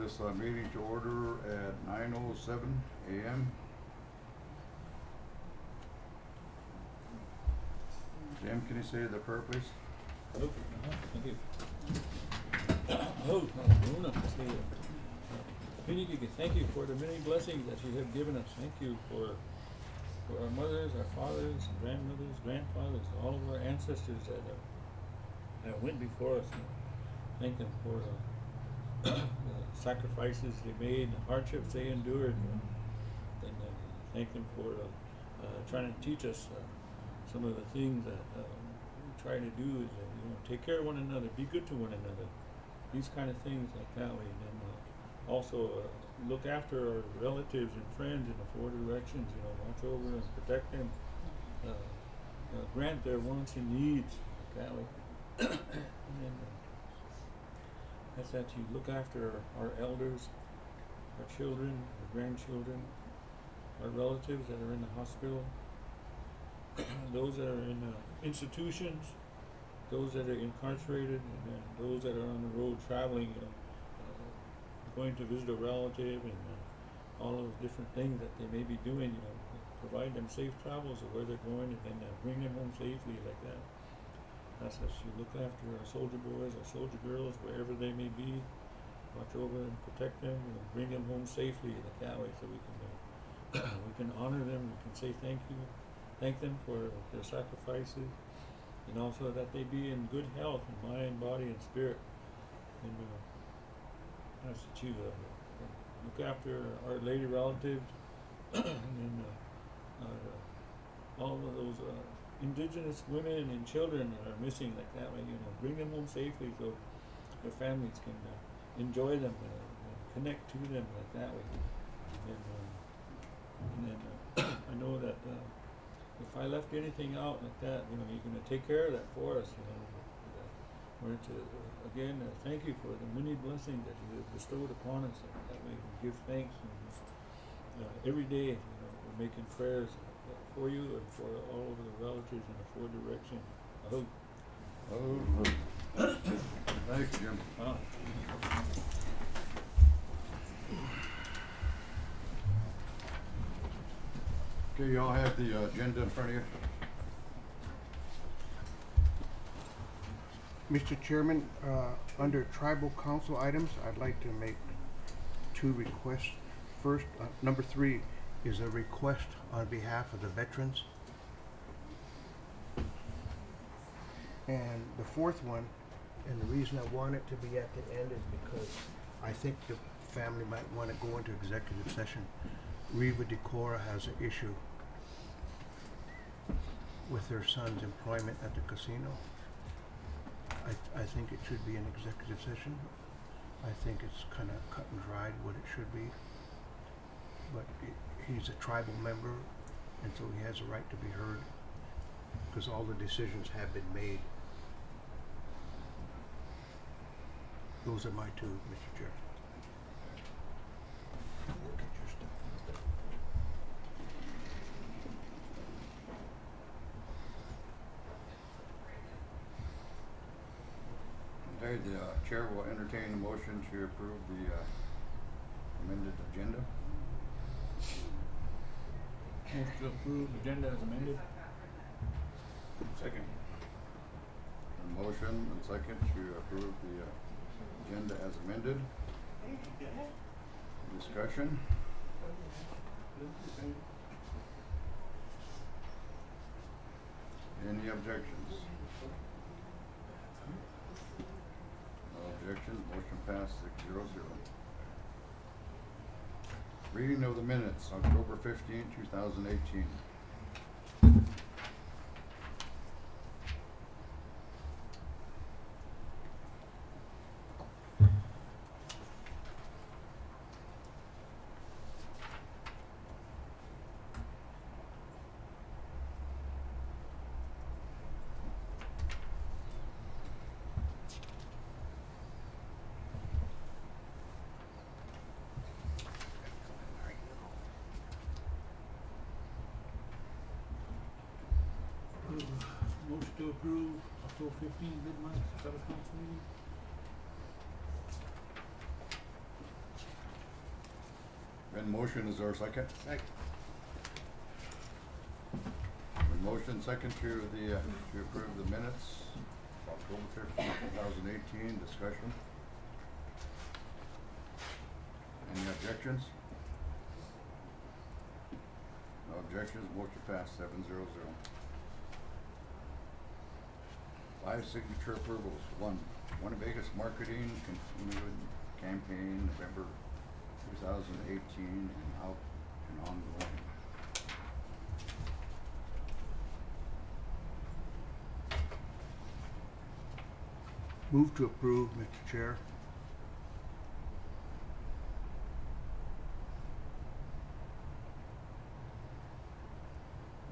this meeting to order at 9:07 a.m. Jim, can you say the prayer, please? Oh, thank you. Thank you for the many blessings that you have given us. Thank you for our mothers, our fathers, grandmothers, grandfathers, all of our ancestors that went before us. Thank them for the sacrifices they made, the hardships they endured, and thank them for trying to teach us some of the things that we try to do is take care of one another, be good to one another, these kind of things like that way, and then also look after our relatives and friends in the four directions, watch over and protect them, grant their wants and needs like that way. And then that's that you look after our elders, our children, our grandchildren, our relatives that are in the hospital, those that are in institutions, those that are incarcerated, and then those that are on the road traveling, going to visit a relative, and all those different things that they may be doing, provide them safe travels of where they're going, and then bring them home safely like that. That's as you look after our soldier boys, our soldier girls, wherever they may be, watch over and protect them, and bring them home safely like that way, so we can honor them, we can say thank them for their sacrifices, and also that they be in good health in mind, body, and spirit. And that's that you look after our lady relatives and then all of those Indigenous women and children that are missing like that way, bring them home safely so their families can enjoy them and connect to them like that way. And then I know that if I left anything out like that, you're going to take care of that for us. We're to again thank you for the many blessings that you have bestowed upon us. That way we give thanks, and every day we're making prayers for you and for all of the relatives in the four directions. I hope. Thank you, Jim. Okay, you all have the agenda in front of you. Mr. Chairman, under tribal council items, I'd like to make two requests. First, number 3 is a request on behalf of the veterans. And the fourth one, and the reason I want it to be at the end is because I think the family might want to go into executive session. Riva Decora has an issue with her son's employment at the casino. I think it should be an executive session. I think it's kind of cut and dried what it should be. But he's a tribal member, and so he has a right to be heard because all the decisions have been made. Those are my two, Mr. Chair. Look at your stuff. Okay, the chair will entertain a motion to approve the amended agenda. Move to approve agenda as amended. Second. A motion and second to approve the agenda as amended. Discussion. Any objections? No objections. Motion passed 6-0-0. Reading of the minutes, October 15, 2018. Motion to approve October 15 mid-month tribal council meeting. Been motion, is there a second? Second. Been motion second to approve the minutes, October 15th, 2018, discussion. Any objections? No objections, motion passed 7-0. 5 signature approvals. 1, Winnebago's marketing continued campaign, November 2018, and out and ongoing. Move to approve, Mr. Chair.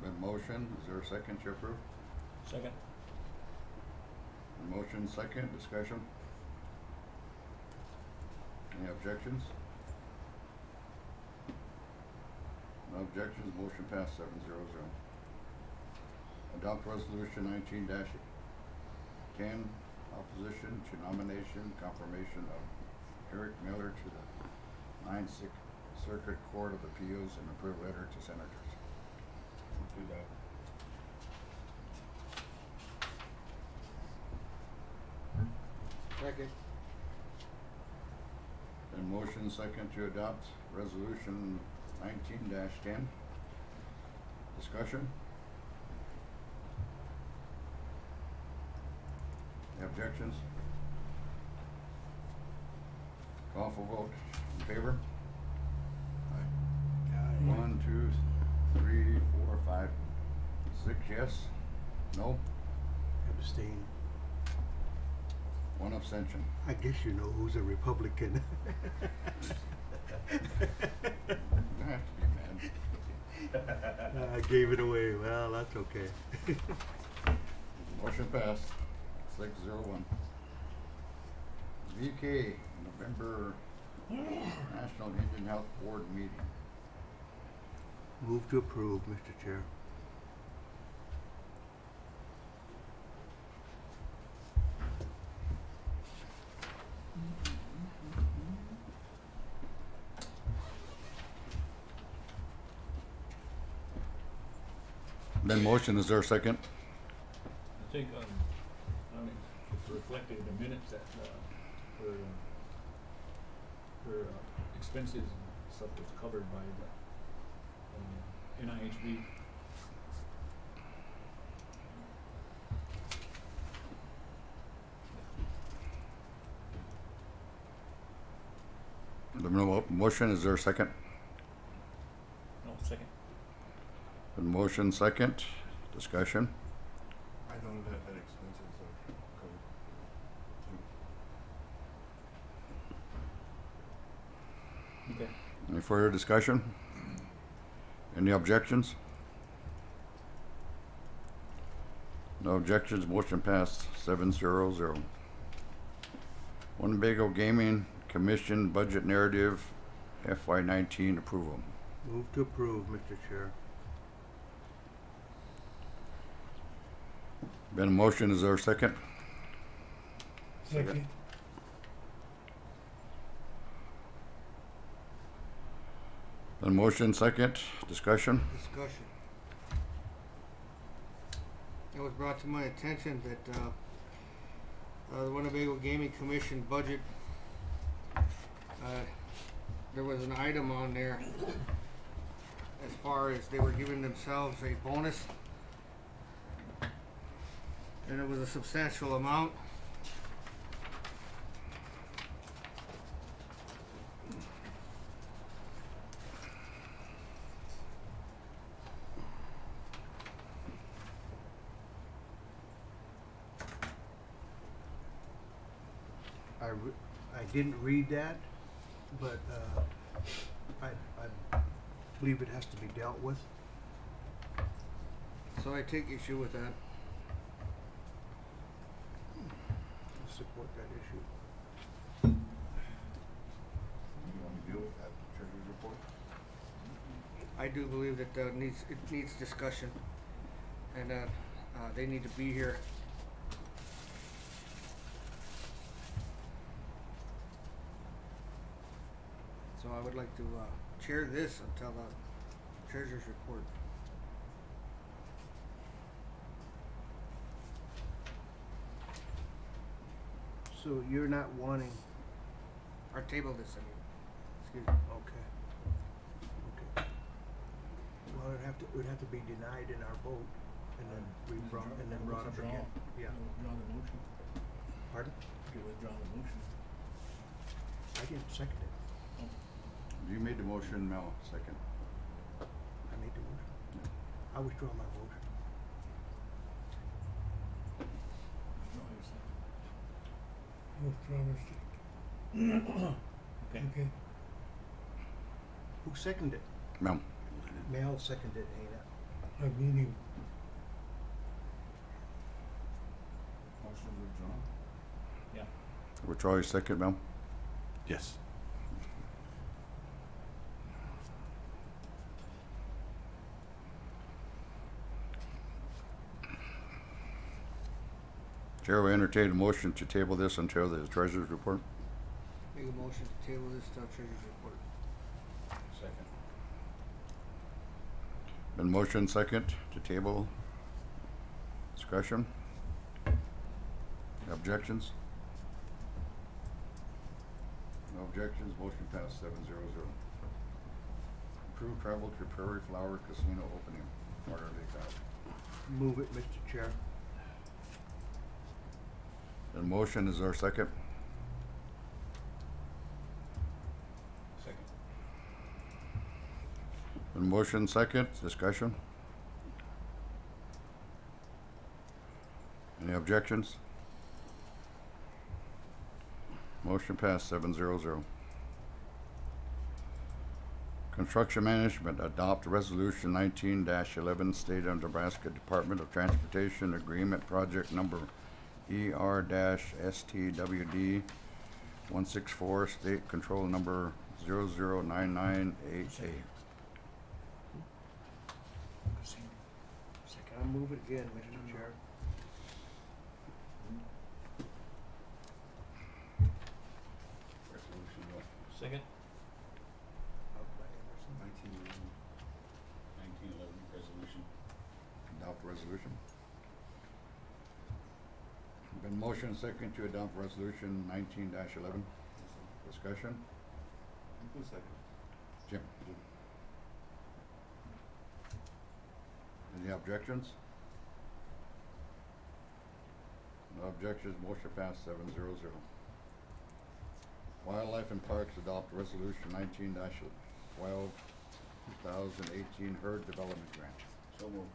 Been motion, is there a second to approve? Second. Motion second, discussion. Any objections? No objections, motion passed 7-0. Adopt resolution 19-10, opposition to nomination, confirmation of Eric Miller to the 9th Circuit Court of Appeals and approve letter to senators. Do that. Second. Then motion second to adopt resolution 19-10. Discussion. Any objections? Call for vote. In favor? Aye. 1, 2, 3, 4, 5, 6 yes. No? Abstain. 1 abstention. I guess you know who's a Republican. You don't have to be mad. I gave it away. Well, that's okay. Motion passed, 6-0-1. VK, November National Indian Health Board meeting. Move to approve, Mr. Chair. Then motion, is there a second? I think, I mean, it's reflected in the minutes that, her expenses and stuff was covered by the, NIHB. The motion, is there a second? No, second. Then motion second, discussion. I know that expenses are covered. Okay. Any further discussion? Any objections? No objections, motion passed 7-0-0. Winnebago Gaming Commission Budget Narrative FY19 approval. Move to approve, Mr. Chair. Been a motion, is there a second? Second. Been motion second, discussion. Discussion. It was brought to my attention that the Winnebago Gaming Commission budget, there was an item on there as far as they were giving themselves a bonus, and it was a substantial amount. I didn't read that, but I believe it has to be dealt with. So I take issue with that. I support that issue. You want to deal with that treasurer's report? I do believe that it needs discussion, and they need to be here. So I would like to, chair this until the treasurer's report. So you're not wanting, Or table this, I mean, excuse me. okay. Okay. Well, it would have to be denied in our vote and then brought up again. Yeah. Withdraw the motion. Pardon? You withdraw the motion. I didn't second it. You made the motion, Mel, second. I made the motion. I withdraw my motion. Withdraw your second. Withdraw your second. Okay. Who seconded it? Mel. Mel seconded it, ain't it? I'm meaning. Motion withdrawn? Yeah. Withdraw your second, Mel? Yes. Chair will entertain a motion to table this until the treasurer's report. Make a motion to table this till treasurer's report. Second. Been motion second to table. Discussion? Objections? No objections, motion passed 7-0. Approve travel to Prairie Flower Casino opening, Water Lake Ave. Move it, Mr. Chair. The motion is our second. Second. The motion second, discussion? Any objections? Motion passed 7-0. Construction Management adopt Resolution 19-11 State of Nebraska Department of Transportation Agreement Project Number ER-STWD 164 State Control Number 00998A. Second. I'll move it again, Mr. Chair. Resolution what? Second. Nineteen eleven resolution. Adopt resolution. Been motion second to adopt resolution 19-11. Discussion? Who's second? Jim? Any objections? No objections, motion passed 7-0. Wildlife and Parks adopt resolution 19-12, 2018 herd development grant. So moved.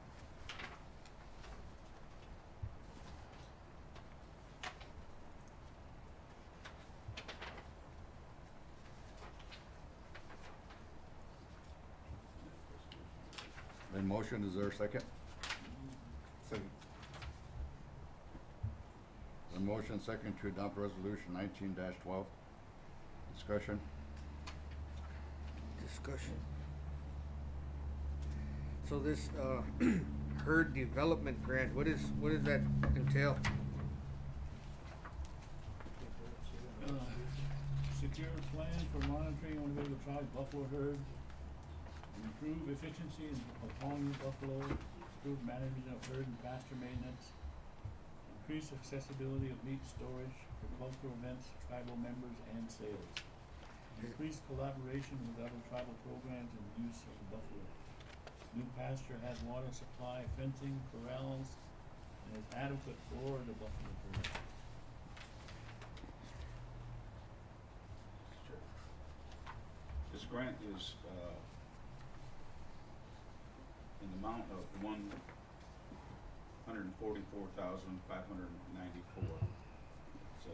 Been motion, is there a second? Second. The motion second to adopt resolution 19-12. Discussion? Discussion. So this, herd development grant, what does that entail? Secure a plan for monitoring Winnebago tribe buffalo herd, improve efficiency of hauling buffalo, improve management of herd and pasture maintenance, increase accessibility of meat storage for cultural events, tribal members, and sales. Increase collaboration with other tribal programs and use of the buffalo. New pasture has water supply, fencing, corrals, and is adequate for the buffalo herd. Sure. This grant is, in the amount of $144,594. It's,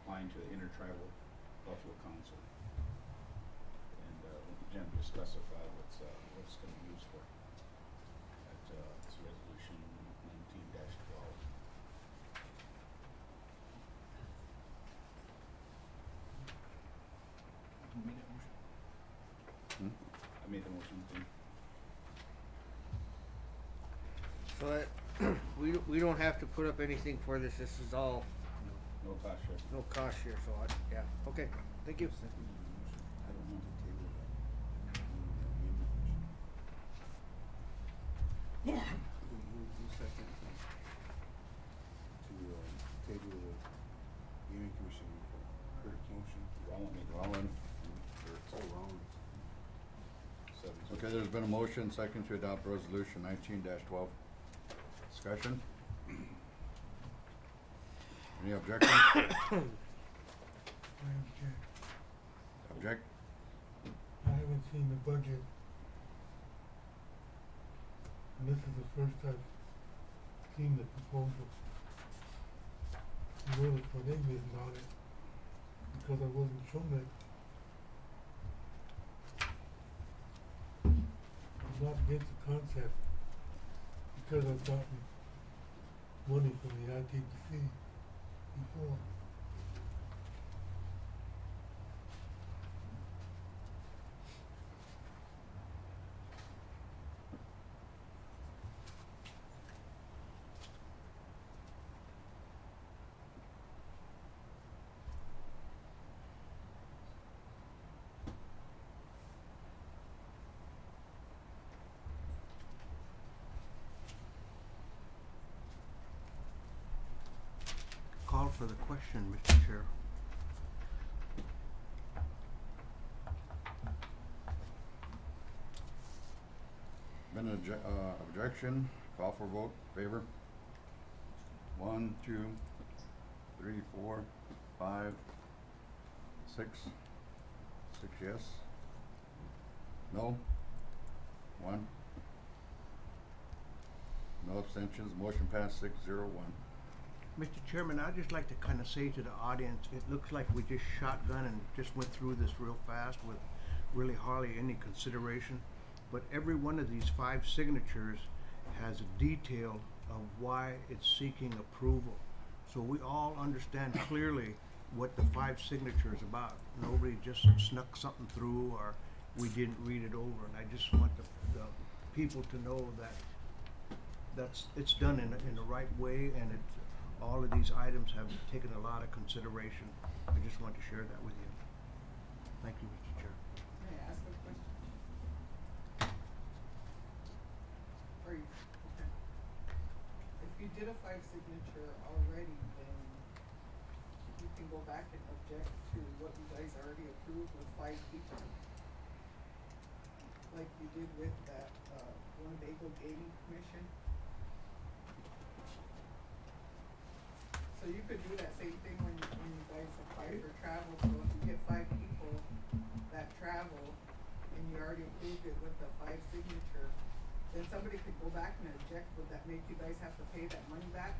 applying to the Intertribal Buffalo Council. And, Jim just specified what it's gonna be used for. At, it's resolution 19-12. Who made that motion? I made the motion to. So that, we don't have to put up anything for this, this is all, No cost share. no cost here, so yeah, okay, thank you. I Move second to table the gaming commission report. Kurt's motion. Roland. Oh, Rollins. Okay, there's been a motion, second to adopt resolution 19-12. Discussion? Any objections? I object. Object? I haven't seen the budget. And this is the first I've seen the proposal. I noticed my name isn't on it because I wasn't shown it. I'm not against the concept because I've gotten money from the ITDC before. Call for the question, Mr. Chair. Been an objection, call for vote, favor? 1, 2, 3, 4, 5, 6. 6 yes. No? 1. No abstentions, motion passed 6-0-1. Mr. Chairman, I'd just like to kind of say to the audience, it looks like we just shotgun and just went through this real fast with really hardly any consideration. But every one of these 5 signatures has a detail of why it's seeking approval. So we all understand clearly what the 5 signatures about. Nobody just snuck something through or we didn't read it over. And I just want the people to know that it's done in the right way, and all of these items have taken a lot of consideration. I just want to share that with you. Thank you, Mr. Chair. May I ask a question? Are you, okay. If you did a 5 signature already, then you can go back and object to what you guys already approved with 5 people. Like you did with that, Winnebago Gaming Commission. So you could do that same thing when you guys apply for travel. So if you get 5 people that travel and you already approved it with the 5 signature, then somebody could go back and object. Would that make you guys have to pay that money back?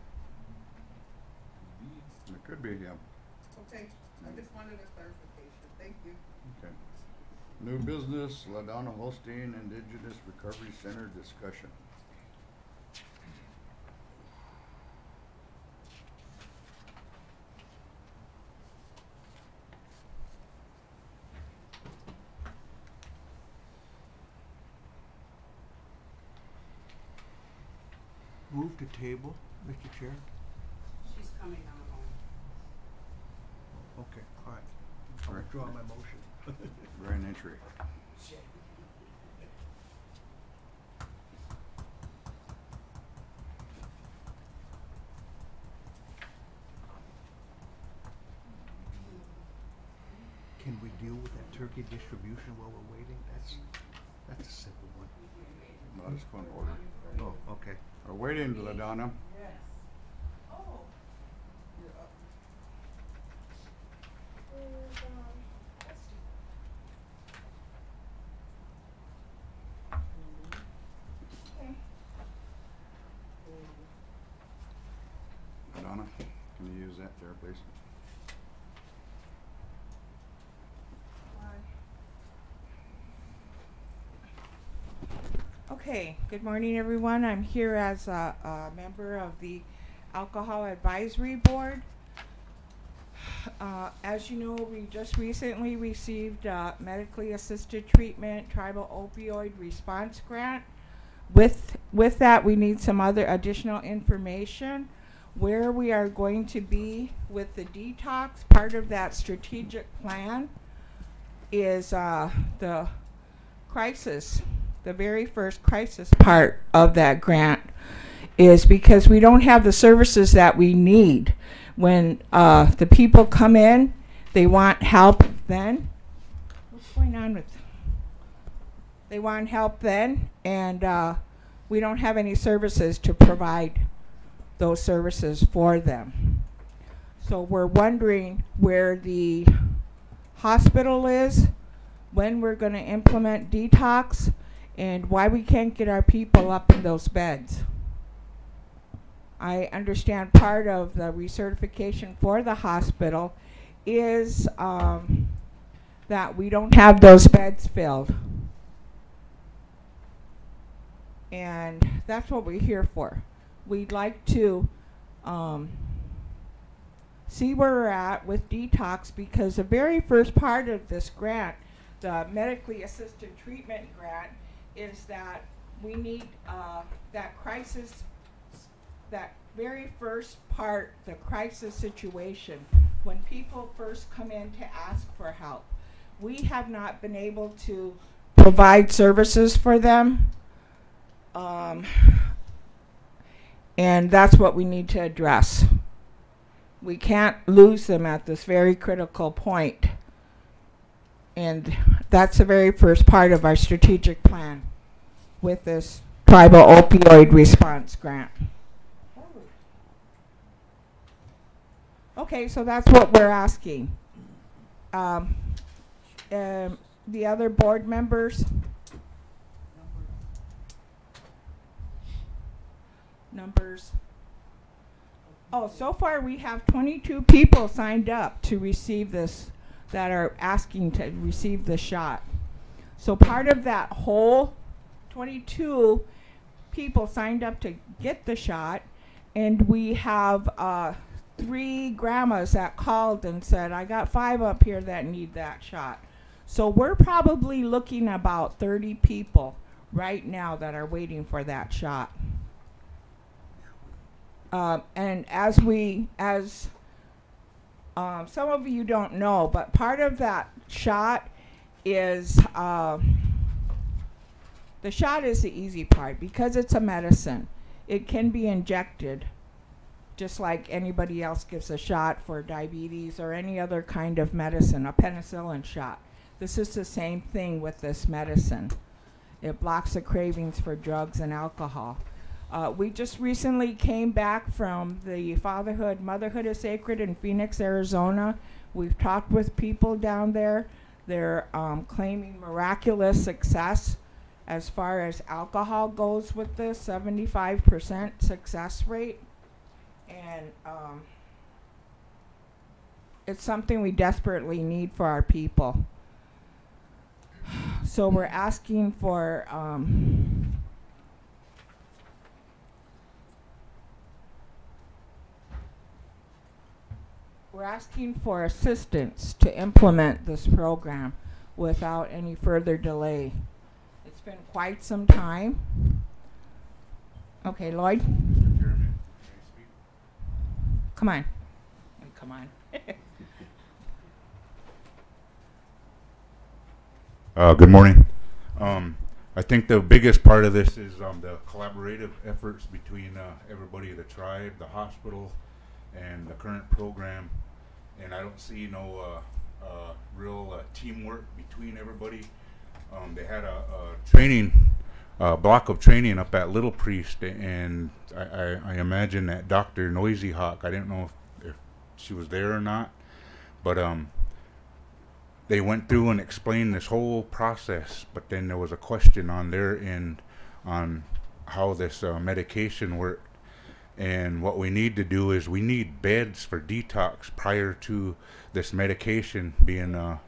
It could be, yeah. Okay, I just wanted a clarification. Thank you. Okay. New business, LaDonna Holstein Indigenous Recovery Center discussion. Move to table, Mr. Chair. She's coming on home. Okay, all right. I'll Right. withdraw my motion. Grand entry. Can we deal with that turkey distribution while we're waiting? That's a simple one. Let us go in order. Oh, okay. We're waiting, LaDonna. Yes. Oh. You're up. LaDonna, can you use that there, please? Okay, good morning, everyone. I'm here as a member of the Alcohol Advisory Board. As you know, we just recently received medically assisted treatment tribal opioid response grant. With that, we need some other additional information. Where we are going to be with the detox, part of that strategic plan is the crisis the very first crisis part of that grant is because we don't have the services that we need. When the people come in, they want help then. What's going on with? They want help then, and we don't have any services to provide those services for them. So we're wondering where the hospital is, when we're going to implement detox, and why we can't get our people up in those beds. I understand part of the recertification for the hospital is that we don't have those beds filled. And that's what we're here for. We'd like to see where we're at with detox, because the very first part of this grant, the medically assisted treatment grant, is that we need that crisis, that very first part, the crisis situation, when people first come in to ask for help. We have not been able to provide services for them. And that's what we need to address. We can't lose them at this very critical point. And that's the very first part of our strategic plan with this tribal opioid response grant. Okay, so that's what we're asking. The other board members? Numbers. Oh, so far we have 22 people signed up to receive this, that are asking to receive the shot. So part of that whole 22 people signed up to get the shot, and we have 3 grandmas that called and said, I got 5 up here that need that shot. So we're probably looking about 30 people right now that are waiting for that shot. And as some of you don't know, but part of that shot is, the shot is the easy part because it's a medicine. It can be injected just like anybody else gives a shot for diabetes or any other kind of medicine, a penicillin shot. This is the same thing with this medicine. It blocks the cravings for drugs and alcohol. We just recently came back from the Motherhood is Sacred in Phoenix, Arizona. We've talked with people down there. They're claiming miraculous success as far as alcohol goes with this, 75% success rate. And it's something we desperately need for our people. So we're asking for assistance to implement this program without any further delay. It's been quite some time. Okay, Lloyd? Come on. Come on. Good morning. I think the biggest part of this is the collaborative efforts between everybody, the tribe, the hospital, and the current program. And I don't see no real teamwork between everybody. They had a training, block of training up at Little Priest, and I imagine that Dr. Noisy Hawk, I didn't know if she was there or not, but they went through and explained this whole process, but then there was a question on their end on how this medication worked. And what we need to do is we need beds for detox prior to this medication being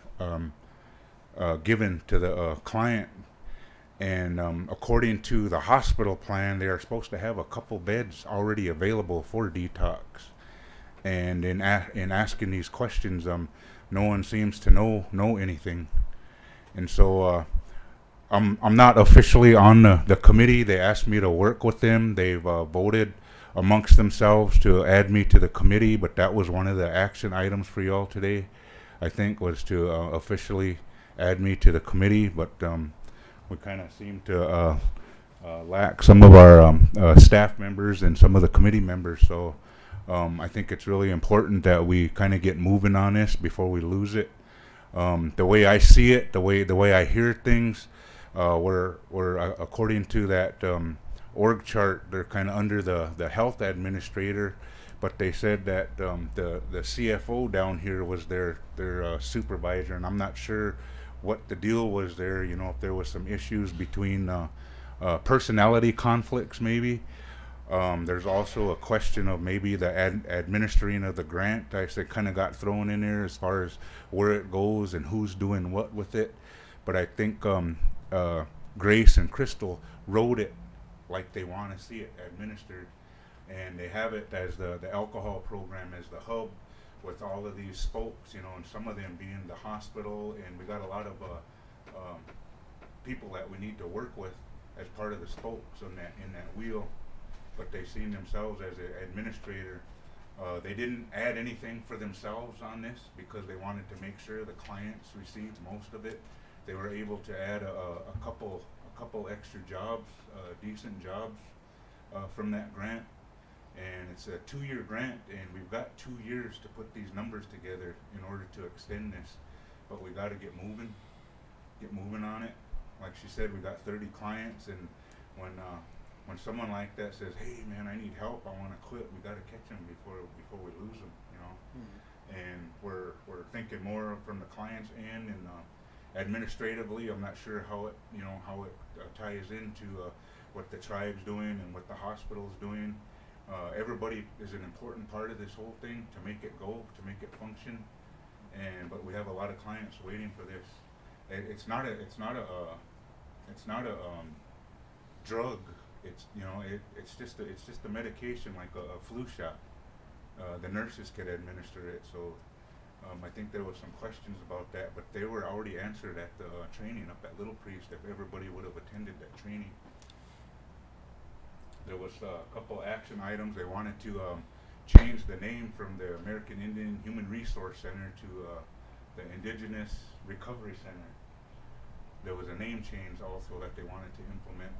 given to the client. And according to the hospital plan, they are supposed to have a couple beds already available for detox. And in asking these questions, no one seems to know anything. And so I'm not officially on the committee. They asked me to work with them. They've voted amongst themselves to add me to the committee, but that was one of the action items for y'all today, I think, was to officially add me to the committee. But we kind of seem to lack some of our staff members and some of the committee members. So I think it's really important that we kind of get moving on this before we lose it. The way I see it, the way I hear things, we're according to that org chart, they're kind of under the health administrator, but they said that the CFO down here was their supervisor, and I'm not sure what the deal was there. You know, if there was some issues between personality conflicts, maybe. There's also a question of maybe the administering of the grant. I said kind of got thrown in there as far as where it goes and who's doing what with it. But I think Grace and Crystal wrote it like they want to see it administered, and they have it as the alcohol program as the hub with all of these spokes, you know, and some of them being the hospital, and we got a lot of people that we need to work with as part of the spokes in that wheel. But they seen themselves as an administrator. They didn't add anything for themselves on this because they wanted to make sure the clients received most of it. They were able to add a couple extra jobs, decent jobs from that grant. And it's a 2-year grant, and we've got 2 years to put these numbers together in order to extend this. But we got to get moving on it. Like she said, we got 30 clients, and when someone like that says, "Hey, man, I need help. I want to quit," we got to catch them before we lose them, you know. And we're thinking more from the client's end, and administratively, I'm not sure how it ties into what the tribe's doing and what the hospital's doing. Everybody is an important part of this whole thing to make it go, to make it function. But we have a lot of clients waiting for this. It's not a drug. It's just a medication like a flu shot. The nurses could administer it. So I think there was some questions about that, but they were already answered at the training up at Little Priest. If everybody would have attended that training. There was a couple action items. They wanted to change the name from the American Indian Human Resource Center to the Indigenous Recovery Center. There was a name change also that they wanted to implement.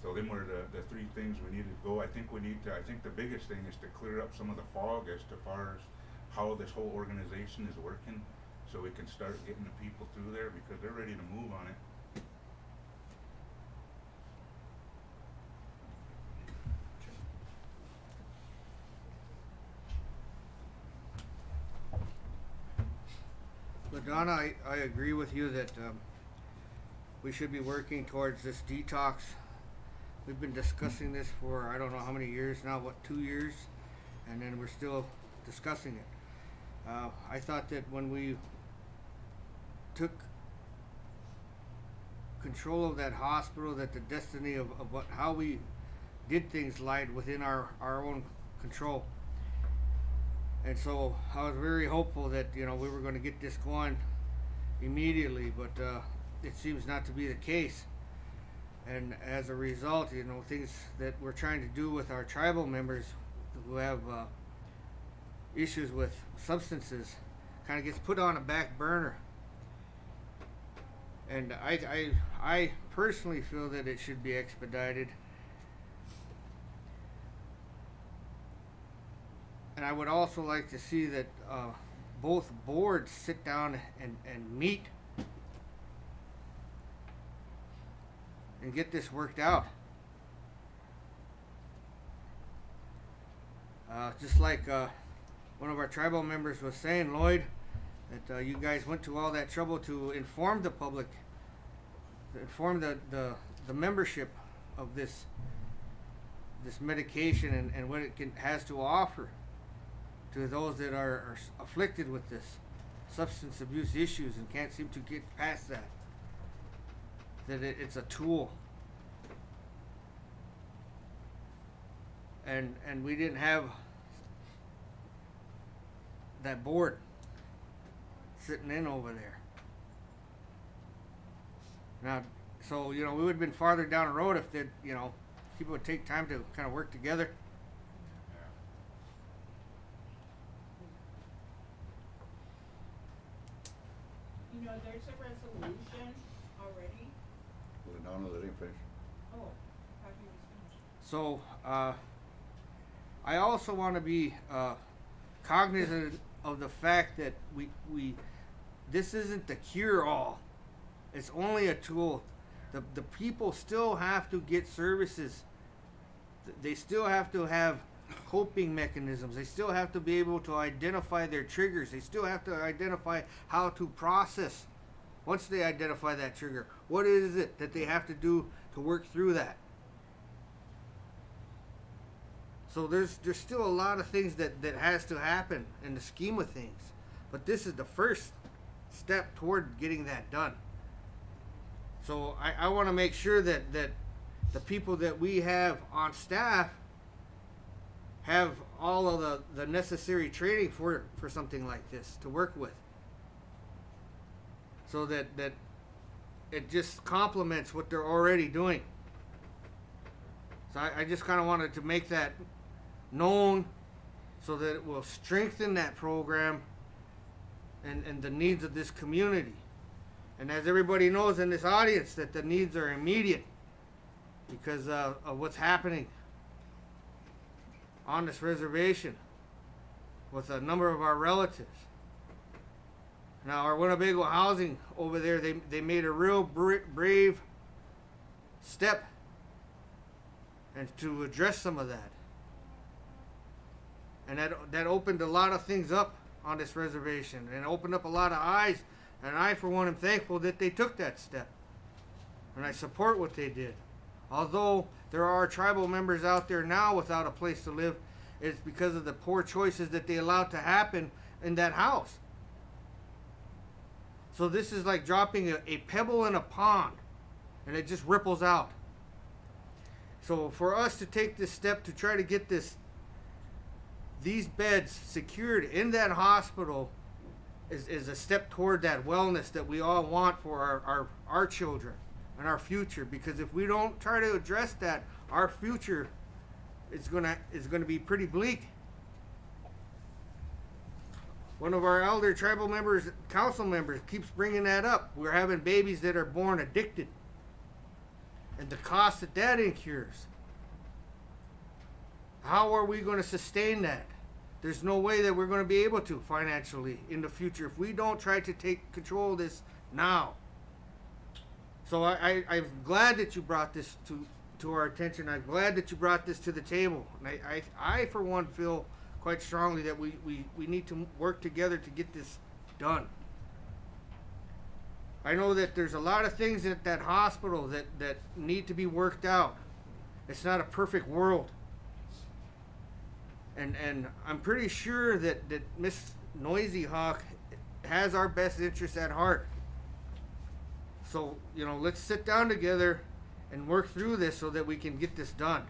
So them were the 3 things we needed to go. I think the biggest thing is to clear up some of the fog as far as how this whole organization is working, so we can start getting the people through there because they're ready to move on it. But Donna, I agree with you that we should be working towards this detox. We've been discussing this for I don't know how many years now, 2 years, and then we're still discussing it. I thought that when we took control of that hospital, that the destiny of how we did things lied within our own control. And so I was very hopeful that we were going to get this going immediately, but it seems not to be the case. And as a result, things that we're trying to do with our tribal members who have issues with substances kind of gets put on a back burner. And I personally feel that it should be expedited. And I would also like to see that both boards sit down and meet and get this worked out. Just like one of our tribal members was saying, Lloyd, that you guys went to all that trouble to inform the public, to inform the membership of this medication and what it has to offer to those that are afflicted with this substance abuse issues and can't seem to get past that. That it's a tool. And we didn't have that board sitting in over there. Now, so, we would have been farther down the road if people would take time to kind of work together. There's a resolution Already? Well, no, let him finish. Oh, have you finished? So, I also want to be cognizant of the fact that we this isn't the cure-all. It's only a tool. The people still have to get services. They still have to have coping mechanisms. They still have to be able to identify their triggers. They still have to identify how to process. Once they identify that trigger, what is it that they have to do to work through that? So there's still a lot of things that has to happen in the scheme of things. But this is the first step toward getting that done. So I want to make sure that the people that we have on staff have all of the necessary training for something like this to work with. So that it just complements what they're already doing. So I just kind of wanted to make that known so that it will strengthen that program and the needs of this community. And as everybody knows in this audience, that the needs are immediate because of what's happening on this reservation with a number of our relatives. Now, our Winnebago housing over there, they made a real brave step and to address some of that. And that opened a lot of things up on this reservation and opened up a lot of eyes. And I, for one, am thankful that they took that step. And I support what they did. Although there are tribal members out there now without a place to live, it's because of the poor choices that they allowed to happen in that house. So this is like dropping a pebble in a pond, and it just ripples out. So for us to take this step to try to get these beds secured in that hospital is a step toward that wellness that we all want for our children and our future. Because if we don't try to address that, our future is gonna be pretty bleak. One of our elder tribal members, council members, keeps bringing that up. We're having babies that are born addicted, and the cost that incurs. How are we going to sustain that? There's no way that we're going to be able to financially in the future if we don't try to take control of this now. So I'm glad that you brought this to our attention. I'm glad that you brought this to the table. And I for one, feel quite strongly that we need to work together to get this done. I know that there's a lot of things at that hospital that need to be worked out. It's not a perfect world. And I'm pretty sure that Miss Noisy Hawk has our best interests at heart. So, let's sit down together and work through this so that we can get this done.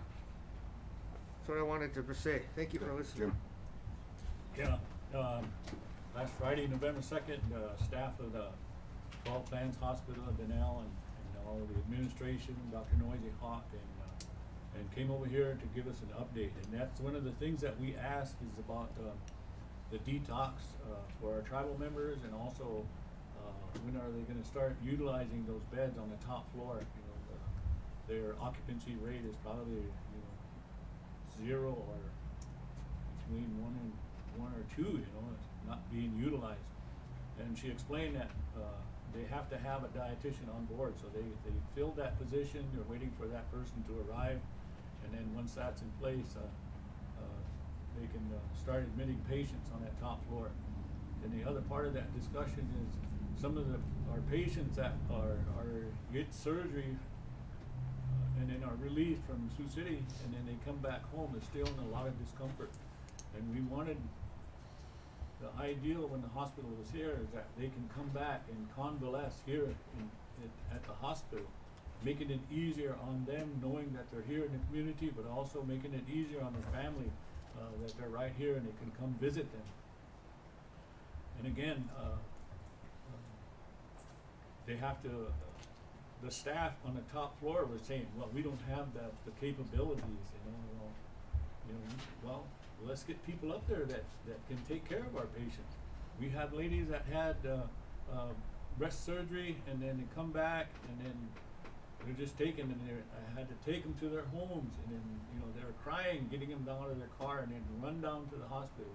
That's what I wanted to say. Thank you for listening. Yeah, last Friday, November 2nd, staff of the 12 Plans Hospital in Denell and all the administration, Dr. Noisy Hawk, and came over here to give us an update. And that's one of the things that we asked is about the detox for our tribal members, and also when are they going to start utilizing those beds on the top floor. Their occupancy rate is probably 0 or between 1 or 2, it's not being utilized. And she explained that they have to have a dietitian on board, so they filled that position. They're waiting for that person to arrive, and then once that's in place, they can start admitting patients on that top floor. And the other part of that discussion is some of our patients that get surgery and then are released from Sioux City, and then they come back home, they're still in a lot of discomfort. And we wanted, the ideal when the hospital was here is that they can come back and convalesce here at the hospital, making it easier on them knowing that they're here in the community, but also making it easier on their family that they're right here and they can come visit them. And again, they have to, the staff on the top floor was saying, well, we don't have the capabilities, well, let's get people up there that can take care of our patients. We have ladies that had breast surgery, and then they come back, and then they're just taken, and I had to take them to their homes, and then, you know, they were crying, getting them down to their car, and then run down to the hospital,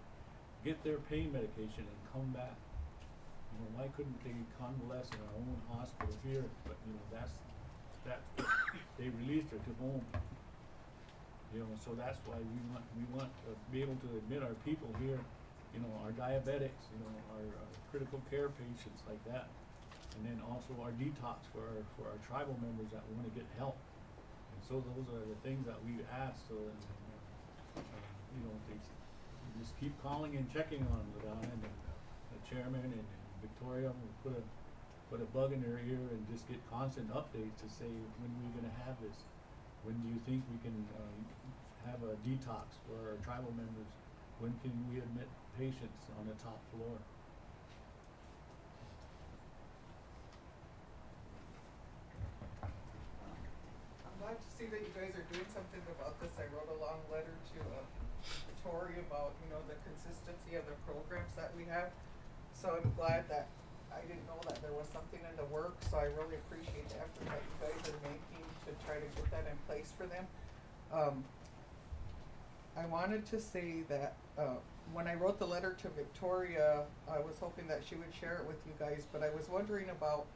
get their pain medication, and come back. You know, why couldn't they convalesce in our own hospital here? But, you know, that they released her to home. You know, so that's why we want to be able to admit our people here, you know, our diabetics, you know, our critical care patients like that. And then also our detox for our tribal members that want to get help. And so those are the things that we ask. So that, you know, they just keep calling and checking on Ladonna, and the chairman and Victoria will put a bug in their ear and just get constant updates to say, when are we going to have this? When do you think we can have a detox for our tribal members? When can we admit patients on the top floor? I'm glad to see that you guys are doing something about this. I wrote a long letter to Victoria about, you know, the consistency of the programs that we have. So I'm glad that I didn't know that there was something in the works, so I really appreciate the effort that you guys are making to try to get that in place for them. I wanted to say that when I wrote the letter to Victoria, I was hoping that she would share it with you guys, but I was wondering about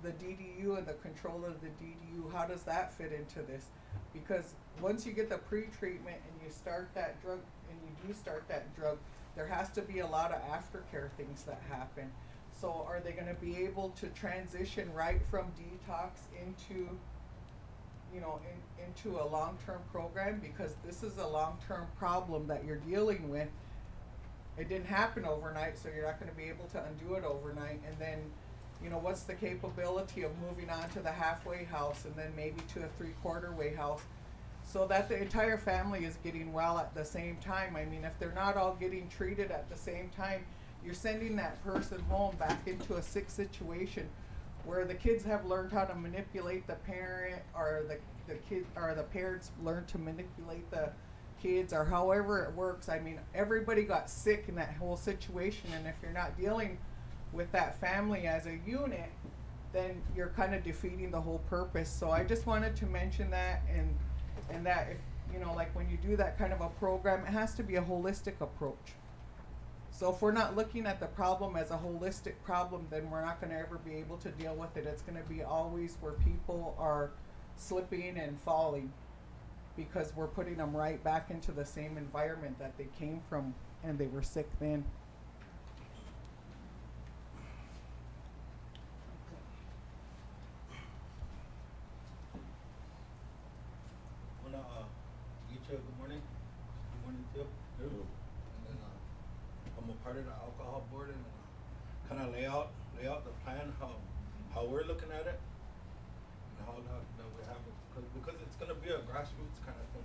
the DDU and the control of the DDU. How does that fit into this? Because once you get the pre-treatment and you start that drug, and you do start that drug, there has to be a lot of aftercare things that happen. So are they gonna be able to transition right from detox into, you know, into a long-term program? Because this is a long-term problem that you're dealing with. It didn't happen overnight, so you're not gonna be able to undo it overnight. And then, you know, what's the capability of moving on to the halfway house and then maybe to a three-quarter way house, so that the entire family is getting well at the same time? I mean, if they're not all getting treated at the same time, you're sending that person home back into a sick situation where the kids have learned how to manipulate the parent, or the kid, or the parents learn to manipulate the kids, or however it works. I mean, everybody got sick in that whole situation, and if you're not dealing with that family as a unit, then you're kind of defeating the whole purpose. So I just wanted to mention that, and that if, you know, like when you do that kind of a program, it has to be a holistic approach. So if we're not looking at the problem as a holistic problem, then we're not going to ever be able to deal with it. It's going to be always where people are slipping and falling because we're putting them right back into the same environment that they came from and they were sick then. Good morning. Good morning, Tip. Hello. And then I'm a part of the alcohol board, and kind of lay out the plan, how we're looking at it, and how that we have it, because it's gonna be a grassroots kind of thing.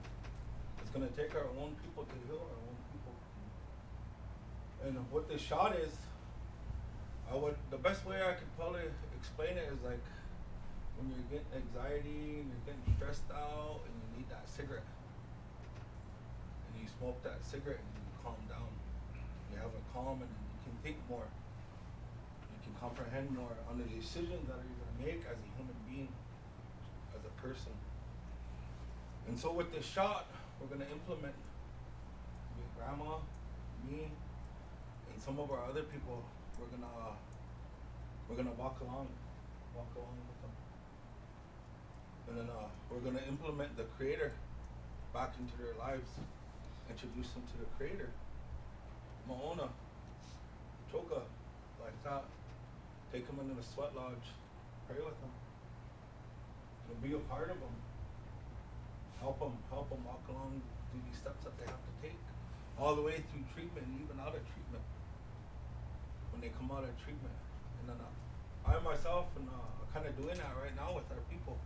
It's gonna take our own people to heal our own people. And what this shot is, the best way I could probably explain it is like when you're getting anxiety and you're getting stressed out and you need that cigarette. You smoke that cigarette and you calm down. You have a calm, and you can think more. You can comprehend more on the decisions that you're gonna make as a human being, as a person. And so with this shot, we're gonna implement with grandma, me, and some of our other people. We're gonna walk along with them, and then we're gonna implement the Creator back into their lives. Introduce them to the Creator, Mo'ona, Choka, like that. Take them into the sweat lodge, pray with them, and be a part of them. Help them walk along through these steps that they have to take, all the way through treatment and even out of treatment. When they come out of treatment, and then I myself am kind of doing that right now with our people.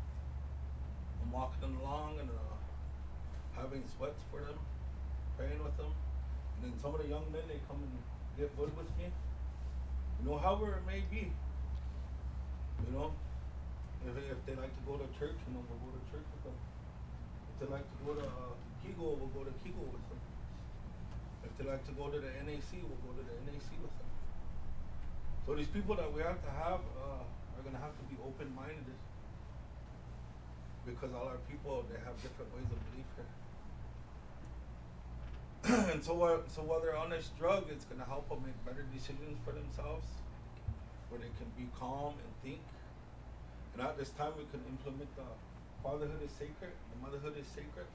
I'm walking them along and having sweats for them, praying with them, and then some of the young men, they come and get wood with me, you know, however it may be, you know. If they like to go to church, you know, we'll go to church with them. If they like to go to Kigo, we'll go to Kigo with them. If they like to go to the NAC, we'll go to the NAC with them. So So these people that we have to have are gonna have to be open-minded, because all our people, they have different ways of belief here. And so while they're on this drug, it's gonna help them make better decisions for themselves, where they can be calm and think. And at this time, we can implement the fatherhood is sacred, the motherhood is sacred.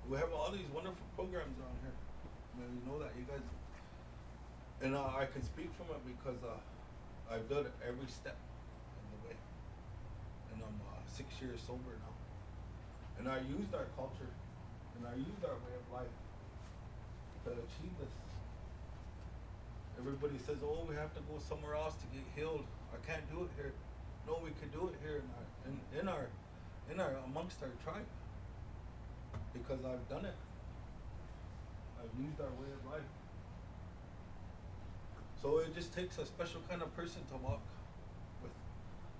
We have all these wonderful programs around here. I mean, you know that, you guys. And I can speak from it because I've done it every step of the way. And I'm 6 years sober now. And I used our culture, and I used our way of life to achieve this. Everybody says, oh, we have to go somewhere else to get healed. I can't do it here. No, we could do it here in our amongst our tribe. Because I've done it. I've used our way of life. So it just takes a special kind of person to walk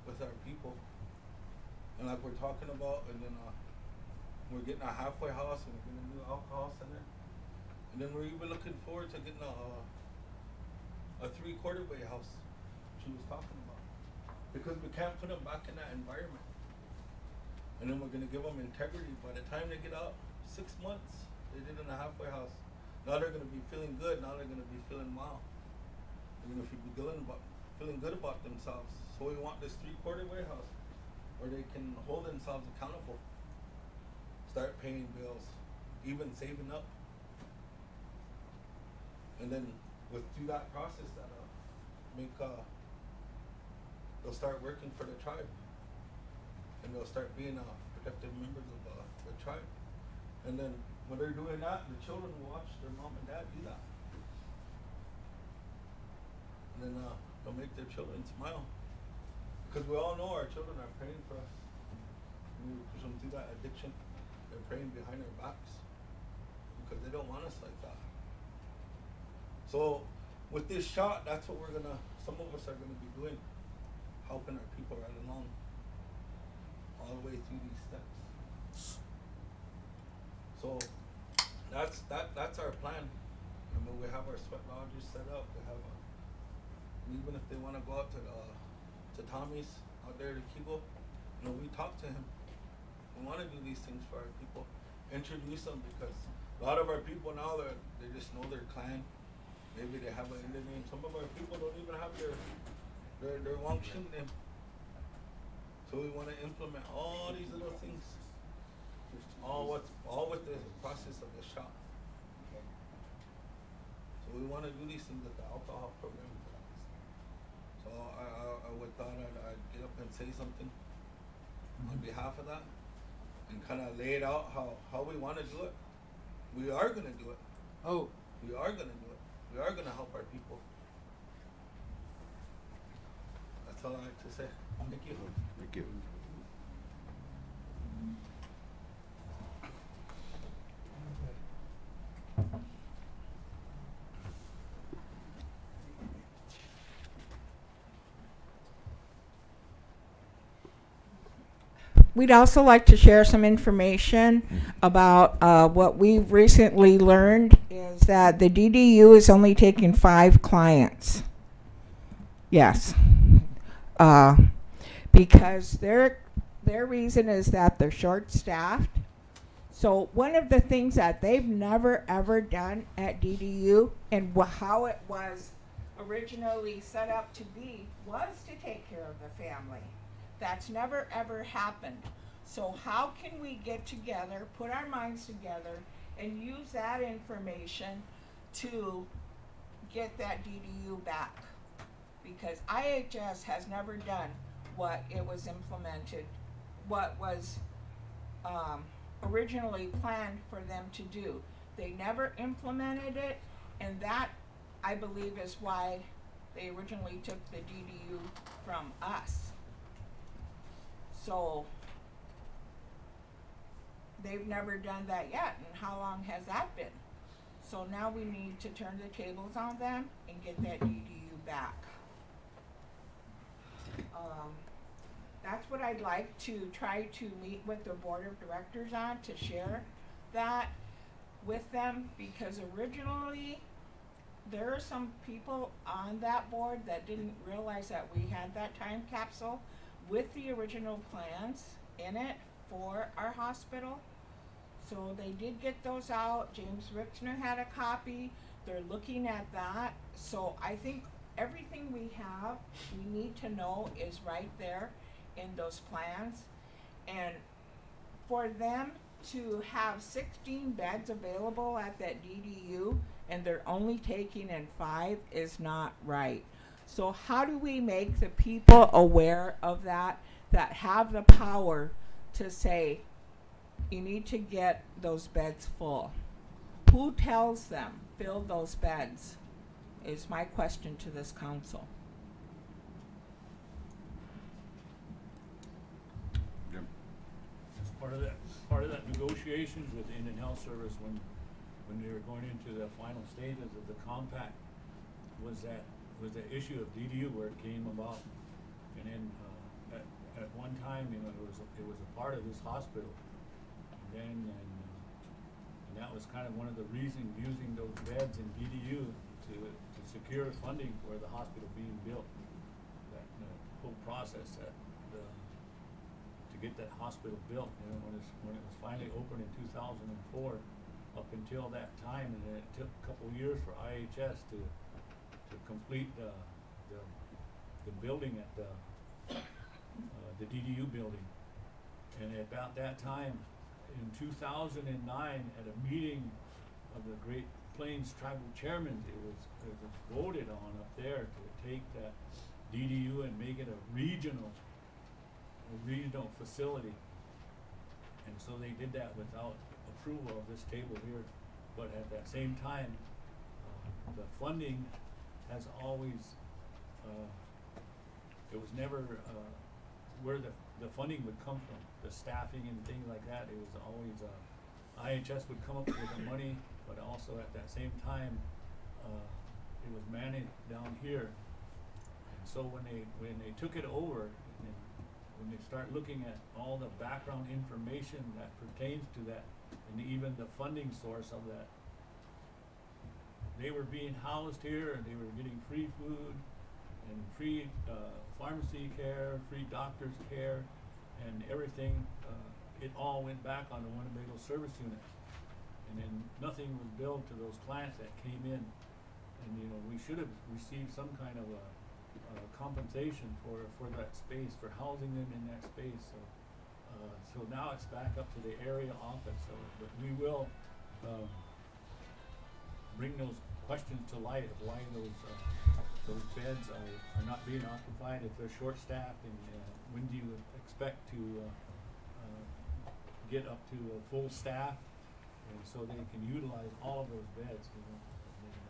with our people. And like we're talking about, and then we're getting a halfway house, and we're getting a new alcohol center. And then we're even looking forward to getting a 3/4 way house she was talking about. Because we can't put them back in that environment. And then we're gonna give them integrity. By the time they get out, 6 months, they did in a halfway house. Now they're gonna be feeling good. Now they're gonna be feeling mild. They're gonna be feeling good about themselves. So we want this 3/4 way house where they can hold themselves accountable, start paying bills, even saving up. And then through that process, they'll start working for the tribe, and they'll start being productive members of the tribe. And then when they're doing that, the children will watch their mom and dad do that, and then they'll make their children smile, because we all know our children are praying for us. When we push them through that addiction, they're praying behind our backs because they don't want us like that. So with this shot, that's what some of us are gonna be doing, helping our people right along, all the way through these steps. So that's our plan. I mean, we have our sweat lodges set up. We have even if they want to go out to Tommy's out there to Kibo, we talk to him. We want to do these things for our people, introduce them, because a lot of our people now, they just know their clan. Maybe they have an Indian name. Some of our people don't even have their Wangshing name. So we want to implement all these little things, all with the process of the shot. So we want to do these things with the alcohol program. So I would thought I'd get up and say something on behalf of that, and kind of lay it out how we want to do it. We are going to do it. Oh, we are going to do it. We are going to help our people. That's all I have to say. Thank you. Thank you. We'd also like to share some information about what we've recently learned is that the DDU is only taking 5 clients. Yes. Because their reason is that they're short-staffed. So one of the things that they've never ever done at DDU, and how it was originally set up to be, was to take care of the family. That's never ever happened. So how can we get together, put our minds together, and use that information to get that DDU back? Because IHS has never done what it was implemented, what was originally planned for them to do. They never implemented it, and that, I believe, is why they originally took the DDU from us. So they've never done that yet, and how long has that been? So now we need to turn the tables on them and get that DDU back. That's what I'd like to try to meet with the board of directors on, to share that with them, because originally there are some people on that board that didn't realize that we had that time capsule with the original plans in it for our hospital. So they did get those out. James Richner had a copy. They're looking at that. So I think everything we have, we need to know is right there in those plans. And for them to have 16 beds available at that DDU and they're only taking in 5 is not right. So how do we make the people aware of that have the power to say, you need to get those beds full? Who tells them, fill those beds, is my question to this council. Jim? As part of that negotiations with the Indian Health Service when they were going into the final stages of the compact was the issue of DDU where it came about. And then at one time, you know, it was a part of this hospital. And that was kind of one of the reasons using those beds in DDU to secure funding for the hospital being built. That whole process to get that hospital built, you know, when it was finally opened in 2004, up until that time, and then it took a couple of years for IHS to complete the building at the DDU building. And at about that time, in 2009, at a meeting of the Great Plains Tribal Chairmen, it was voted on up there to take that DDU and make it a regional facility. And so they did that without approval of this table here. But at that same time, the funding has always, it was never where the funding would come from, the staffing and things like that. It was always IHS would come up with the money, but also at that same time, it was managed down here. And so when they took it over, and when they start looking at all the background information that pertains to that, and even the funding source of that, they were being housed here, and they were getting free food and free pharmacy care, free doctor's care, and everything. It all went back on the Winnebago service unit, and then nothing was billed to those clients that came in. And you know, we should have received some kind of a compensation for that space, for housing them in that space. So now it's back up to the area office. So, but we will bring those questions to light of why those beds are not being occupied, if they're short-staffed, and when do you expect to get up to a full staff, and so they can utilize all of those beds, you know. And then,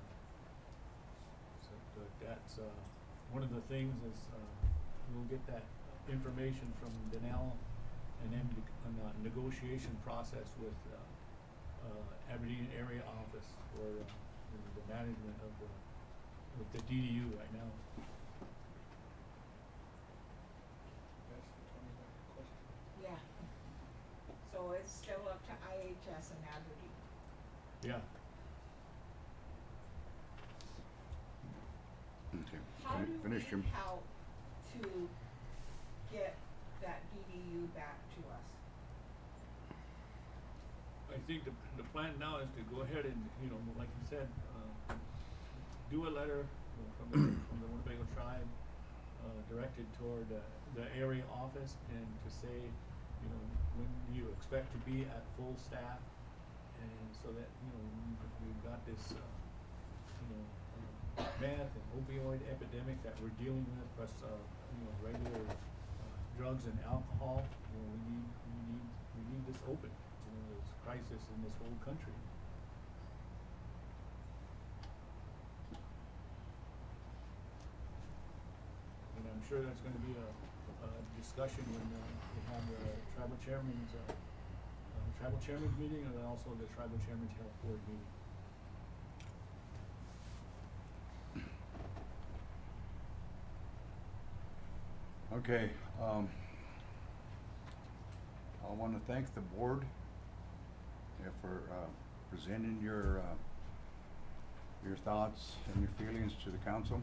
so but that's one of the things is we'll get that information from Danelle, and then negotiation process with Aberdeen area office for the management of the DDU right now. Yeah. So it's still up to IHS and Aberdeen. Yeah. Okay. How do Finish, we Jim. help to get that DDU back to us? I think the plan now is to go ahead and, you know, like you said, do a letter from the Winnebago tribe directed toward the area office, and to say, you know, when do you expect to be at full staff, and so that, you know, we've got this meth and opioid epidemic that we're dealing with, plus you know, regular drugs and alcohol. You know, we need this open. You know, there's a crisis in this whole country. And I'm sure there's going to be a discussion when we have the tribal chairman's meeting, and then also the tribal chairman's health board meeting. Okay, I want to thank the board for presenting your your thoughts and your feelings to the council.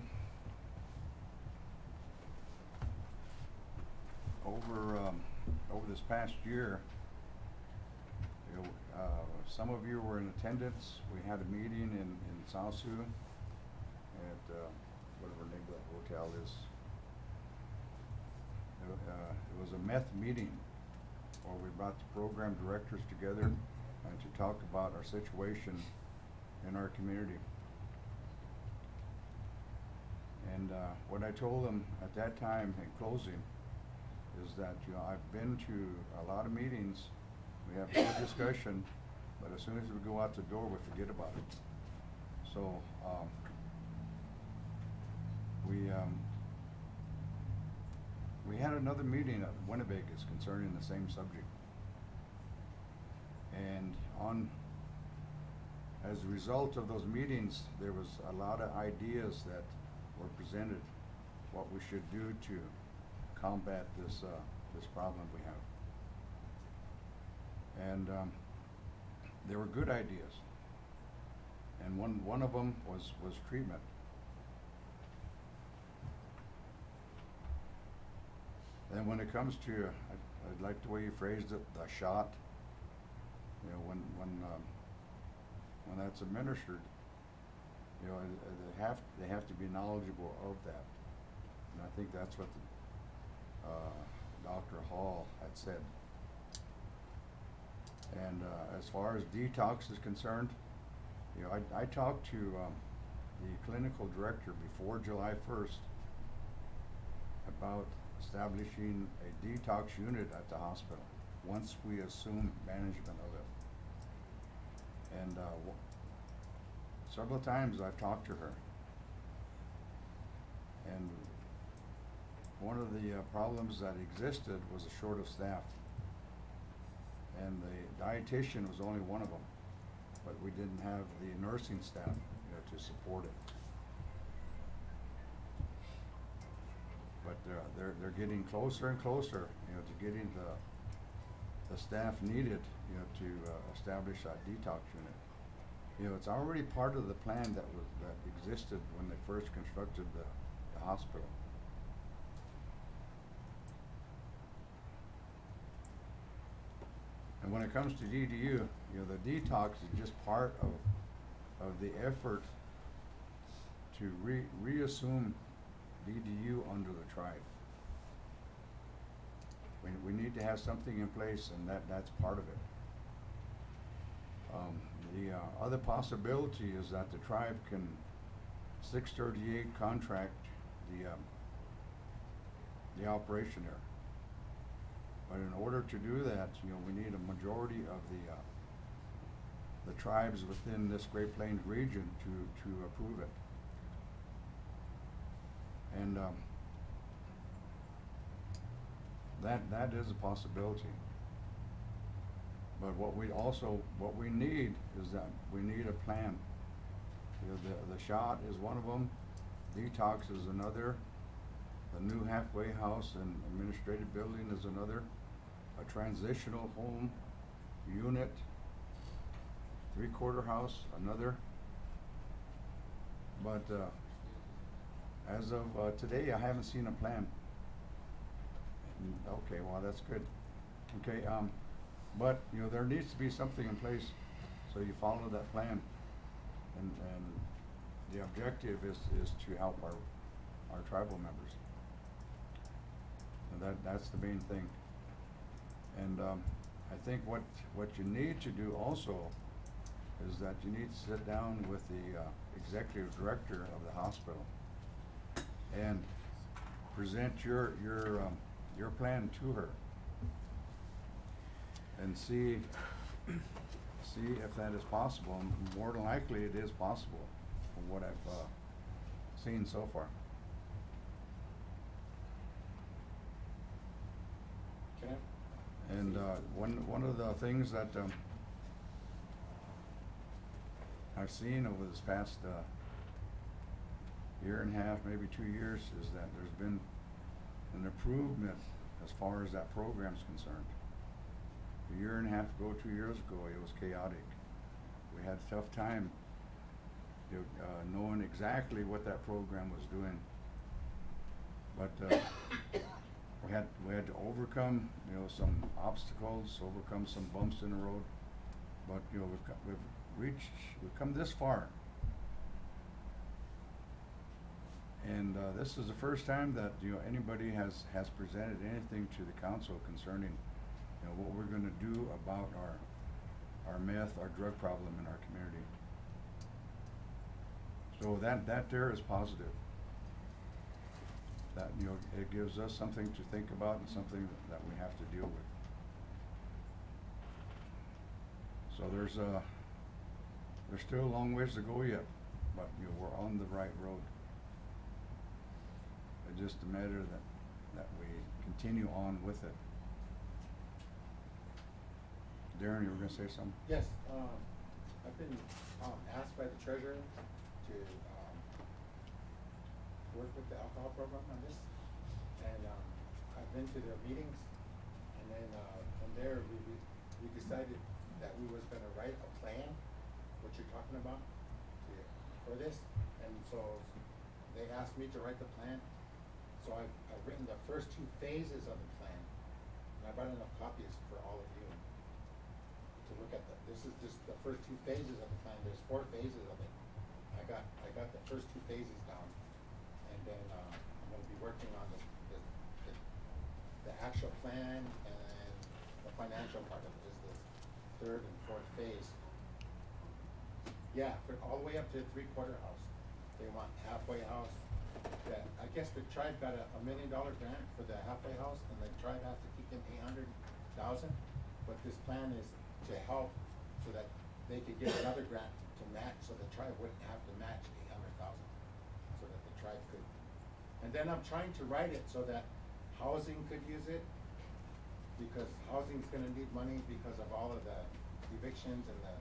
Over this past year, you know, some of you were in attendance. We had a meeting in South Sioux at whatever the name of that hotel is. It was a meth meeting where we brought the program directors together and to talk about our situation in our community. And what I told them at that time in closing is that, you know, I've been to a lot of meetings, we have a good discussion, but as soon as we go out the door, we forget about it. So, we had another meeting at Winnebago concerning the same subject. And as a result of those meetings, there was a lot of ideas that were presented, what we should do to combat this problem we have. And there were good ideas. And one of them was treatment. And when it comes to, I like the way you phrased it, the shot. You know, when that's administered, you know, they have to be knowledgeable of that. And I think that's what Dr. Hall had said. And as far as detox is concerned, you know, I talked to the clinical director before July 1st about establishing a detox unit at the hospital once we assume management of it. And several times I've talked to her. And one of the problems that existed was a short of staff. And the dietitian was only one of them, but we didn't have the nursing staff, you know, to support it. But they're getting closer and closer, you know, to getting the staff needed, you know, to establish a detox unit. You know, it's already part of the plan that existed when they first constructed the hospital. And when it comes to DDU, you know, the detox is just part of the effort to reassume DDU under the tribe. We need to have something in place, and that's part of it. The other possibility is that the tribe can 638 contract the operation there. But in order to do that, you know, we need a majority of the tribes within this Great Plains region to approve it. And that is a possibility. But what we need is that we need a plan. You know, the shot is one of them, detox is another, the new halfway house and administrative building is another, a transitional home unit, 3/4 house, another. But as of today, I haven't seen a plan. Okay, well, that's good. Okay, but you know, there needs to be something in place, so you follow that plan, and the objective is to help our tribal members. And that's the main thing. And I think what you need to do also is that you need to sit down with the executive director of the hospital and present your plan to her and see if that is possible. And more than likely it is possible from what I've seen so far. Okay. And one of the things that I've seen over this past year and a half, maybe 2 years, is that there's been an improvement as far as that program's concerned. A year and a half ago, 2 years ago, it was chaotic. We had a tough time knowing exactly what that program was doing. But we had to overcome, some obstacles, overcome some bumps in the road. But we've come this far. And this is the first time that anybody has presented anything to the council concerning what we're going to do about our meth, our drug problem in our community. So that there is positive. That it gives us something to think about and something that we have to deal with. So there's still a long ways to go yet, but we're on the right road. It's just a matter that we continue on with it. Darren, you were gonna say something? Yes, I've been asked by the treasurer to work with the alcohol program on this, and I've been to their meetings, and then from there we decided that we was gonna write a plan, what you're talking about, for this, and so they asked me to write the plan. So I've written the first 2 phases of the plan, and I brought enough copies for all of you to look at. This is just the first 2 phases of the plan. There's 4 phases of it. I got the first 2 phases down, and then I'm going to be working on the actual plan, and the financial part of it is the 3rd and 4th phase. Yeah, for all the way up to the 3/4 house. They want halfway house. That I guess the tribe got a $1 million grant for the halfway house, and the tribe has to keep them $800,000. But this plan is to help so that they could get another grant to match, so the tribe wouldn't have to match $800,000, so that the tribe could. And then I'm trying to write it so that housing could use it, because housing's going to need money because of all of the evictions and the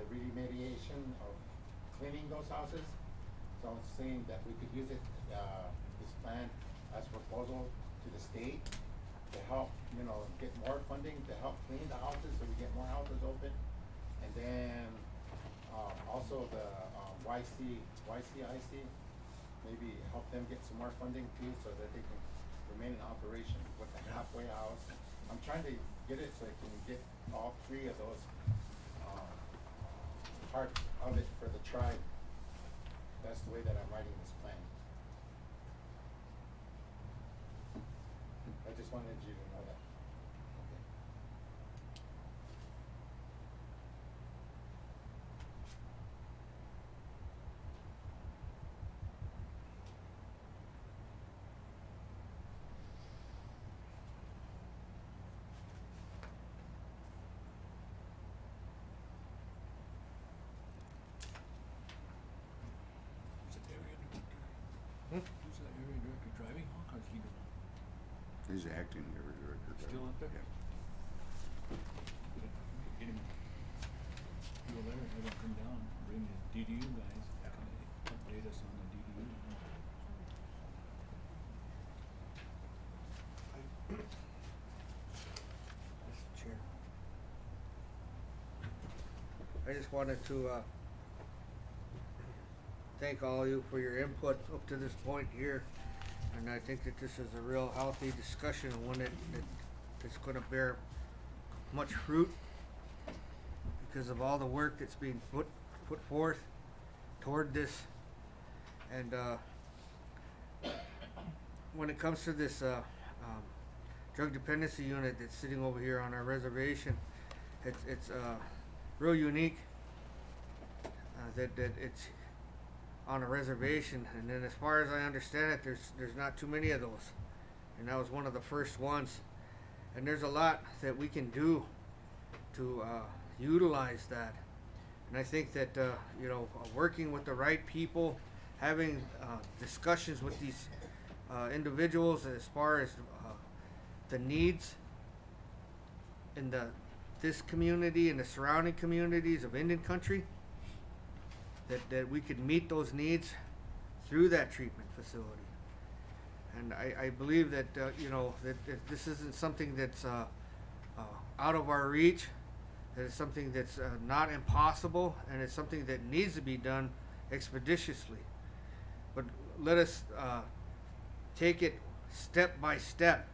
remediation of cleaning those houses. So I was saying that we could use it, this plan as a proposal to the state to help, get more funding to help clean the houses so we get more houses open. And then also the YCIC, maybe help them get some more funding too so that they can remain in operation with the halfway house. I'm trying to get it so I can get all 3 of those parts of it for the tribe. That's the way that I'm writing this plan. I just wanted you to know that. Okay. Who's that area director driving? How's he doing? He's the acting area director. Still up there? Yeah. Get him, go there, have him come down, bring the DDU guys, update us on the DDU. Mr. Chair. I just wanted to thank all of you for your input up to this point here, and I think that this is a real healthy discussion, and one that's going to bear much fruit because of all the work that's being put forth toward this. And when it comes to this drug dependency unit that's sitting over here on our reservation, it's real unique that it's on a reservation. And then as far as I understand it, there's not too many of those, and that was one of the first ones. And there's a lot that we can do to utilize that. And I think that working with the right people, having discussions with these individuals as far as the needs in this community and the surrounding communities of Indian country, that we could meet those needs through that treatment facility. And I believe that that this isn't something that's out of our reach. That it's something that's not impossible, and it's something that needs to be done expeditiously. But let us take it step by step.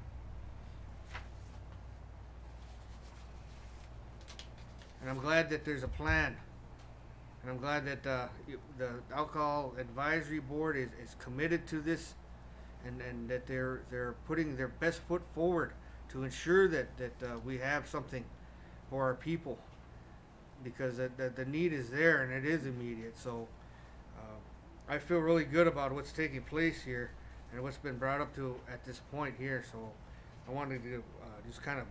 And I'm glad that there's a plan. And I'm glad that the Alcohol Advisory Board is committed to this, and that they're putting their best foot forward to ensure that we have something for our people, because the need is there and it is immediate. So I feel really good about what's taking place here and what's been brought up to at this point here. So I wanted to just kind of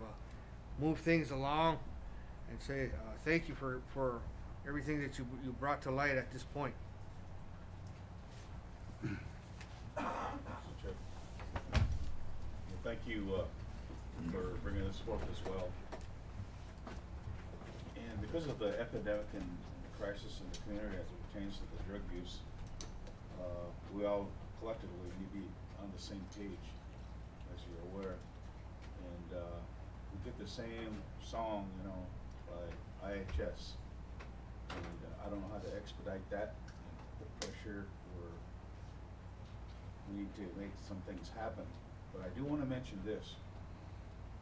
move things along and say thank you for everything that you brought to light at this point. Mr. Chair. Well, thank you for bringing this forth as well. And because of the epidemic and crisis in the community as it pertains to the drug use, we all collectively need to be on the same page, as you're aware. And we get the same song, you know, by IHS. And I don't know how to expedite that and put pressure, or we need to make some things happen. But I do want to mention this.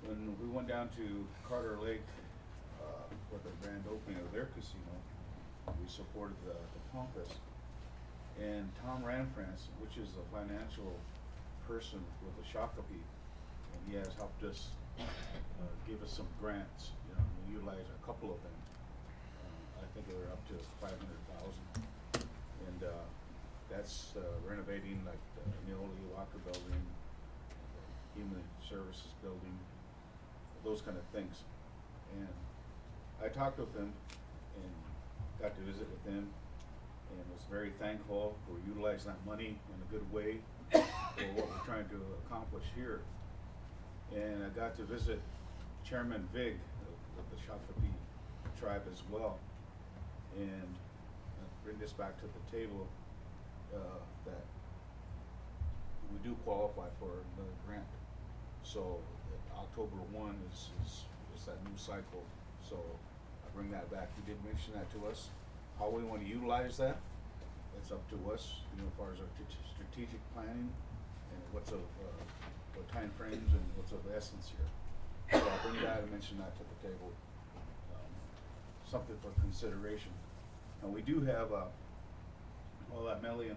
When we went down to Carter Lake for the grand opening of their casino, we supported the Pompous. And Tom Ranfrance, which is a financial person with the Shakopee, and he has helped us give us some grants. You know, we utilize a couple of them. I think they're up to $500,000, and that's renovating like the Neoli Walker Building, the Human Services Building, those kind of things. And I talked with him and got to visit with him, and was very thankful for utilizing that money in a good way for what we're trying to accomplish here. And I got to visit Chairman Vig of the Shakopee tribe as well, and bring this back to the table, that we do qualify for the grant. So October 1 is that new cycle. So I bring that back. He did mention that to us. How we want to utilize that, it's up to us, you know, as far as our strategic planning and what's of what time frames and what's of essence here. So I bring that and mention that to the table. Something for consideration. And we do have that $1 million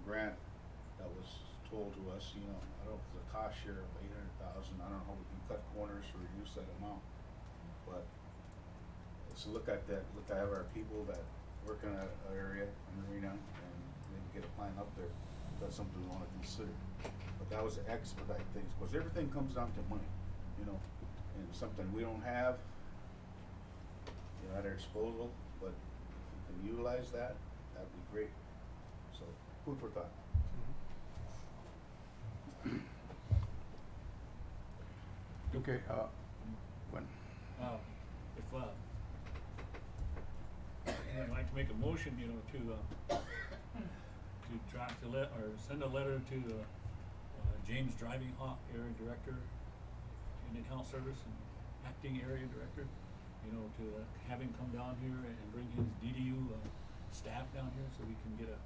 grant that was told to us. You know, I don't know if it's a cost share of $800,000. I don't know how we can cut corners or reduce that amount, but let's look at that. Look at our people that work in that area, in Marina, and maybe get a plan up there. That's something we want to consider. But that was to expedite things, because everything comes down to money, you know, and something we don't have, you know, at our disposal. But if we can utilize that, that'd be great. So food for thought. Okay, when? If I'd like to make a motion, you know, to draft a or send a letter to James Driving Hawk, Area Director, Indian Health Service, and Acting Area Director, you know, to have him come down here and bring his DDU staff down here so we can get a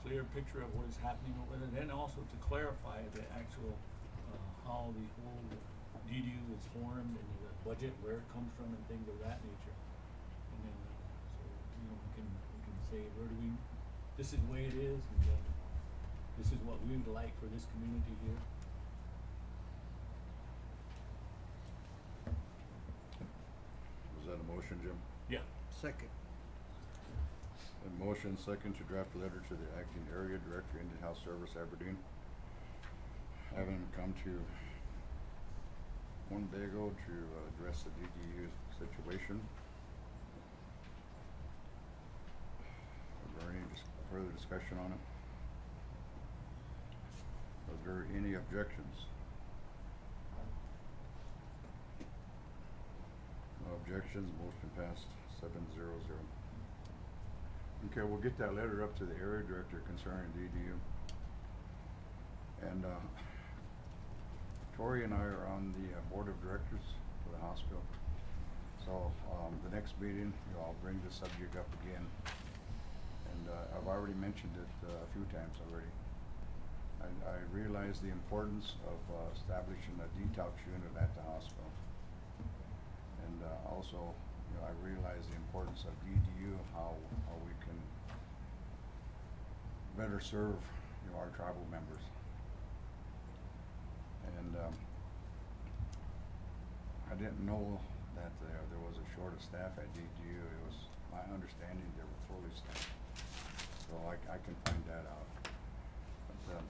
clear picture of what is happening over there, and then also to clarify the actual how the whole DDU is formed and the budget, where it comes from, and things of that nature. And then, so, you know, we can say, where do we, this is the way it is, and then this is what we would like for this community here. Was that a motion, Jim? Yeah. Second. A motion second to draft a letter to the Acting Area Director, Indian Health Service, Aberdeen, having him come to Winnebago to address the DDU situation. Is there any further discussion on it? Are there any objections? No objections, motion passed 7-0-0. Okay, we'll get that letter up to the area director concerning DDU. And Tori and I are on the board of directors for the hospital. So the next meeting, I'll bring the subject up again and And I've already mentioned it a few times already. I realize the importance of establishing a detox unit at the hospital. And also, you know, I realize the importance of DDU, how we can better serve, you know, our tribal members. And I didn't know that there was a short of staff at DDU. It was my understanding they were fully staffed. So I can find that out. But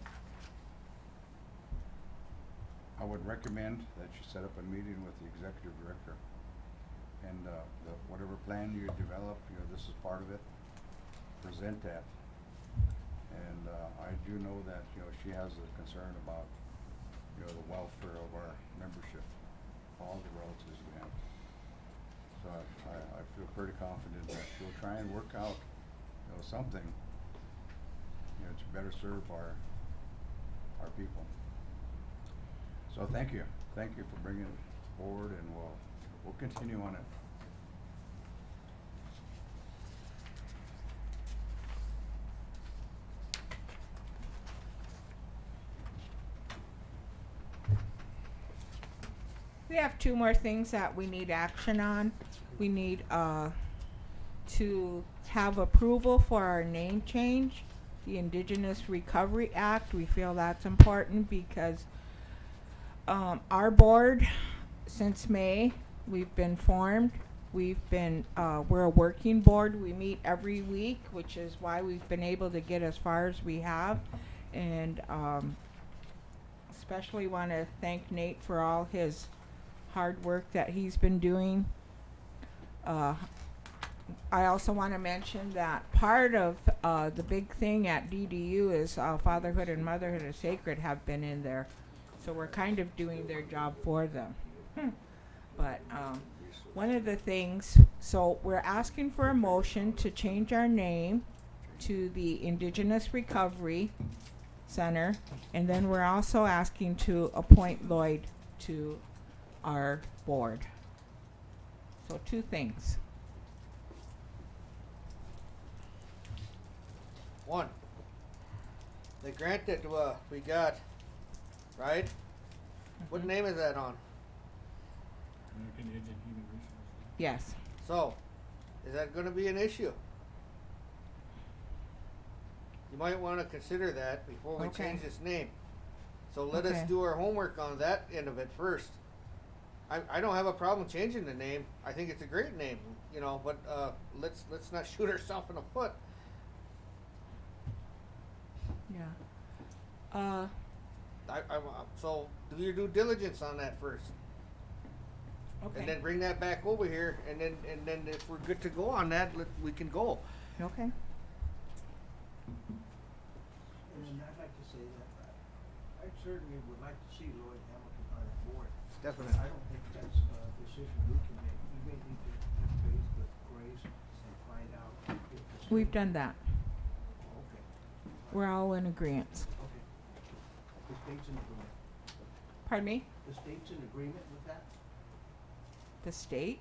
I would recommend that you set up a meeting with the executive director. And whatever plan you develop, you know, this is part of it. Present that. And I do know that, you know, she has a concern about, you know, the welfare of our membership, all the relatives we have. So I feel pretty confident that she'll try and work out, you know, something, you know, to better serve our people. So thank you for bringing it forward, and we'll continue on it. We have two more things that we need action on. We need to have approval for our name change, the Indigenous Recovery Act. We feel that's important because our board, since May, we've been formed. We're a working board. We meet every week, which is why we've been able to get as far as we have. And especially want to thank Nate for all his hard work that he's been doing. I also want to mention that part of the big thing at DDU is Fatherhood and Motherhood is Sacred have been in there. So we're kind of doing their job for them. But one of the things, so we're asking for a motion to change our name to the Indigenous Recovery Center. And then we're also asking to appoint Lloyd to our board. So two things. One, the grant that we got, right? What name is that on? American Indian Human Resources. Yes. So, is that going to be an issue? You might want to consider that before we change this name. So let us do our homework on that end of it first. I don't have a problem changing the name. I think it's a great name, you know. But let's not shoot ourselves in the foot. Yeah. So do your due diligence on that first. Okay. And then bring that back over here, and then if we're good to go on that, we can go. Okay. And then I'd like to say that I certainly would like to see Lloyd Hamilton on the board. Definitely. I don't think that's a decision we can make. We may need to touch base with Grace and find out if the We've done that. Okay. We're all in agreement. Okay. The state's in agreement. Pardon me? The state's in agreement with that? The state?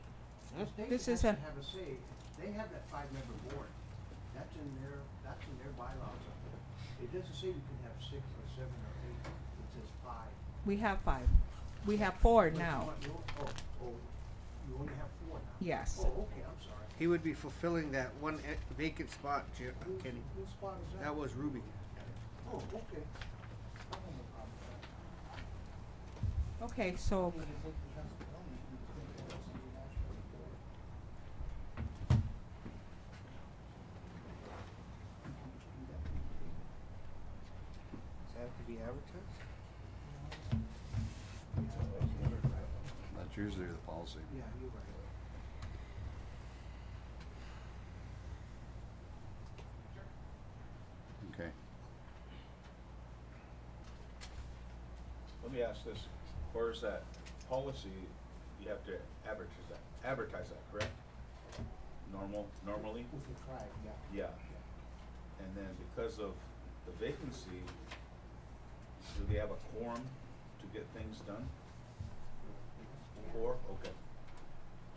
The state This has is to a- have a say. They have that 5-member board. That's in their bylaws. It doesn't say you can have 6 or 7 or 8. It says 5. We have 5. We have 4 But now. you only have 4 now? Yes. Oh, okay, I'm sorry. He would be fulfilling that one vacant spot, Kenny. Whose spot is that? That was Ruby. Oh, okay. I don't have a problem with that. Okay, so Does that have to be advertised? That's usually the policy. Yeah, you're right. Okay. Let me ask this, where is that policy, you have to advertise that, correct? Normally? With the tribe, yeah. Yeah. And then because of the vacancy, do they have a quorum to get things done? 4? Okay.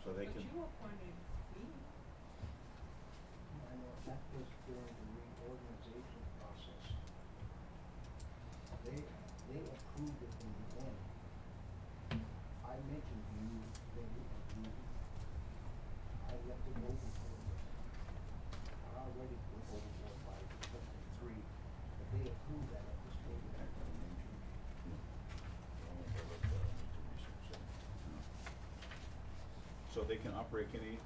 So they can, you appointed me. That was during the reorganization process. They approved it in the end. I mentioned to you, they didn't approve it. I left it open for them. I already went overboard by less than 3, but they approved that at this meeting. So they can operate any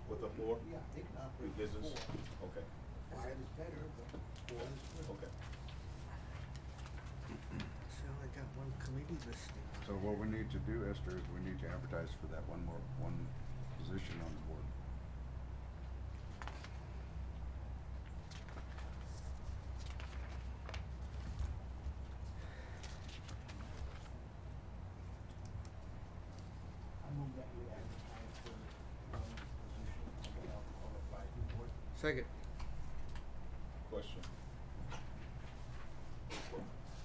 with a 4? Yeah, they can operate with business? 4. Okay, 5 is better, but 4 is good. okay. So I got one committee listing. So what we need to do, Esther, is we need to advertise for that one position on the board. I move that we advertise for one position on the alcohol advisory board. Second. Question.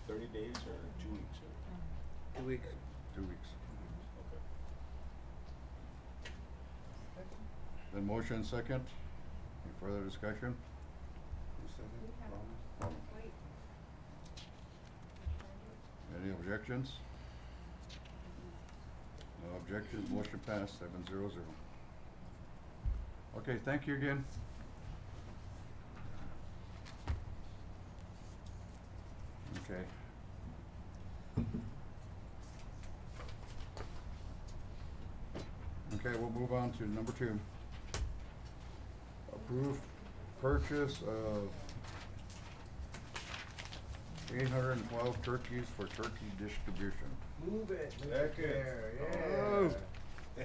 30 days or 2 weeks? 2 weeks. 2 weeks. Okay. Then motion second. Any further discussion? Who said it? Ron? Any objections? No objections, motion passed, 7-0-0. Okay, thank you again. Okay. Okay, we'll move on to number 2. Approve purchase of 812 turkeys for turkey distribution. Move it, Mr. Second. Chair, Oh. yeah.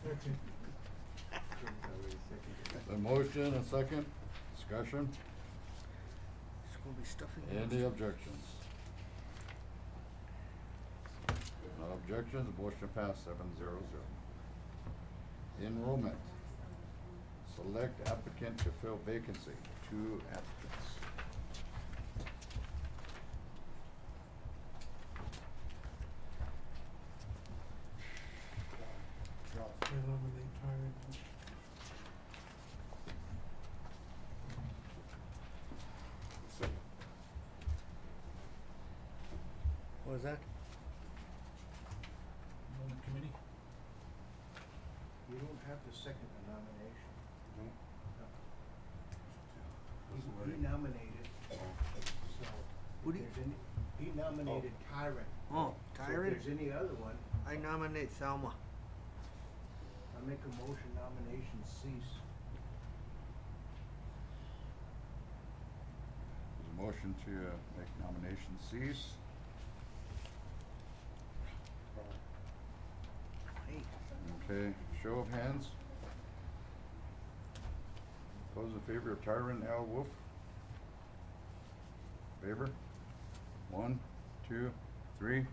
Second. The motion and second, discussion, It's gonna be stuffing. any objections? No objections, motion passed, 7-0-0. Enrollment. Select applicant to fill vacancy, 2 applicants. I nominate Tyron. What was that? Enrollment committee? You don't have to second the nomination. No? What's the He wording? nominated, so. Who do if you- there's any- He nominated Tyron. Oh, So Tyron? if there's any other one, I nominate Thelma. I make a motion nomination cease. There's a motion to make nomination cease. Hey. Okay, show of hands. Those in favor of Tyron L. Wolf? Favor? 1, 2, 3.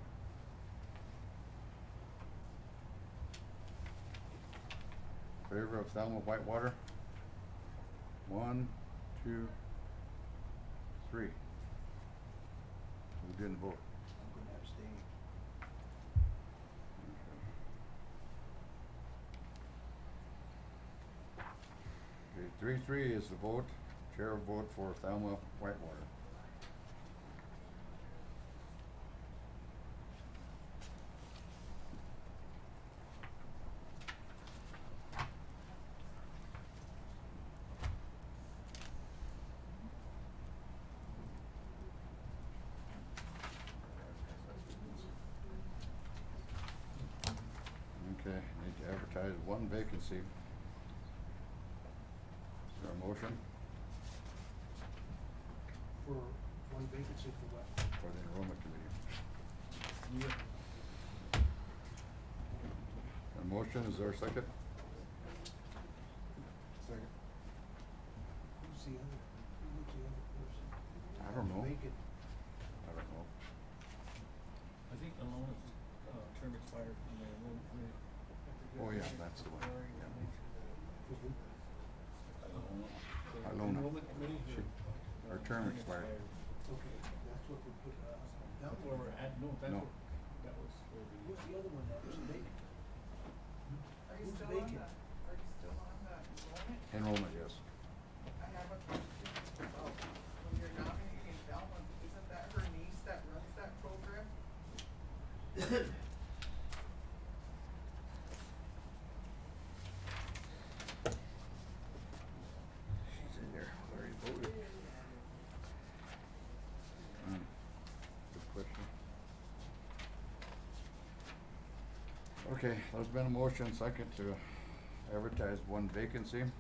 Favor of Thelma Whitewater? 1, 2, 3. Who didn't vote? I'm gonna abstain. Okay, 3-3 is the vote. Chair will vote for Thelma Whitewater. Okay, need to advertise 1 vacancy. Is there a motion For one vacancy for what? for the enrollment committee? Move it. A motion, is there a second? Second. Who's the other, who's the other person? I don't know. Vacant. I don't know. I think Alona's, term expired from the enrollment committee. Oh, yeah, that's the one, yeah. The Alona. enrollment committee, She- her term expired. Okay, that's what we put, that That's where we're one. at, no, that's No. what, that was where Who's the other one that was vacant? I you Who's still on vacant? the, are you still on the enrollment? Enrollment, yes. I have a question about when you're nominating Velma, isn't that her niece that runs that program? She's in there, already voted. Good question. Okay, there's been a motion second to advertise one vacancy. Any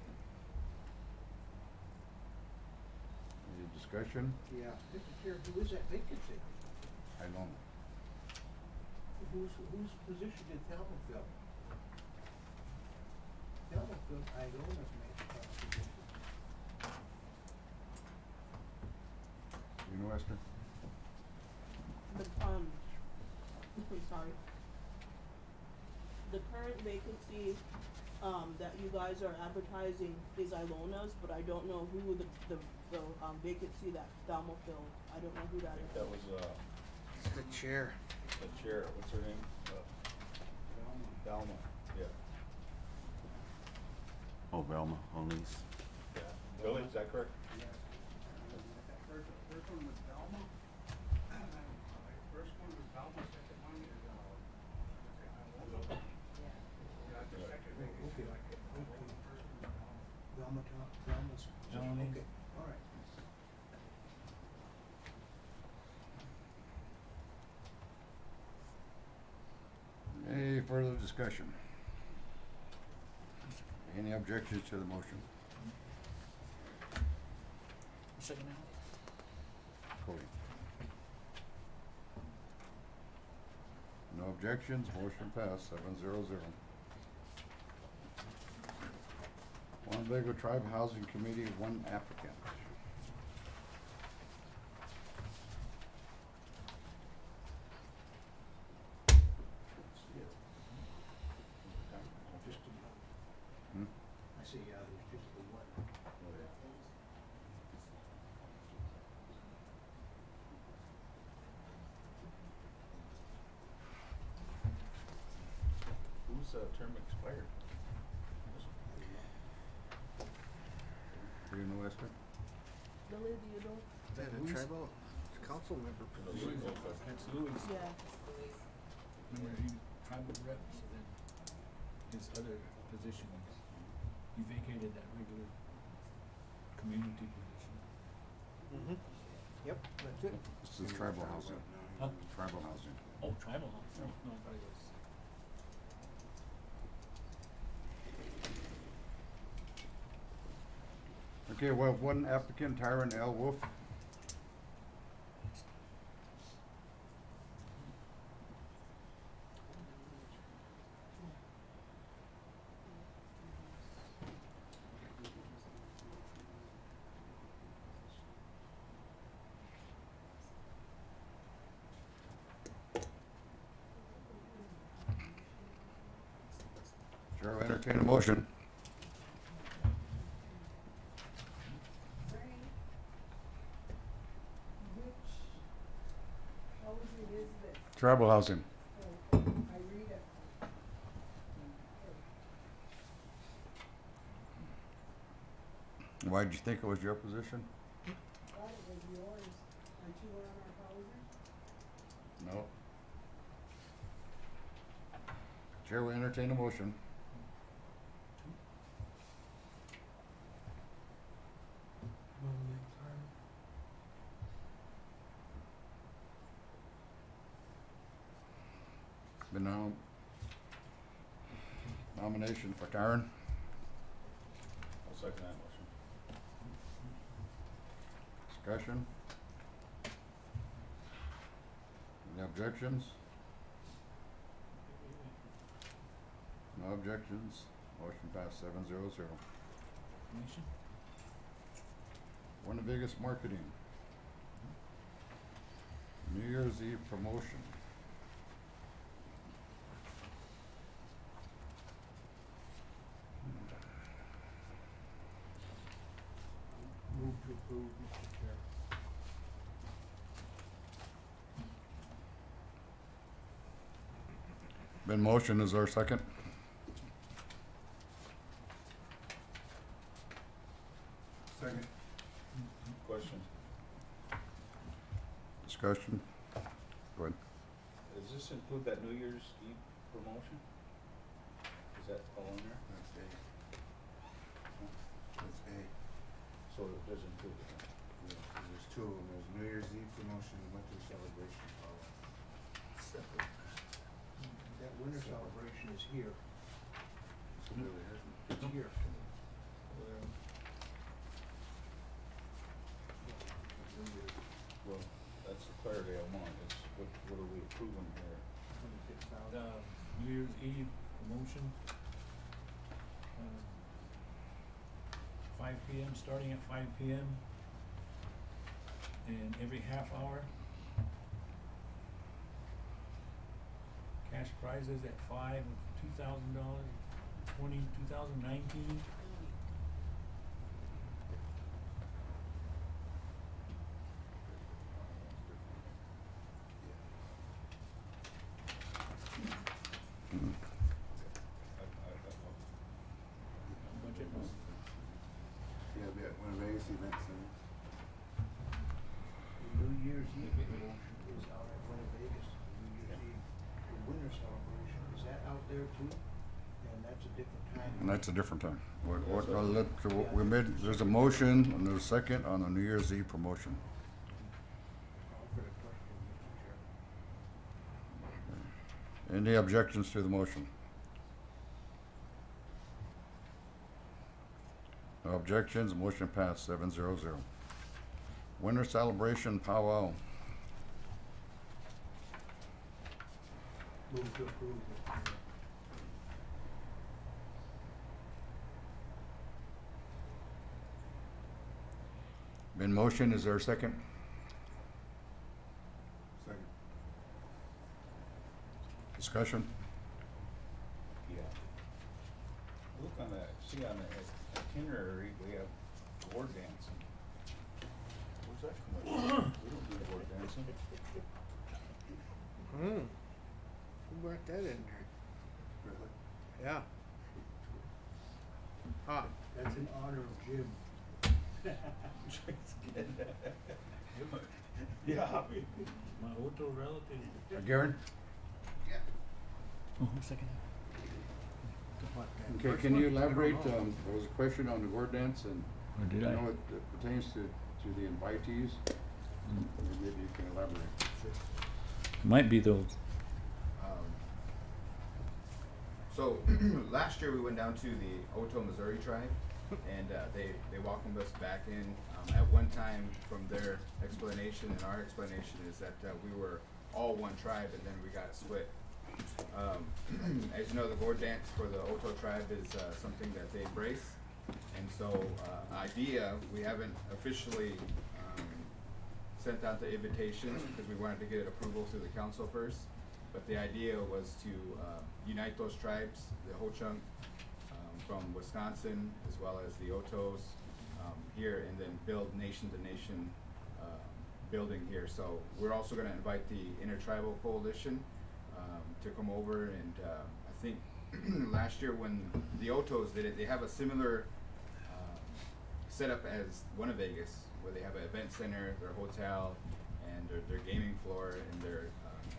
discussion? Yeah, Mr. Chair, who is that vacancy? I don't know. Whose position did Thelma fill? Thelma filled Ilona's position. You know, Esther? Sorry. The current vacancy, that you guys are advertising is Ilona's, but I don't know who the vacancy that Thelma filled. I don't know who that is. That was, It's the chair. the chair, what's her name? Dalma, yeah. Oh, Velma, Elise. Yeah. Billy, is that correct? First one was Thelma. First one was Thelma, second one is, Ilona. Yeah, the second vacancy, like, Thelma's. Johnny. Okay, all right. Any further discussion? Any objections to the motion? Second Cody? No objections, motion passed, 7-0. Winnebago Tribe Housing Committee, one applicant. Just about. Hmm? I say, yeah, there's just the one. Whose, term expired? Do you know, Esther? Billy, do you know? Is that a tribal council member position? That's Louis. Yeah. Remember, he tribal rep, so then his other position, he vacated that regular community position. Mm-hmm. Yep, that's it. This is tribal housing. Huh? Tribal housing. Oh, tribal, huh? No, no, I thought it was. Okay, well, one applicant, Tyron L. Wolf. Chair will entertain a motion. Housing is this? Tribal housing. I read it. Why did you think it was your position? Thought it was yours. Aren't you on our housing? No. Chair will entertain a motion. Nominate Tyler. Been nomination for Tyron. I'll second that motion. Discussion? Any objections? No objections. Motion passed 7-0. Commission? Winnebago Marketing. New Year's Eve promotion. Move to approve, Mr. Chair. Been motion, is there a second? discussion? Go ahead. Does this include that New Year's Eve promotion? Is that all in there? That's A. That's A. So it does include it. Yeah, 'cause there's two of them. There's New Year's Eve promotion and winter celebration. Separate. That winter celebration is here. It's really here. It's here. Well, that's the clarity I want, is what are we approving here? The New Year's Eve promotion. 5 PM, starting at 5 PM. And every half hour. Cash prizes at 5 of $2,000, 2019. Budget was Yeah, we got Winnebago Event Center. The New Year's Eve promotion is out at Winnebago. New Year's Eve, the winter celebration, is that out there too? And that's a different time. And that's a different time. We made, there's a motion and there's a second on the New Year's Eve promotion. Call for the question, Mr. Chair. Any objections to the motion? No objections, motion passed 7-0. Winter celebration powwow. Move to approve. Mr. Chair. Been motion, is there a second? Second. Discussion? Yeah. Look on the, see on the itinerary, we have board dancing. Where's that coming from? We don't do board dancing. Who brought that in there? Really? Yeah. Huh. That's in honor of Jim. Yeah. my Otto relative. Garen? Oh, second. Okay, can you elaborate, there was a question on the word dance and Or did you I? know it pertains to the invitees? Maybe you can elaborate. Might be those. So last year we went down to the Oto Missouri tribe, and they welcomed us back in. At one time, from their explanation and our explanation, is that we were all one tribe, and then we got split. As you know, the board dance for the Oto tribe is something that they embrace, and so idea, we haven't officially sent out the invitations because we wanted to get approval through the council first. But the idea was to unite those tribes, the Ho-Chunk from Wisconsin, as well as the Otos here, and then build nation-to-nation building here. So we're also going to invite the Intertribal Coalition to come over, and I think last year when the Otos did it, they have a similar setup as Winnebago, where they have an event center, their hotel, and their gaming floor, and their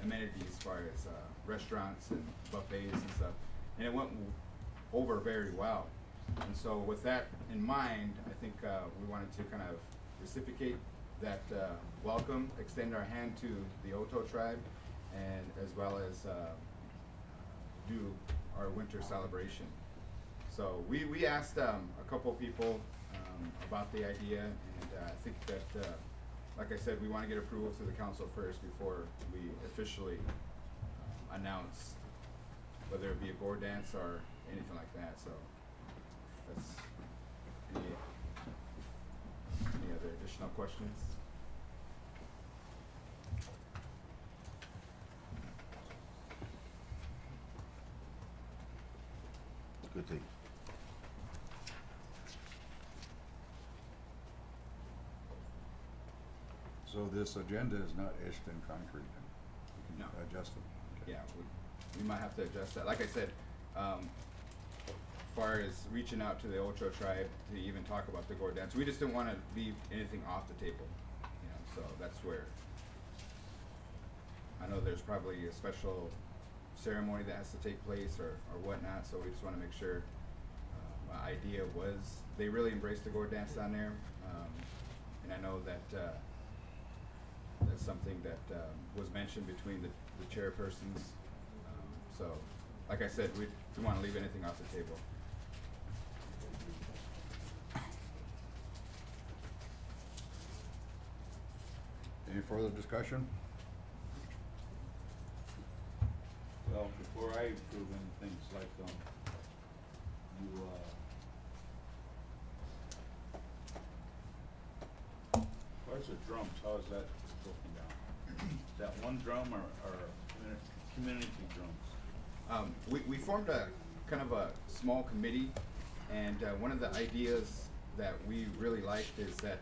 amenities as far as restaurants and buffets and stuff, and it went over very well. And so with that in mind, I think we wanted to kind of reciprocate that welcome, extend our hand to the Oto tribe, and as well as do our winter celebration. So we asked a couple people about the idea, and I think that like I said, we want to get approval through the council first before we officially announce whether it be a board dance or anything like that. So that's any other additional questions? Good thing. So this agenda is not etched in concrete, then? We No. can adjust it? Okay. Yeah, we might have to adjust that. Like I said, as far as reaching out to the Ocho tribe to even talk about the Gore dance, we just didn't want to leave anything off the table, you know, so that's where I know there's probably a special ceremony that has to take place or whatnot, so we just wanna make sure, my idea was, they really embraced the gourd dance down there, and I know that, that's something that, was mentioned between the chairpersons, so, like I said, we don't wanna leave anything off the table. Any further discussion? Well, before I approve anything, it's like, you, where's the drums, how is that broken down? Is that one drum or community drums? We formed a kind of a small committee, and one of the ideas that we really liked is that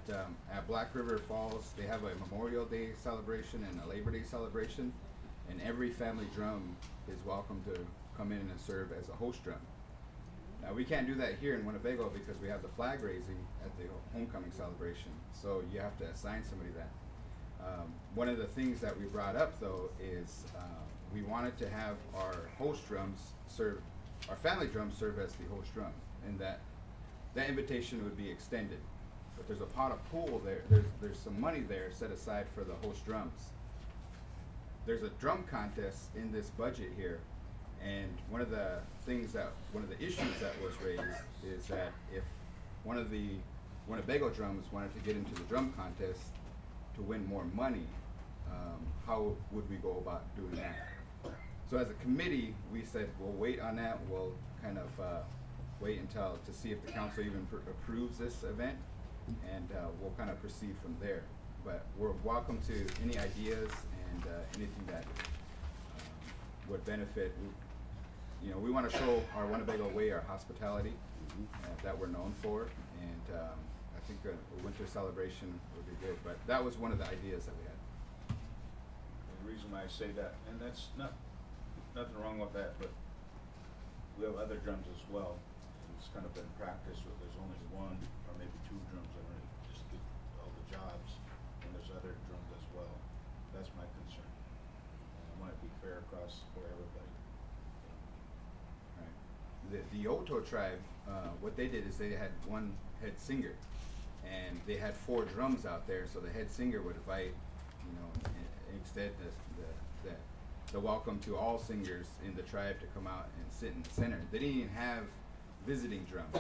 at Black River Falls, they have a Memorial Day celebration and a Labor Day celebration, and every family drum is welcome to come in and serve as a host drum. Now, we can't do that here in Winnebago because we have the flag raising at the homecoming celebration, so you have to assign somebody that. One of the things that we brought up though is we wanted to have our host drums serve, our family drums serve as the host drum, and that invitation would be extended. But there's a pot of pool there, there's some money there set aside for the host drums. There's a drum contest in this budget here, and one of the issues that was raised is that if one of the Winnebago drums wanted to get into the drum contest to win more money, how would we go about doing that? So as a committee, we said we'll wait on that, we'll kind of wait until to see if the council even approves this event, and we'll kind of proceed from there. But we're welcome to any ideas and anything that would benefit. You know, we want to show our Winnebago way, our hospitality that we're known for, and I think a winter celebration would be good. But that was one of the ideas that we had. The reason why I say that, and that's nothing wrong with that, but we have other drums as well. It's kind of been practiced where there's only one or maybe two drums that really just get all the jobs, and there's other drums as well. That's my concern. I want it to be fair across for everybody. Right. The Oto tribe, what they did is they had one head singer, and they had 4 drums out there, so the head singer would invite, you know, instead the welcome to all singers in the tribe to come out and sit in the center. They didn't even have visiting drums,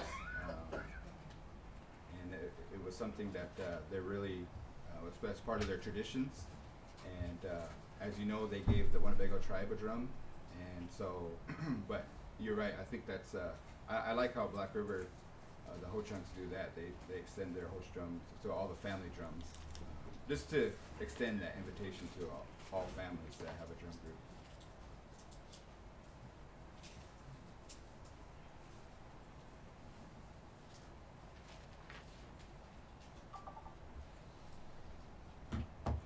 and it was something that they're really was part of their traditions. And as you know, they gave the Winnebago tribe a drum, and so but you're right, I think that's I like how Black River the Ho-Chunks do that. They extend their host drums to all the family drums, just to extend that invitation to all families that have a drum group.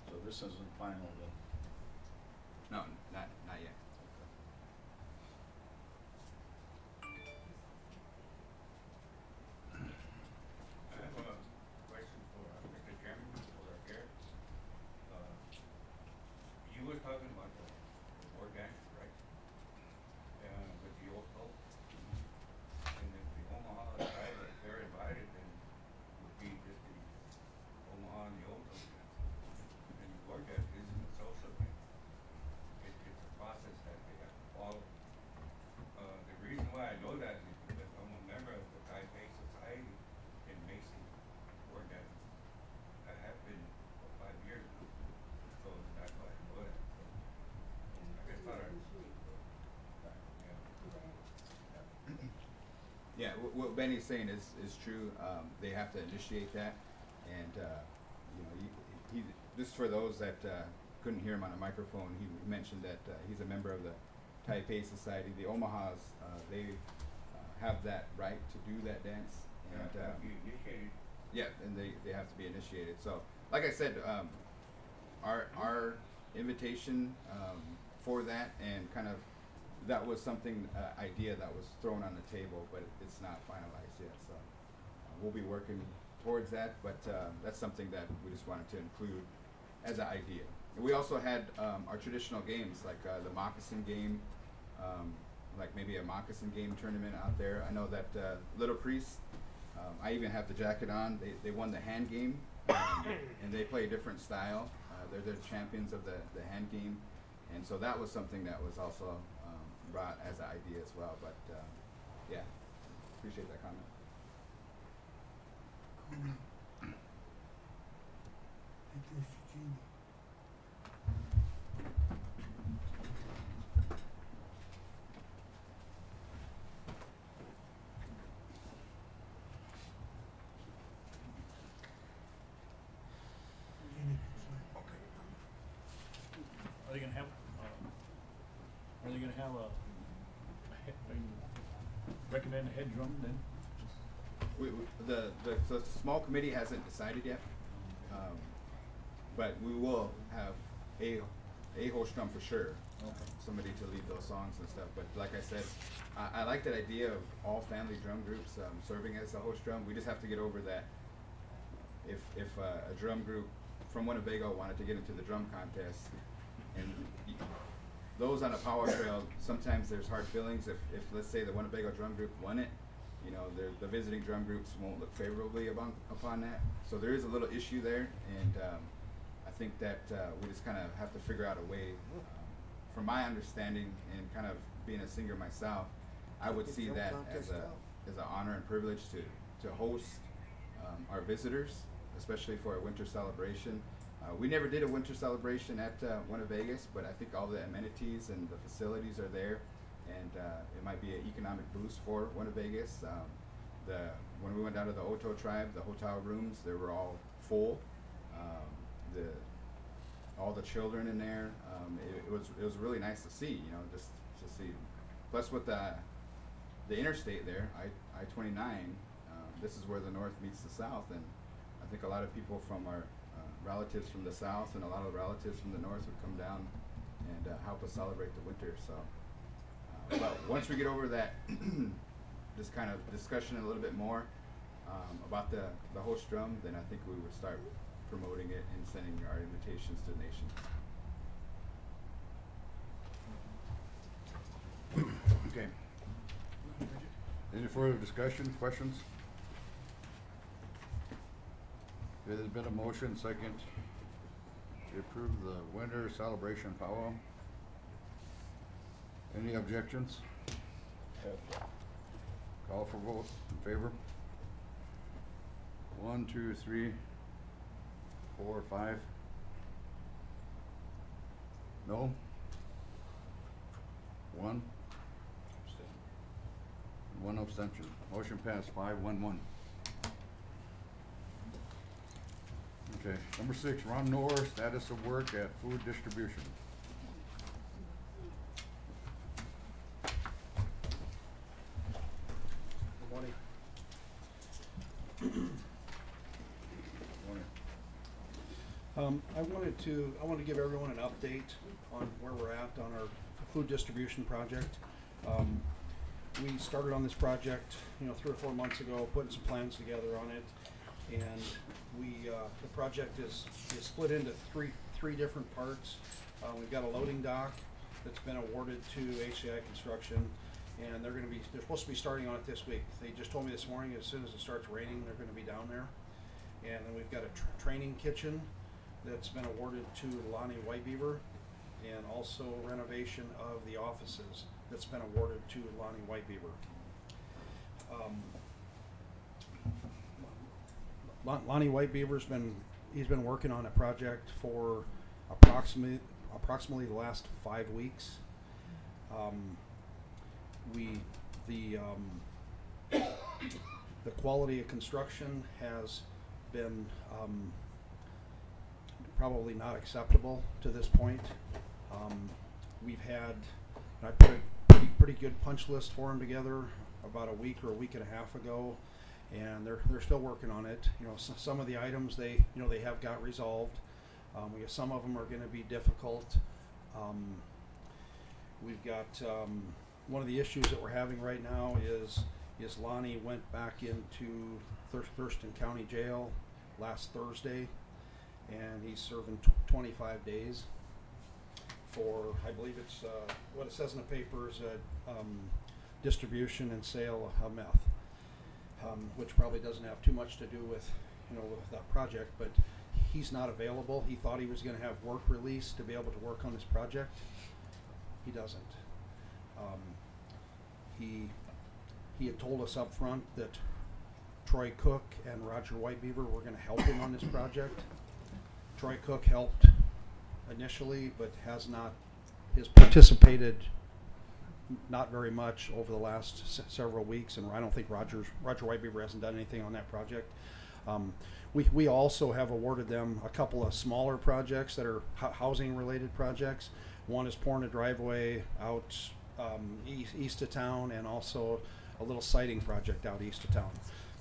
So this isn't final then? No, not yet. I have a question for Mr. Chairman or Garrett. You were talking about the board dance, right? With the old folk. And if the Omaha tribe, if they're invited, then would be just the Omaha and the old folk dance. And the board dance isn't a social thing. It's a process that they have to follow. The reason why I know that is because I'm a member of the Taipei Society in Mason board dance. I have been for 5 years now. So that's why I know that. So I just thought I'd. Yeah, what Benny's saying is true. They have to initiate that, and you know, he just for those that couldn't hear him on a microphone, he mentioned that he's a member of the Taipei Society. The Omahas, they have that right to do that dance, and Be initiated. yeah, and they have to be initiated. So, like I said, our invitation for that, and kind of that was something idea that was thrown on the table, but it's not finalized yet. So we'll be working towards that, but that's something that we just wanted to include as an idea. we also had our traditional games like the moccasin game, like maybe a moccasin game tournament out there. I know that Little Priest, I even have the jacket on. They won the hand game, and they play a different style. They're the champions of the hand game, and so that was something that was also brought as an idea as well. But yeah, appreciate that comment. Are they gonna have, recommend a head drum then? The small committee hasn't decided yet, but we will have a host drum for sure. Okay. Somebody to lead those songs and stuff. But like I said, I like that idea of all family drum groups serving as a host drum. We just have to get over that. If a drum group from Winnebago wanted to get into the drum contest, and those on a power trail, sometimes there's hard feelings. If let's say the Winnebago drum group won it, you know, the visiting drum groups won't look favorably upon that. So there is a little issue there, and I think that we just kind of have to figure out a way. From my understanding and kind of being a singer myself, I would see that as an honor and privilege to host our visitors, especially for a winter celebration. We never did a winter celebration at Winnebago, but I think all the amenities and the facilities are there, and it might be an economic boost for Winnebago. When we went down to the Oto tribe, the hotel rooms, they were all full. All the children in there, it was really nice to see, you know, just to see. Plus with the interstate there, I-29, this is where the north meets the south, and I think a lot of people from our relatives from the south and a lot of relatives from the north would come down and help us celebrate the winter. So, but once we get over that, this kind of discussion a little bit more about the host drum, then I think we would start promoting it and sending our invitations to the nation. Okay. Any further discussion, questions? Okay, there's been a motion, second, to approve the winter celebration powwow. Any objections? Call for vote, in favor? 1, 2, 3, 4, 5. No? 1. 1 abstention. Motion passed 5-1-1. Okay, number 6, Ron Noor, status of work at food distribution. Good morning. I wanted to give everyone an update on where we're at on our food distribution project. We started on this project, 3 or 4 months ago, putting some plans together on it, and the project is split into three different parts. We've got a loading dock that's been awarded to HCI Construction, and they're supposed to be starting on it this week. They just told me this morning as soon as it starts raining, they're going to be down there. And then we've got a training kitchen that's been awarded to Lonnie Whitebeaver, and also renovation of the offices that's been awarded to Lonnie Whitebeaver. Lonnie Whitebeaver's been working on a project for approximately the last 5 weeks. The quality of construction has been probably not acceptable to this point. I put a pretty good punch list for them together about a week or a week and a half ago, and they're still working on it. Some of the items they have got resolved. Some of them are going to be difficult. We've got one of the issues that we're having right now is Lonnie went back into Thurston County Jail last Thursday, and he's serving 25 days for, I believe it's, what it says in the paper is distribution and sale of meth, which probably doesn't have too much to do with, with that project, but he's not available. He thought he was going to have work release to be able to work on this project. He doesn't. He had told us up front that Troy Cook and Roger Whitebeaver were going to help him on this project. Troy Cook helped initially, but has participated not very much over the last several weeks, and I don't think Roger Whitebeaver hasn't done anything on that project. We also have awarded them a couple of smaller projects that are housing related projects. One is pouring a driveway out east of town, and also a little siding project out east of town.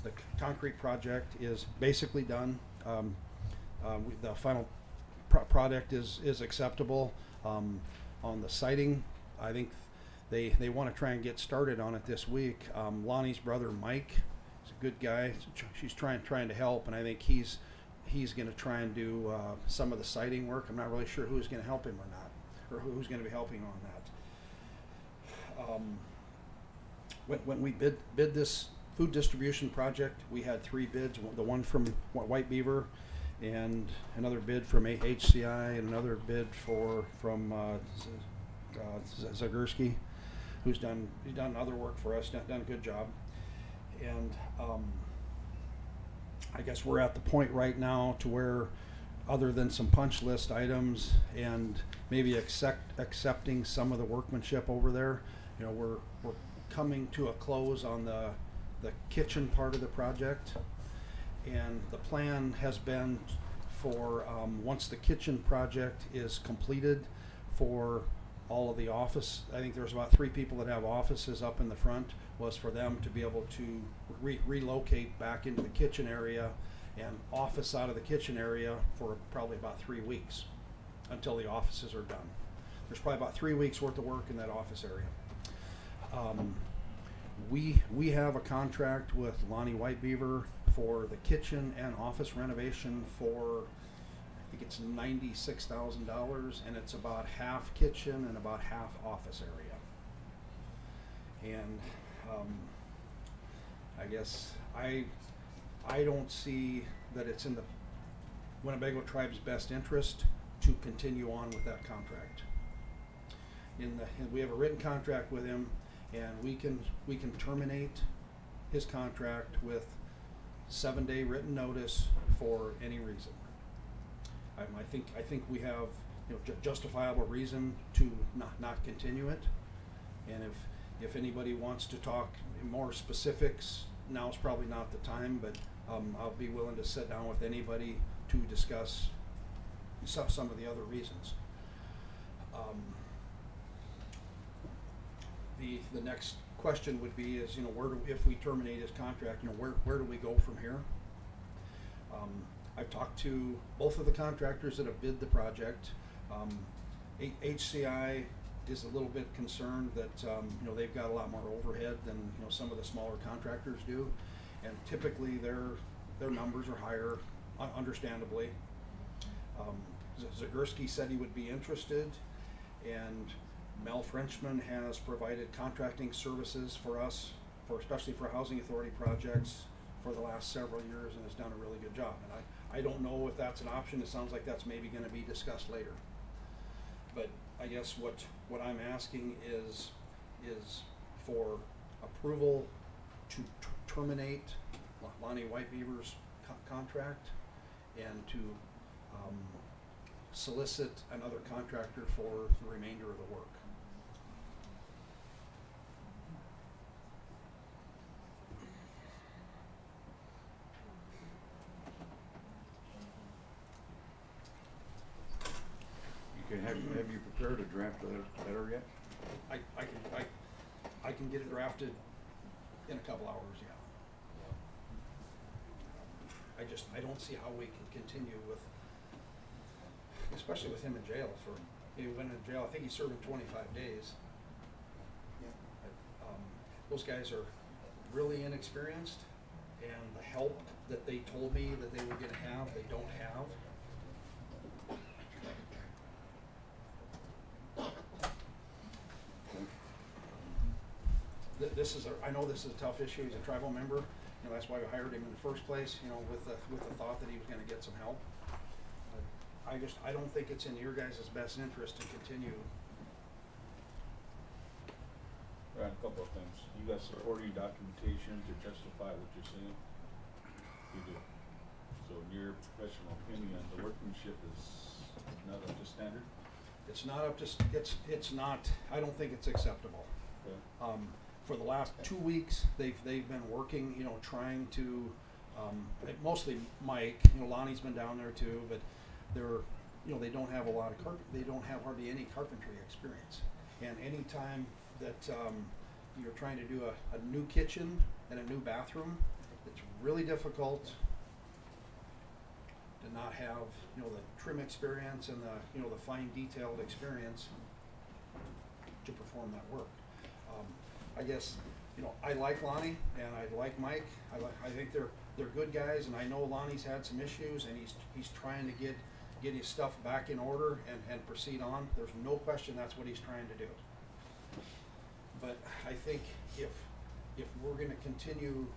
The concrete project is basically done. The final product is acceptable. On the siding, I think they want to try and get started on it this week. Lonnie's brother Mike is a good guy. She's trying to help, and I think he's going to try and do some of the siding work. I'm not really sure who's going to help him or not, or who's going to be helping on that. When we bid this food distribution project, we had 3 bids. The one from White Beaver, and another bid from HCI, and another bid from Zagurski, who's done other work for us, done a good job. And I guess we're at the point right now to where, other than some punch list items and maybe accepting some of the workmanship over there, we're coming to a close on the kitchen part of the project. And the plan has been for, once the kitchen project is completed, for all of the office, I think there's about 3 people that have offices up in the front, was for them to be able to relocate back into the kitchen area and office out of the kitchen area for probably about 3 weeks until the offices are done. There's probably about 3 weeks worth of work in that office area. We have a contract with Lonnie Whitebeaver for the kitchen and office renovation for, I think it's $96,000, and it's about half kitchen and about half office area. And I guess I don't see that it's in the Winnebago tribe's best interest to continue on with that contract. We have a written contract with him, and we can terminate his contract with 7-day written notice for any reason. I think we have justifiable reason to not continue it, and if anybody wants to talk more specifics, now's probably not the time, but I'll be willing to sit down with anybody to discuss some of the other reasons. The next question would be is, if we terminate his contract, where do we go from here? I've talked to both of the contractors that have bid the project. HCI is a little bit concerned that they've got a lot more overhead than some of the smaller contractors do, and typically their numbers are higher, understandably. Zagurski said he would be interested, and Mel Frenchman has provided contracting services for us, especially for housing authority projects, for the last several years, and has done a really good job. And I don't know if that's an option. It sounds like that's maybe going to be discussed later. But I guess what I'm asking is for approval to terminate Lonnie Whitebeaver's contract, and to solicit another contractor for the remainder of the work. Have you prepared a draft letter yet? I can get it drafted in a couple hours, yeah. I don't see how we can continue with, especially with him in jail he went in jail, I think he's serving 25 days. Yeah. Those guys are really inexperienced, and the help that they told me that they were going to have, they don't have. this is I know this is a tough issue. He's a tribal member. You know, that's why we hired him in the first place, you know, with the thought that he was gonna get some help. I don't think it's in your guys' best interest to continue. Right, a couple of things. You got supporting documentation to justify what you're saying? You do. So in your professional opinion, the workmanship is not up to standard? It's not up to, it's not, I don't think it's acceptable. Okay. For the last 2 weeks, they've been working, you know, trying to, mostly Mike, you know, Lonnie's been down there too, but they're, you know, they don't have a lot of they don't have hardly any carpentry experience. And any time that you're trying to do a new kitchen and a new bathroom, it's really difficult to not have, you know, the trim experience and the, you know, the fine detailed experience to perform that work. I guess, you know, I like Lonnie and I like Mike. I think they're good guys, and I know Lonnie's had some issues, and he's trying to get his stuff back in order and proceed on. There's no question that's what he's trying to do. But I think if we're going to continue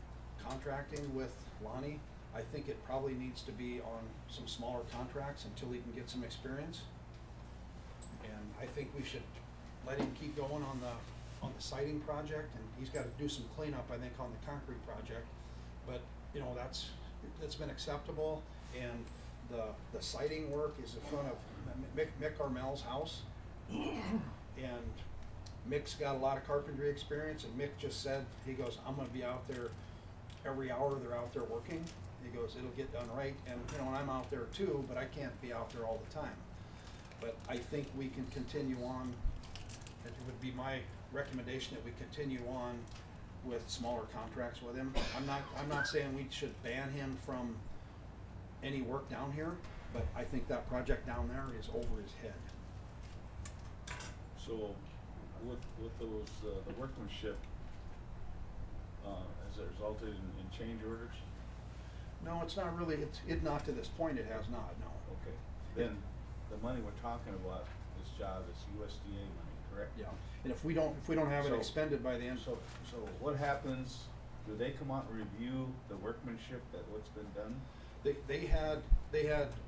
contracting with Lonnie, I think it probably needs to be on some smaller contracts until he can get some experience. And I think we should let him keep going on the siding project, and he's got to do some cleanup, I think, on the concrete project. But you know, that's been acceptable, and the siding work is in front of Mick Armel's house, and Mick's got a lot of carpentry experience, and Mick just said, he goes, I'm going to be out there every hour they're out there working. He goes, it'll get done right, and you know, and I'm out there too, but I can't be out there all the time. But I think we can continue on. It would be my recommendation that we continue on with smaller contracts with him. I'm not saying we should ban him from any work down here, but I think that project down there is over his head. So with those, the workmanship, has it resulted in change orders? No, it's not really, it not to this point, it has not, no. Okay. Then the money we're talking about, this job is USDA money, correct? Yeah, and if we don't have it expended by the end. So what happens, do they come out and review the workmanship that what's been done? They had,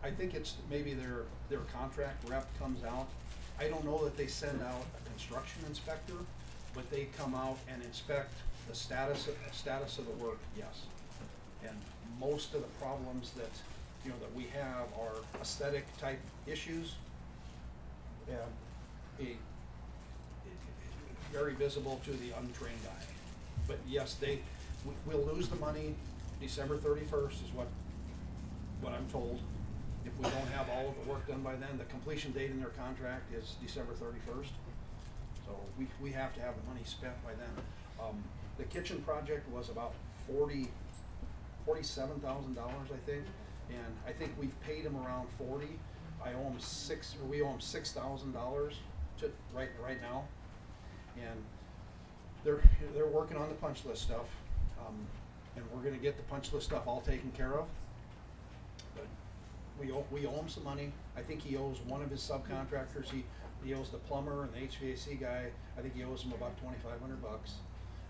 I think it's maybe their contract rep comes out. I don't know that they send out a construction inspector, but they come out and inspect the status of the work, yes. And most of the problems that, you know, that we have are aesthetic type issues. Very visible to the untrained eye. But yes, we'll lose the money December 31st is what I'm told. If we don't have all of the work done by then, the completion date in their contract is December 31st. So we have to have the money spent by then. The kitchen project was about $47,000, I think, and I think we've paid him around 40. We owe him $6,000 to right now, and they're working on the punch list stuff, and we're gonna get the punch list stuff all taken care of. But we owe him some money. I think he owes one of his subcontractors. He owes the plumber and the HVAC guy. I think he owes him about $2,500,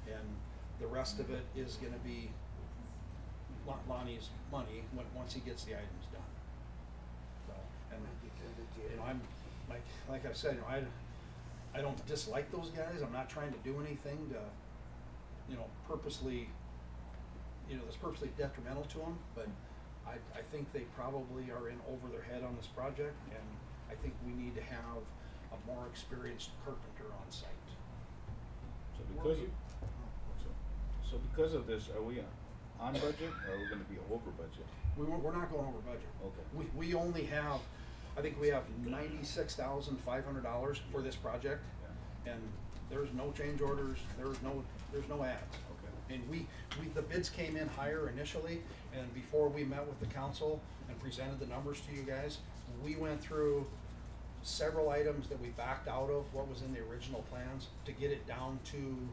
and the rest of it is gonna be Lonnie's money once he gets the items done. So, and you know, I'm like I've said, you know, I don't dislike those guys. I'm not trying to do anything to, you know, purposely, you know, that's purposely detrimental to them. But I think they probably are in over their head on this project, and I think we need to have a more experienced carpenter on site. So because of this, are we on budget, or are we gonna be over budget? We're not going over budget. Okay. We only have, I think we have $96,500 for this project, and there's no change orders. There's no ads. Okay. And the bids came in higher initially, and before we met with the council and presented the numbers to you guys, we went through several items that we backed out of what was in the original plans to get it down to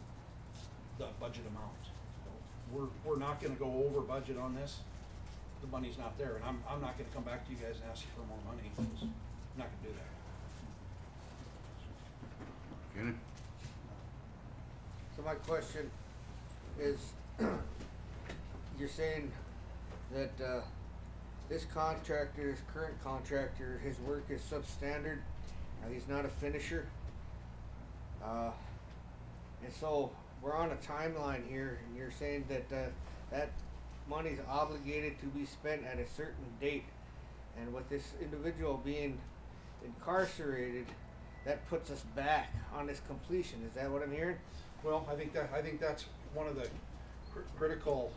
the budget amount. So we're not gonna go over budget on this. The money's not there, and I'm not gonna come back to you guys and ask you for more money. I'm not gonna do that. Kenny? So my question is, you're saying that, this contractor, this current contractor, his work is substandard, he's not a finisher. And so, we're on a timeline here, and you're saying that, that money's obligated to be spent at a certain date. And with this individual being incarcerated, that puts us back on this completion. Is that what I'm hearing? Well, I think that's one of the critical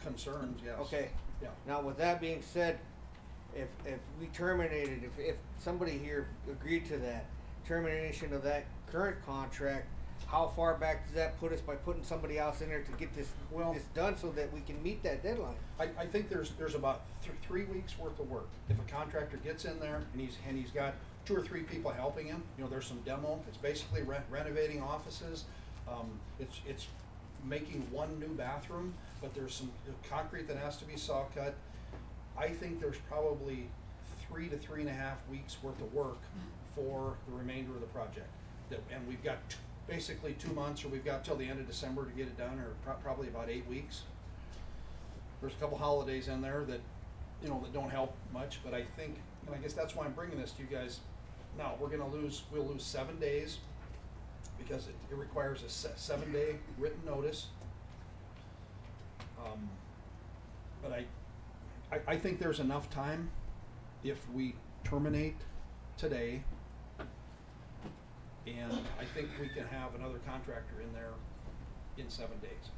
concerns, yes. Okay. Yeah. Now, with that being said, if we terminated, if somebody here agreed to that, termination of that current contract, how far back does that put us by putting somebody else in there to get this done so that we can meet that deadline? I think there's about 3 weeks worth of work. If a contractor gets in there and he's got 2 or 3 people helping him, you know, there's some demo. It's basically renovating offices. It's making 1 new bathroom, but there's some concrete that has to be saw cut. I think there's probably 3 to 3.5 weeks worth of work for the remainder of the project. And we've got basically 2 months, or we've got till the end of December to get it done, or probably about 8 weeks. There's a couple holidays in there that, you know, that don't help much, but I think, and I guess that's why I'm bringing this to you guys. Now, we'll lose 7 days because it requires a 7-day written notice. But I think there's enough time if we terminate today, and I think we can have another contractor in there in 7 days.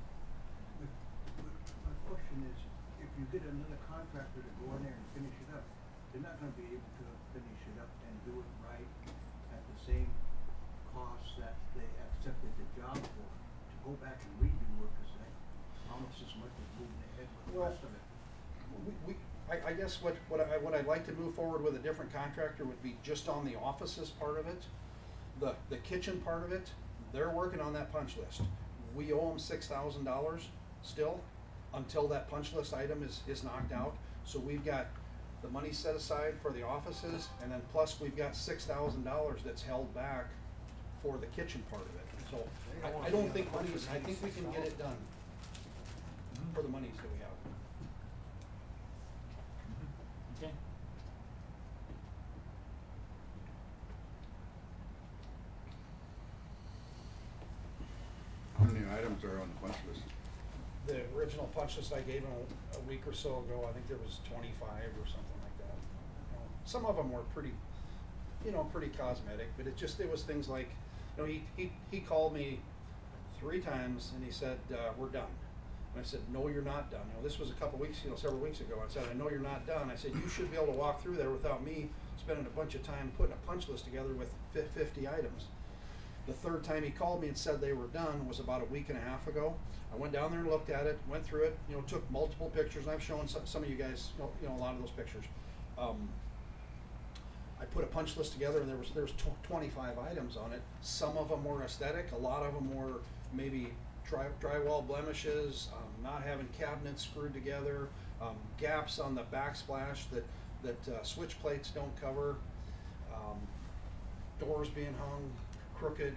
My question is, if you get another contractor to go in there and finish it up, they're not gonna be able to finish it up and do it right at the same cost that they accepted the job for. To go back and redo work is like almost as much as moving ahead with the rest of it. I guess what I'd like to move forward with a different contractor would be just on the offices part of it. The kitchen part of it, they're working on that punch list. We owe them $6,000 still until that punch list item is knocked out. So we've got the money set aside for the offices, and then plus we've got $6,000 that's held back for the kitchen part of it. So I don't think I think we can get it done for the monies that we have. Okay. How many items are on the punch list? The original punch list I gave them a week or so ago, I think there was 25 or something like that. You know, some of them were pretty cosmetic, but it was things like, you know, he called me 3 times and he said, we're done. And I said, no, you're not done. You know, this was several weeks ago. I said, I know you're not done. I said, you should be able to walk through there without me spending a bunch of time putting a punch list together with 50 items. The 3rd time he called me and said they were done was about a week and a half ago. I went down there and looked at it, went through it, you know, took multiple pictures, and I've shown some of you guys, you know, a lot of those pictures. I put a punch list together, and there was 25 items on it. Some of them were aesthetic, a lot of them were maybe drywall blemishes, not having cabinets screwed together, gaps on the backsplash that switch plates don't cover, doors being hung crooked,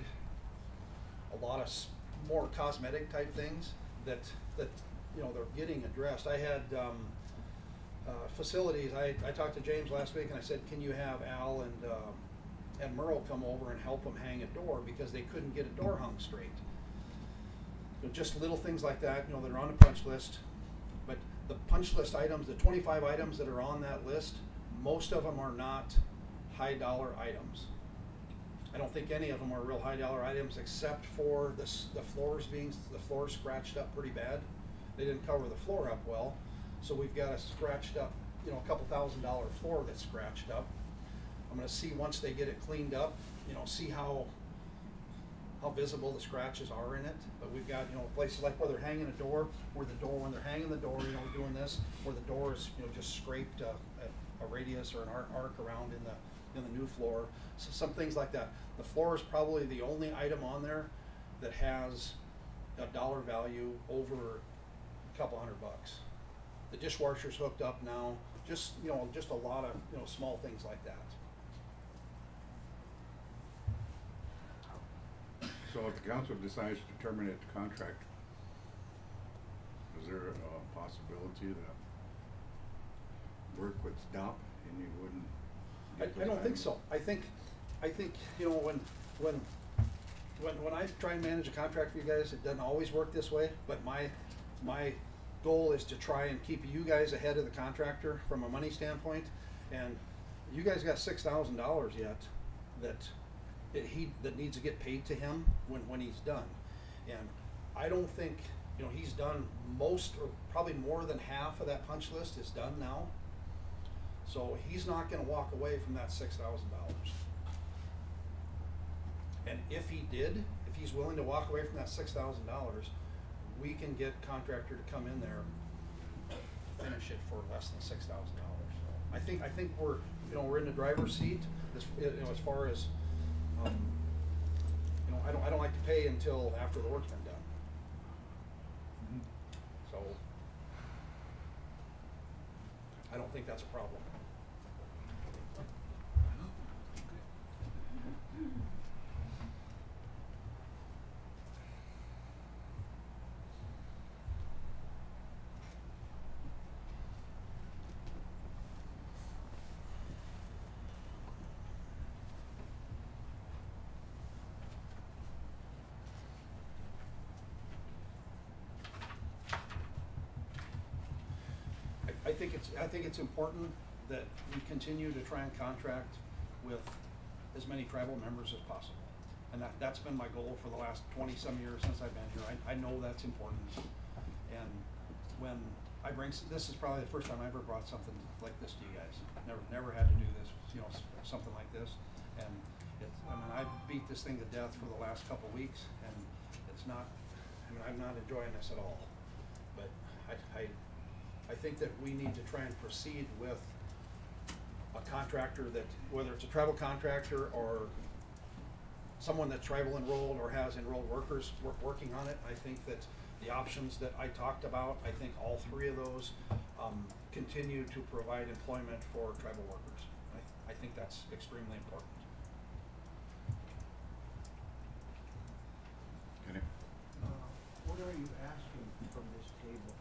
a lot of more cosmetic type things that you know, they're getting addressed. I had facilities. I talked to James last week and I said, can you have Al and Merle come over and help them hang a door because they couldn't get a door hung straight. So just little things like that, you know, that are on the punch list. But the punch list items, the 25 items that are on that list, most of them are not high dollar items. I don't think any of them are real high dollar items except for the floors scratched up pretty bad. They didn't cover the floor up well, so we've got a scratched up, you know, a couple $1,000 floor that's scratched up. I'm going to see once they get it cleaned up, you know, see how visible the scratches are in it. But we've got, you know, places like where they're hanging a door, when they're hanging the door, you know, doing this, where the door is, you know, just scraped a radius or an arc around in the new floor. So some things like that. The floor is probably the only item on there that has a dollar value over a couple $100. The dishwasher's hooked up now. Just, you know, just a lot of, you know, small things like that. So if the council decides to terminate the contract, is there a possibility that work would stop and you wouldn't? get I those don't think items? so. I think, you know, when I try and manage a contract for you guys, it doesn't always work this way, but my goal is to try and keep you guys ahead of the contractor from a money standpoint, and you guys got $6,000 yet that needs to get paid to him when he's done. And I don't think, you know, he's done most, or probably more than half of that punch list is done now. So he's not gonna walk away from that $6,000. And if he did, if he's willing to walk away from that $6,000, we can get contractor to come in there, finish it for less than $6,000. I think we're, you know, we're in the driver's seat as, you know, as far as, you know, I don't like to pay until after the work's been done. So I don't think that's a problem. I think it's important that we continue to try and contract with as many tribal members as possible. And that's been my goal for the last 20-some years since I've been here. I know that's important. And when I bring, this is probably the first time I ever brought something like this to you guys. Never had to do this, you know, something like this. And I mean, I beat this thing to death for the last couple weeks, and it's not, I mean, I'm not enjoying this at all. But I think that we need to try and proceed with a contractor that, whether it's a tribal contractor or someone that's tribal enrolled or has enrolled workers working on it. I think that the options that I talked about, I think all three of those continue to provide employment for tribal workers. I think that's extremely important. Okay. What are you asking from this table?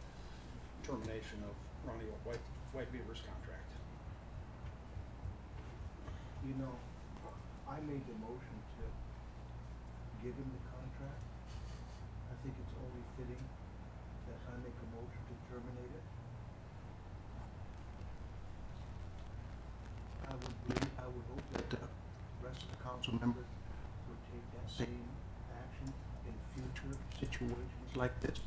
Termination of Ronnie White Beaver's contract. You know, I made the motion to give him the contract. I think it's only fitting that I make a motion to terminate it. I would hope that the rest of the council members would take that same action in future situations like this. I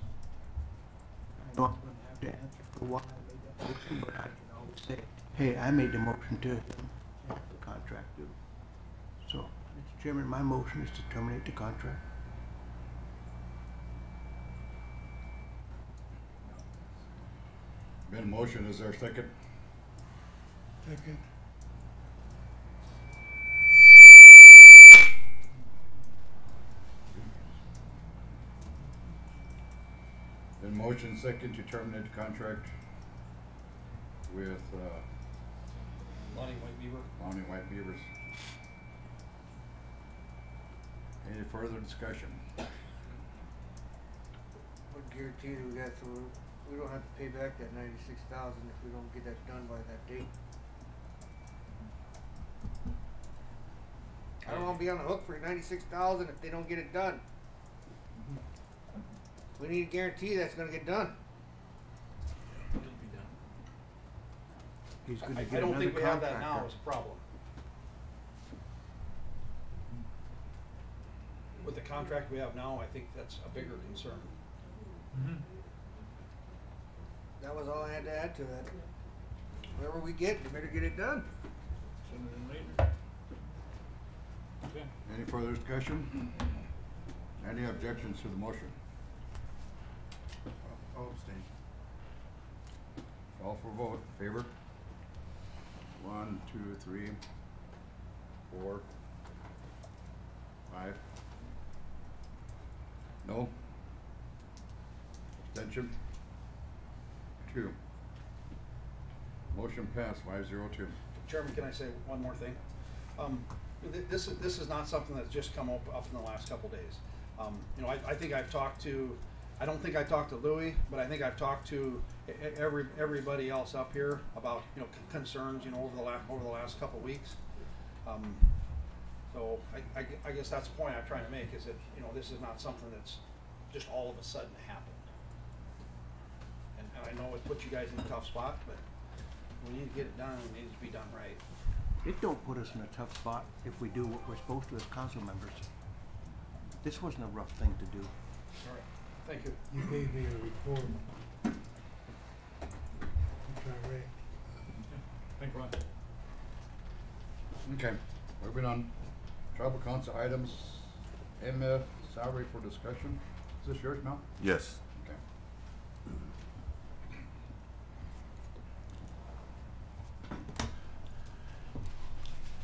know I'm gonna have to answer for why I made that motion, but I can always say, hey, I made the motion to have the contract due. So, Mr. Chairman, my motion is to terminate the contract. Been a motion, is there a second? Second. Been motion second to terminate the contract with Lonnie White Beaver. Lonnie White Beavers. Any further discussion? What guarantee do we got, so we don't have to pay back that 96,000 if we don't get that done by that date? I don't wanna be on the hook for 96,000 if they don't get it done. We need a guarantee that's gonna get done. It'll be done. He's gonna I get don't another think we have that now contractor. as a problem. With the contract we have now, I think that's a bigger concern. That was all I had to add to that. Whatever we get, we better get it done. Sooner than later. Okay. Any further discussion? Any objections to the motion? I'll abstain. Call for vote, favor? 1, 2, 3, 4, 5. No? Abstention? 2. Motion passed, 502. Chairman, can I say one more thing? This is not something that's just come up in the last couple days. You know, I think I've talked to, I don't think I talked to Louis, but I think I've talked to everybody else up here about, you know, concerns, you know, over the last couple of weeks. So I guess that's the point I'm trying to make, is that, you know, this is not something that's just all of a sudden happened. And I know it puts you guys in a tough spot, but we need to get it done, and it needs to be done right. It don't put us in a tough spot if we do what we're supposed to as council members. This wasn't a rough thing to do. All right, thank you. You gave me a report. Which I read. Thank you, Ron. Okay, moving on. Tribal council items, MF salary for discussion. Is this yours now? Yes. Okay.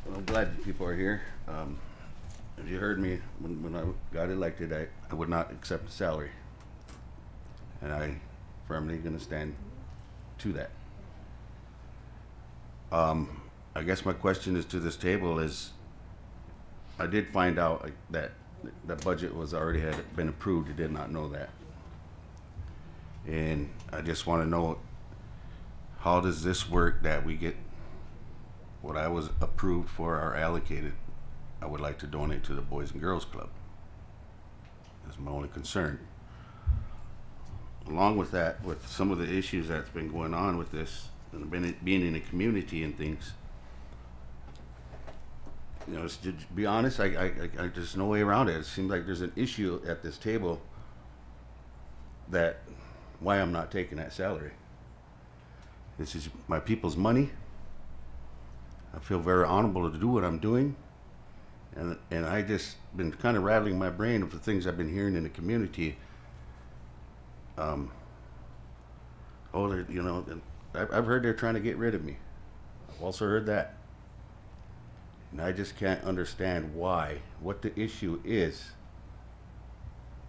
Well, I'm glad that people are here. As you heard me, when I got elected, I would not accept a salary. And I firmly gonna stand to that. I guess my question is to this table is, I did find out that the budget was already had been approved. I did not know that. And I just want to know, how does this work that we get what I was approved for or allocated? I would like to donate to the Boys and Girls Club. That's my only concern. Along with that, with some of the issues that's been going on with this, and being in the community and things, you know, to be honest, there's no way around it. It seems like there's an issue at this table that why I'm not taking that salary. This is my people's money. I feel very honorable to do what I'm doing. And I just been kind of rattling my brain of the things I've been hearing in the community. You know, I've heard they're trying to get rid of me. I've also heard that. And I just can't understand why, what the issue is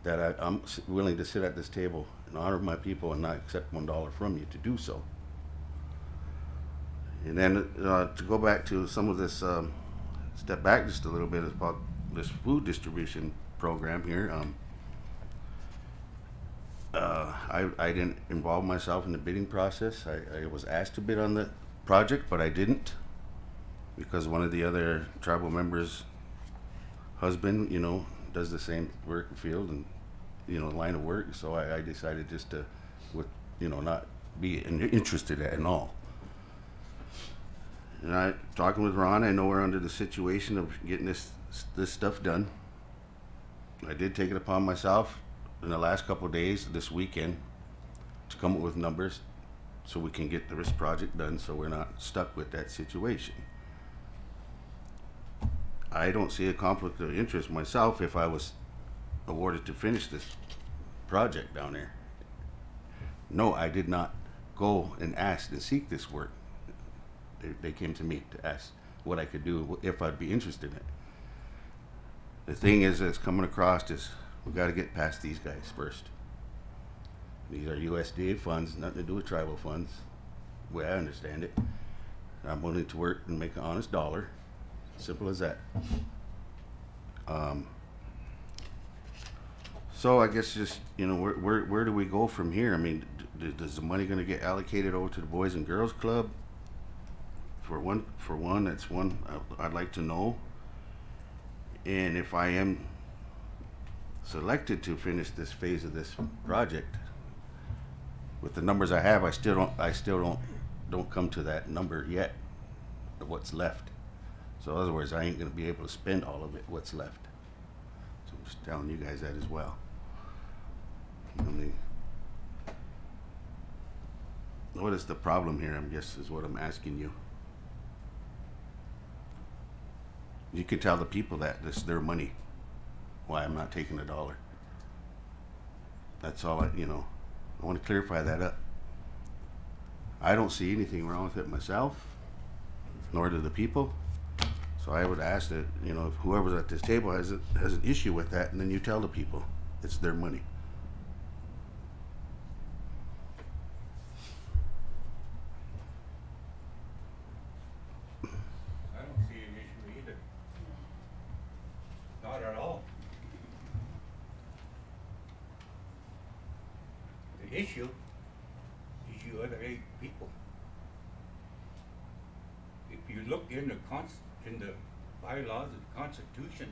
that I'm willing to sit at this table and honor my people and not accept $1 from you to do so. And then to go back to some of this, step back just a little bit about this food distribution program here. I didn't involve myself in the bidding process. I was asked to bid on the project, but I didn't, because one of the other tribal members' husband, you know, does the same work field and, you know, line of work. So I decided just to, you know, not be interested at all. And talking with Ron, I know we're under the situation of getting this stuff done. I did take it upon myself in the last couple of days, this weekend, to come up with numbers so we can get this project done, so we're not stuck with that situation. I don't see a conflict of interest myself if I was awarded to finish this project down there. No, I did not go and ask and seek this work. They came to me to ask what I could do, if I'd be interested in it. The thing is that's coming across is we've got to get past these guys first. These are USDA funds, nothing to do with tribal funds, the way I understand it. I'm willing to work and make an honest dollar. Simple as that. So I guess just, you know, where do we go from here? I mean, does the money going to get allocated over to the Boys and Girls Club? For one, that's one I'd like to know. And if I am selected to finish this phase of this project, with the numbers I have, I still don't come to that number yet of what's left. So in other words, I ain't gonna be able to spend all of it, what's left. So I'm just telling you guys that as well. I mean, what is the problem here, I guess, is what I'm asking you. You can tell the people that this is their money, why I'm not taking $1. That's all I want to clarify that up. I don't see anything wrong with it myself, nor do the people. So I would ask that, you know, if whoever's at this table has an issue with that, and then you tell the people it's their money. I don't see an issue either. Not at all. issue is you other 8 people. If you look in the bylaws of the Constitution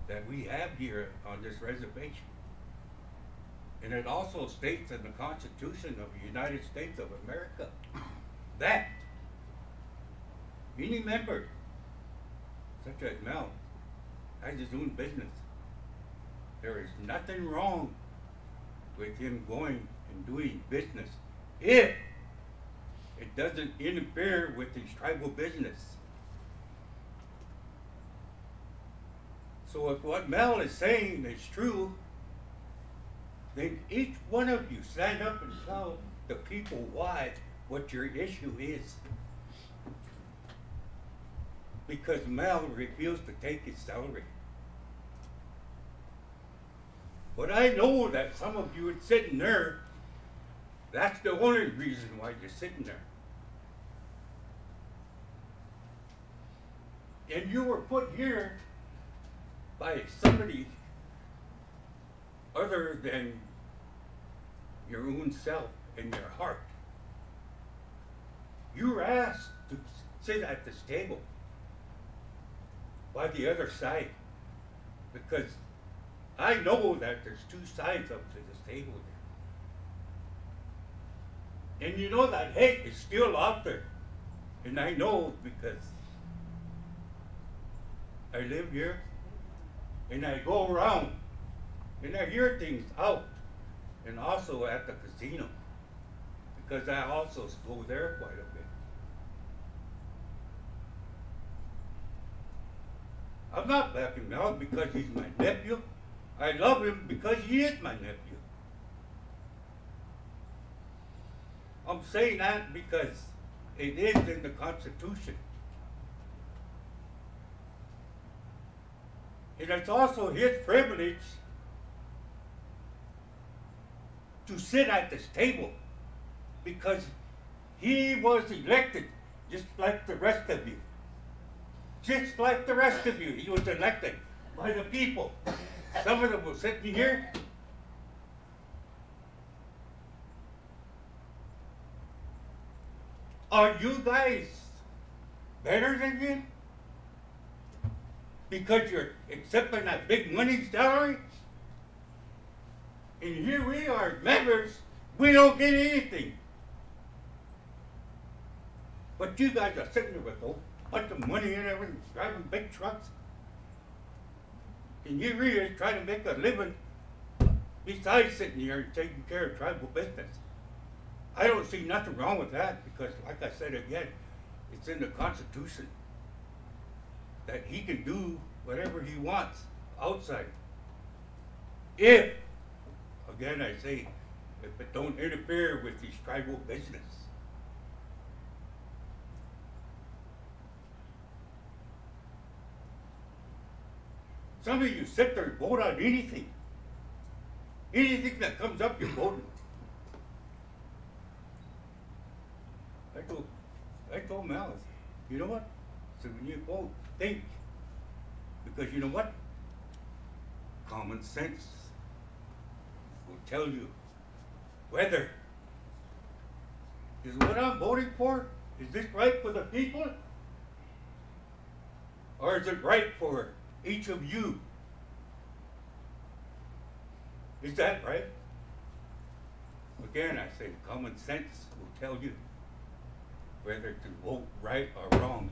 that we have here on this reservation, and it also states in the Constitution of the United States of America that any member, such as Mel, has his own business. There is nothing wrong with him going and doing business if it doesn't interfere with his tribal business. So if what Mel is saying is true, then each one of you stand up and tell the people what your issue is. Because Mel refused to take his salary. But I know that some of you are sitting there, that's the only reason why you're sitting there. And you were put here by somebody other than your own self and your heart. You were asked to sit at this table by the other side, because I know that there's 2 sides up to this table there. And you know that hate is still out there. And I know because I live here and I go around and I hear things out, and also at the casino, because I also go there quite a bit. I'm not backing out because he's my nephew. I love him because he is my nephew. I'm saying that because it is in the Constitution. And it's also his privilege to sit at this table because he was elected just like the rest of you. Just like the rest of you, he was elected by the people. Some of them were sitting here. Are you guys better than him? Because you're accepting that big money salary? And here we are, members, we don't get anything. But you guys are sitting there with a bunch of money and everything, driving big trucks. And you really trying to make a living besides sitting here and taking care of tribal business. I don't see nothing wrong with that because, like I said again, it's in the Constitution that he can do whatever he wants outside. If, again I say, if it don't interfere with his tribal business. Some of you sit there and vote on anything. Anything that comes up, you're voting. I told Malice, you know what? So when you vote, think. Because you know what? Common sense will tell you whether is what I'm voting for, is this right for the people? Or is it right for each of you? Is that right? Again, I say common sense will tell you whether to vote right or wrong.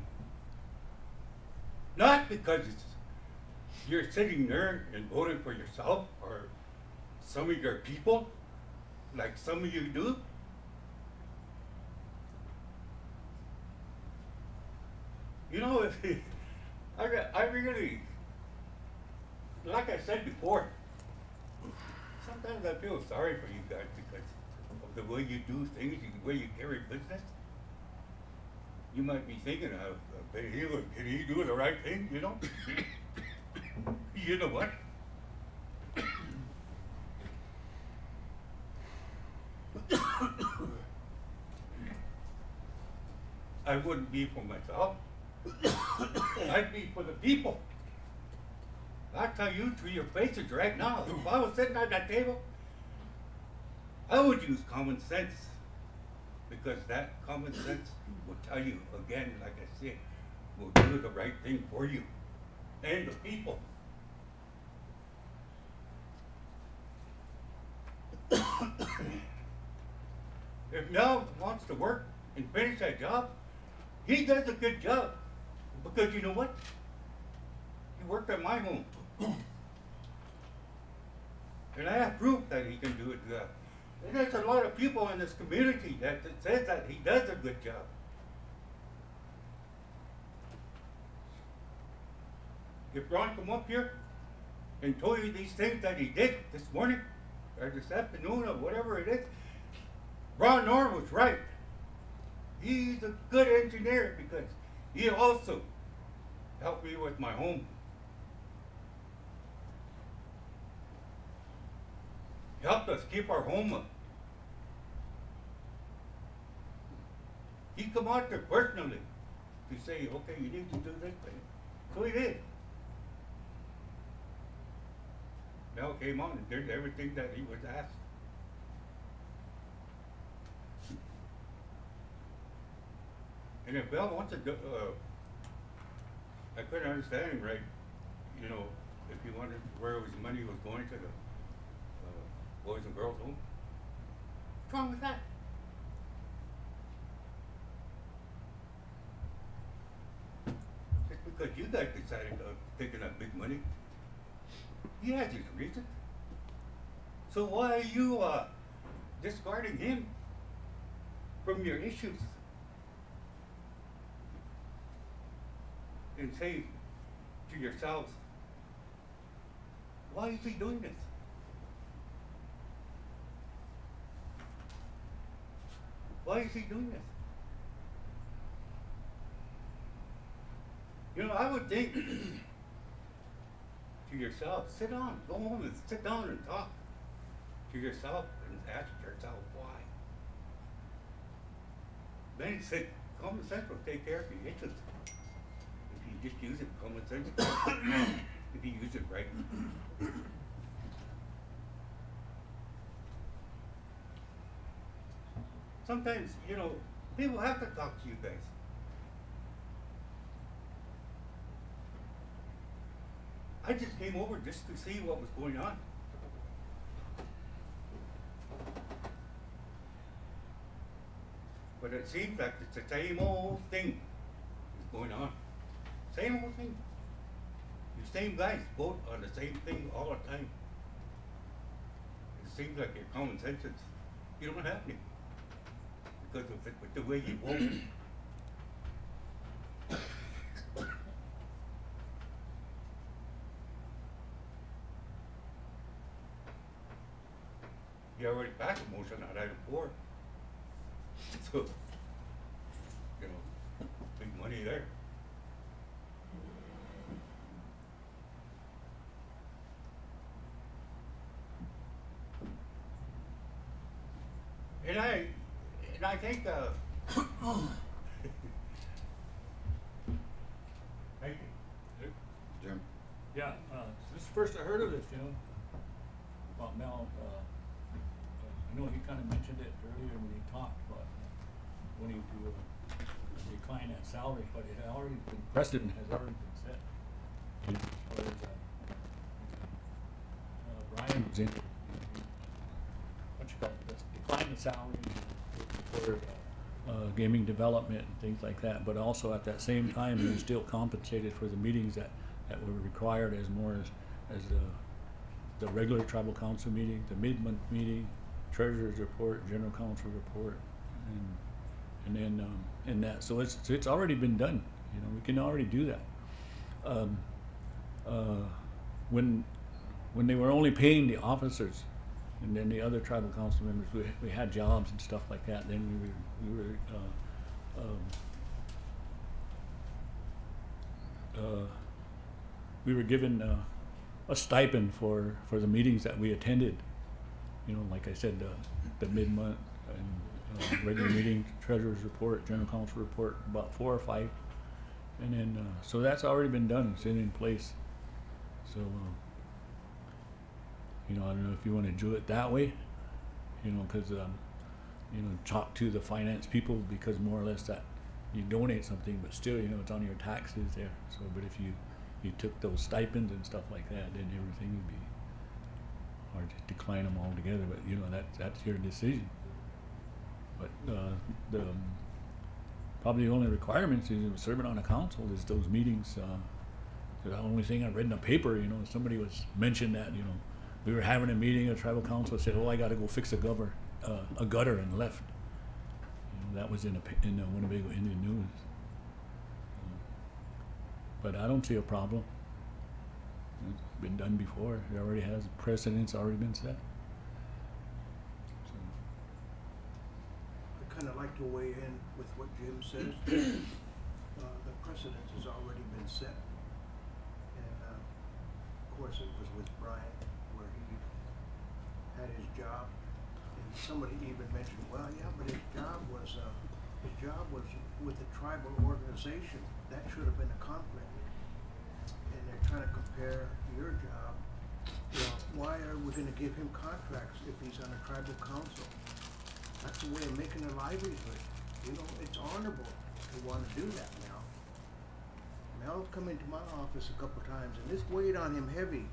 Not because you're sitting there and voting for yourself or some of your people, like some of you do. You know, if I really, like I said before, sometimes I feel sorry for you guys because of the way you do things, the way you carry business. You might be thinking, can he do the right thing, you know? You know what? I wouldn't be for myself. I'd be for the people. I'll tell you to your faces right now, if I was sitting at that table, I would use common sense, because that common sense will tell you, again, like I said, will do the right thing for you and the people. If Mel wants to work and finish that job, he does a good job. Because you know what? He worked at my home. And I have proof that he can do it good. And there's a lot of people in this community that says that he does a good job. If Ron come up here and told you these things that he did this morning, or this afternoon, or whatever it is, Ron Norm was right. He's a good engineer because he also helped me with my home. Helped us keep our home up. He come out there personally to say, okay, you need to do this thing. So he did. Mel came on and did everything that he was asked. And if Mel wants to do, I couldn't understand him right, you know, if he wanted, where his money was going to the boys and girls home. What's wrong with that? Just because you guys decided to take that big money, he has his reason. So why are you discarding him from your issues? And say to yourselves, why is he doing this? Why is he doing this? You know, I would think to yourself, sit down, go home and sit down and talk to yourself and ask yourself why. Then he said, common sense will take care of your issues. If you just use it, common sense, if you use it right. Sometimes, you know, people have to talk to you guys. I just came over just to see what was going on. But it seems like it's the same old thing is going on. Same old thing. You same guys vote on the same thing all the time. It seems like your common sense is, you don't have any. Because of with the way you vote. You already passed a motion on item 4. So, you know, big money there. And I think, thank you. Jim? Yeah, this is the first I heard of this, you know, about Mel. I know he kind of mentioned it earlier when he talked about wanting to decline that salary, but it had already been, precedent has already been set. As far as Brian was in, what you call it, decline the salary for gaming development and things like that, but also at that same time he was still compensated for the meetings that were required as more as the regular tribal council meeting, the mid-month meeting, treasurer's report, general council report, and then and that. So it's already been done. You know, we can already do that. When they were only paying the officers, and then the other tribal council members, we had jobs and stuff like that. Then we were given a stipend for the meetings that we attended. You know, like I said, the mid-month and regular meeting, treasurer's report, general council report, about 4 or 5, and then so that's already been done. It's in place. So you know, I don't know if you want to do it that way, you know, because you know, talk to the finance people, because more or less that you donate something, but still, you know, it's on your taxes there. So, but if you took those stipends and stuff like that, then everything would be, or just decline them altogether. But you know, that's your decision. But the probably the only requirements is serving on a council is those meetings. The only thing I read in the paper, you know, somebody was mentioned that, you know, we were having a meeting, a tribal council said, "Oh, I got to go fix a gutter," and left. You know, that was in the Winnebago Indian News. But I don't see a problem. It's been done before. It already has precedents already been set. So. I kind of like to weigh in with what Jim says. The precedent has already been set. And of course it was with Brian where he had his job. And somebody even mentioned, well, yeah, but his job was with a tribal organization. That should have been a conflict. And they're trying to compare your job. You know, why are we going to give him contracts if he's on a tribal council? That's a way of making a livelihood. You know, it's honorable to want to do that now. Mel's come into my office a couple times, and this weighed on him heavy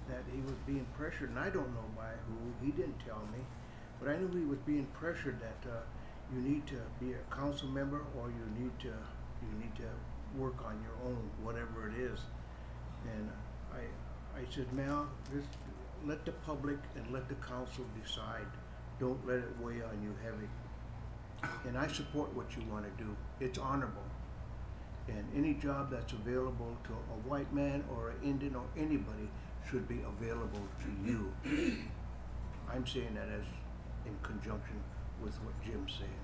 that he was being pressured, and I don't know by who. He didn't tell me, but I knew he was being pressured that you need to be a council member or you need to work on your own, whatever it is. And I said, Mel, just let the public and let the council decide. Don't let it weigh on you heavy. And I support what you want to do. It's honorable. And any job that's available to a white man or an Indian or anybody should be available to you. I'm saying that as in conjunction with what Jim's saying.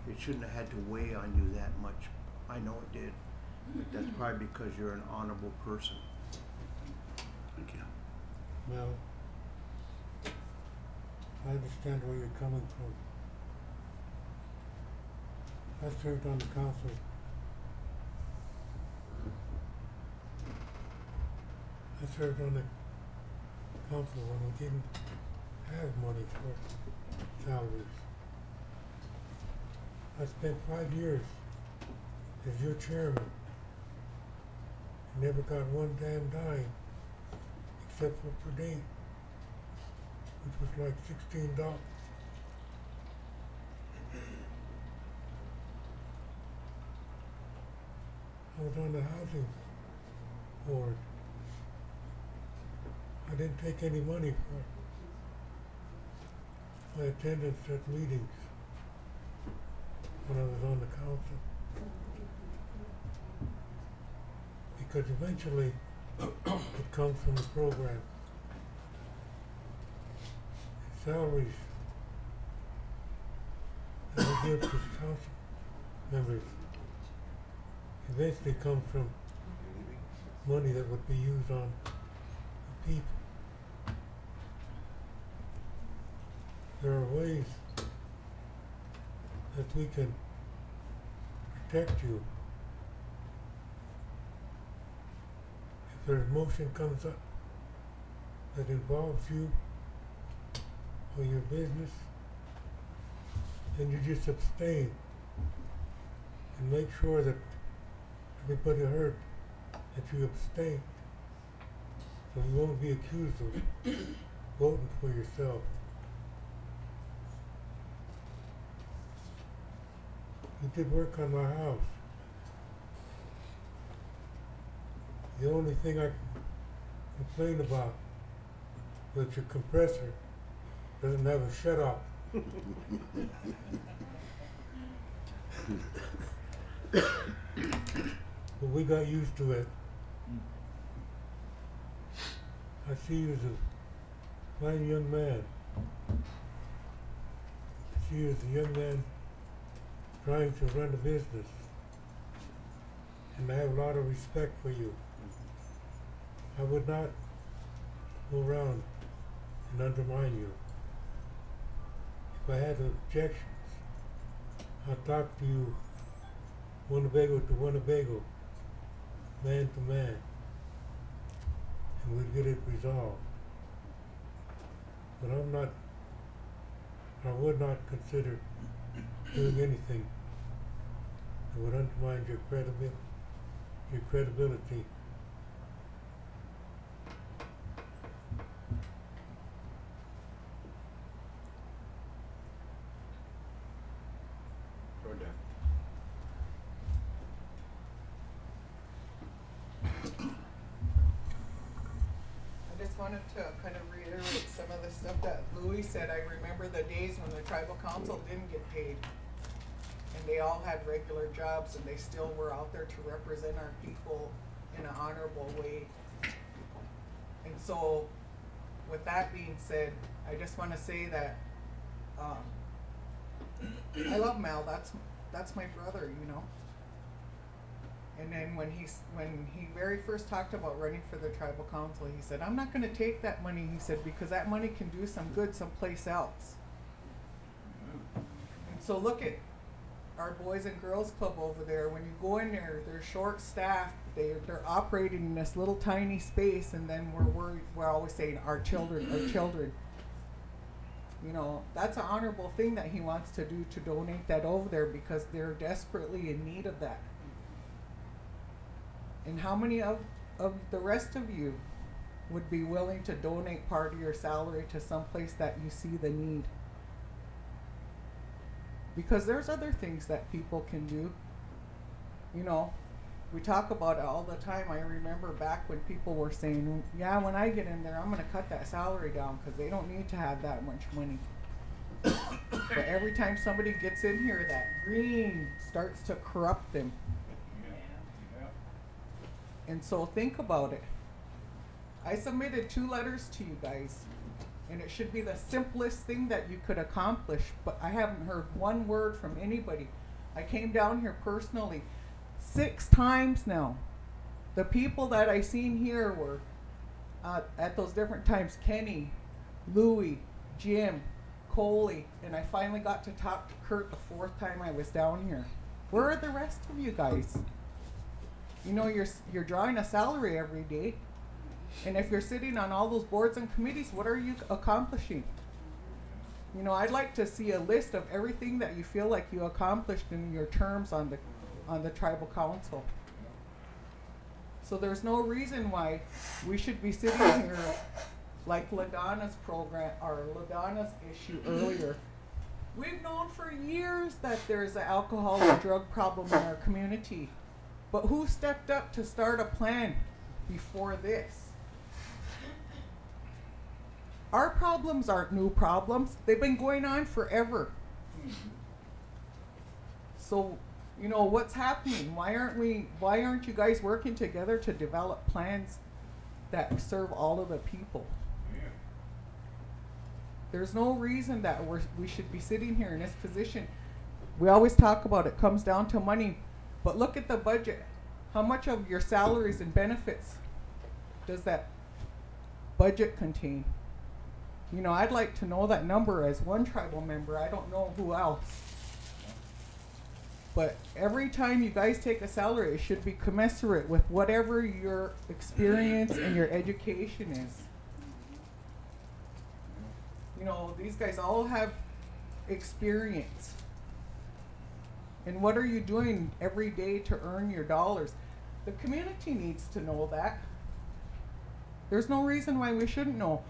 It shouldn't have had to weigh on you that much. I know it did. But that's probably because you're an honorable person. Thank you. Well, I understand where you're coming from. I served on the council. I served on the council when we didn't have money for salaries. I spent 5 years as your chairman. I never got one damn dime except for per day, which was like $16. I was on the housing board. I didn't take any money for my attendance at meetings when I was on the council. Because eventually it comes from the program. Salaries that we give to the council members eventually come from money that would be used on the people. There are ways that we can protect you. If there's motion comes up that involves you or your business, then you just abstain and make sure that everybody heard that you abstain, so you won't be accused of voting for yourself. You did work on my house. The only thing I complain about is that your compressor doesn't have a shut-off. But we got used to it. I see you as a fine young man. I see you as a young man trying to run a business. And I have a lot of respect for you. I would not go around and undermine you. If I had objections, I'd talk to you Winnebago to Winnebago, man to man, and we'd get it resolved. But I'm not I would not consider doing anything that would undermine your credibility. Go ahead. I just wanted to kind of reiterate some of the stuff that Louis said. I remember the days when the tribal council didn't get paid. And they all had regular jobs and they still were out there to represent our people in an honorable way. And so, with that being said, I just want to say that I love Mel. That's my brother, you know. And then when he very first talked about running for the tribal council, he said, "I'm not going to take that money." He said, "because that money can do some good someplace else." And so look at our Boys and Girls Club over there. When you go in there, they're short-staffed. They're operating in this little tiny space, and then we're worried. We're always saying, "Our children, our children." You know, that's an honorable thing that he wants to do, to donate that over there, because they're desperately in need of that. And how many of the rest of you would be willing to donate part of your salary to someplace that you see the need? Because there's other things that people can do. You know, we talk about it all the time. I remember back when people were saying, "Yeah, when I get in there, I'm going to cut that salary down because they don't need to have that much money." But every time somebody gets in here, that green starts to corrupt them. And so think about it. I submitted 2 letters to you guys, and it should be the simplest thing that you could accomplish, but I haven't heard one word from anybody. I came down here personally 6 times now. The people that I seen here were at those different times: Kenny, Louie, Jim, Coley, and I finally got to talk to Kurt the 4th time I was down here. Where are the rest of you guys? You know, you're drawing a salary every day, and if you're sitting on all those boards and committees, what are you accomplishing? You know, I'd like to see a list of everything that you feel like you accomplished in your terms on the tribal council. So there's no reason why we should be sitting here like LaDonna's program, or LaDonna's issue earlier. We've known for years that there's an alcohol and drug problem in our community. But who stepped up to start a plan before this? Our problems aren't new problems. They've been going on forever. So, you know, what's happening? Why aren't you guys working together to develop plans that serve all of the people? There's no reason that we should be sitting here in this position. We always talk about it comes down to money. But look at the budget. How much of your salaries and benefits does that budget contain? You know, I'd like to know that number as one tribal member. I don't know who else. But every time you guys take a salary, it should be commensurate with whatever your experience and your education is. You know, these guys all have experience. And what are you doing every day to earn your dollars? The community needs to know that. There's no reason why we shouldn't know.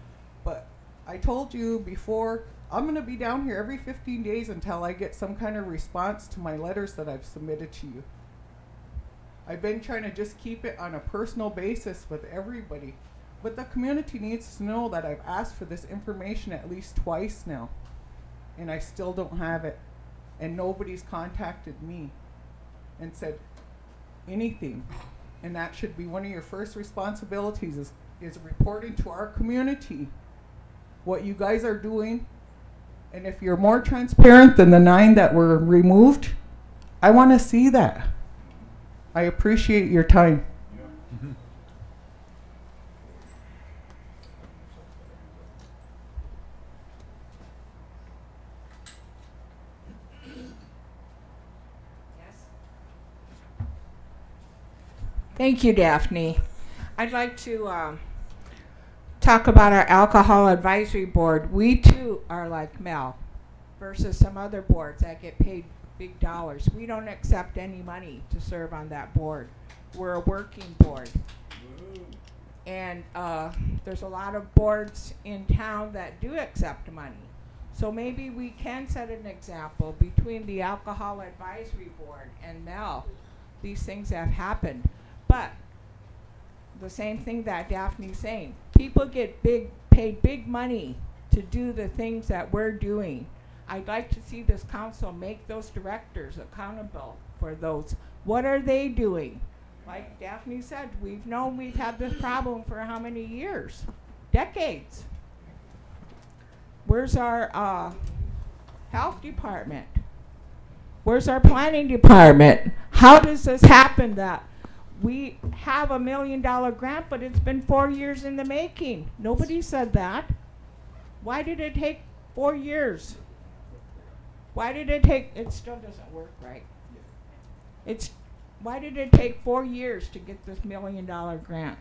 But I told you before, I'm going to be down here every 15 days until I get some kind of response to my letters that I've submitted to you. I've been trying to just keep it on a personal basis with everybody. But the community needs to know that I've asked for this information at least twice now. And I still don't have it. And nobody's contacted me and said anything. And that should be one of your first responsibilities, is reporting to our community what you guys are doing. And if you're more transparent than the 9 that were removed, I want to see that. I appreciate your time. Thank you, Daphne. I'd like to talk about our Alcohol Advisory Board. We too are like Mel. versus some other boards that get paid big dollars. We don't accept any money to serve on that board. We're a working board. And there's a lot of boards in town that do accept money. So maybe we can set an example between the Alcohol Advisory Board and Mel. These things have happened. But the same thing that Daphne's saying, people get paid big money to do the things that we're doing. I'd like to see this council make those directors accountable for those. What are they doing? Like Daphne said, we've known we've had this problem for how many years? Decades. Where's our health department? Where's our planning department? How does this happen that we have $1 million grant, but it's been 4 years in the making? Nobody said that. Why did it take 4 years? Why did it take, it still doesn't work right. Why did it take 4 years to get this $1 million grant?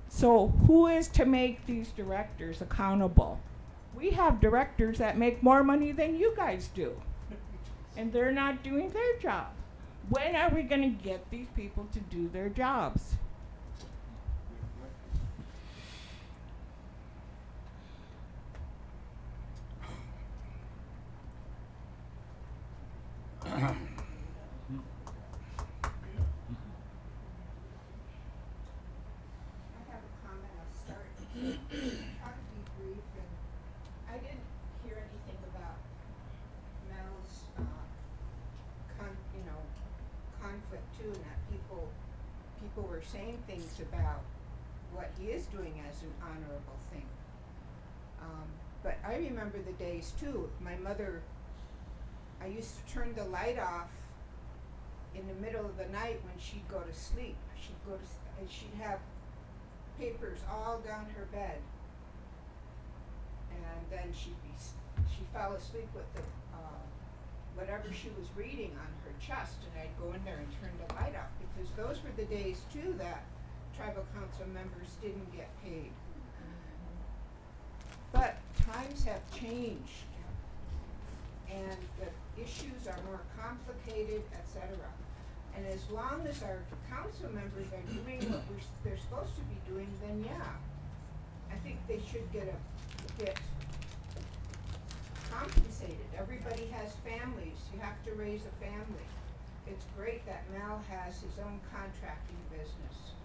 So who is to make these directors accountable? We have directors that make more money than you guys do, and they're not doing their job. When are we going to get these people to do their jobs? People were saying things about what he is doing as an honorable thing. But I remember the days too. My mother, I used to turn the light off in the middle of the night when she'd go to sleep. And she'd have papers all down her bed. And then she fell asleep with the whatever she was reading on her chest, and I'd go in there and turn the light off, because those were the days too that tribal council members didn't get paid. But times have changed, and the issues are more complicated, etc. And as long as our council members are doing what they're supposed to be doing, then yeah, I think they should get compensated. Everybody has families. You have to raise a family. It's great that Mal has his own contracting business.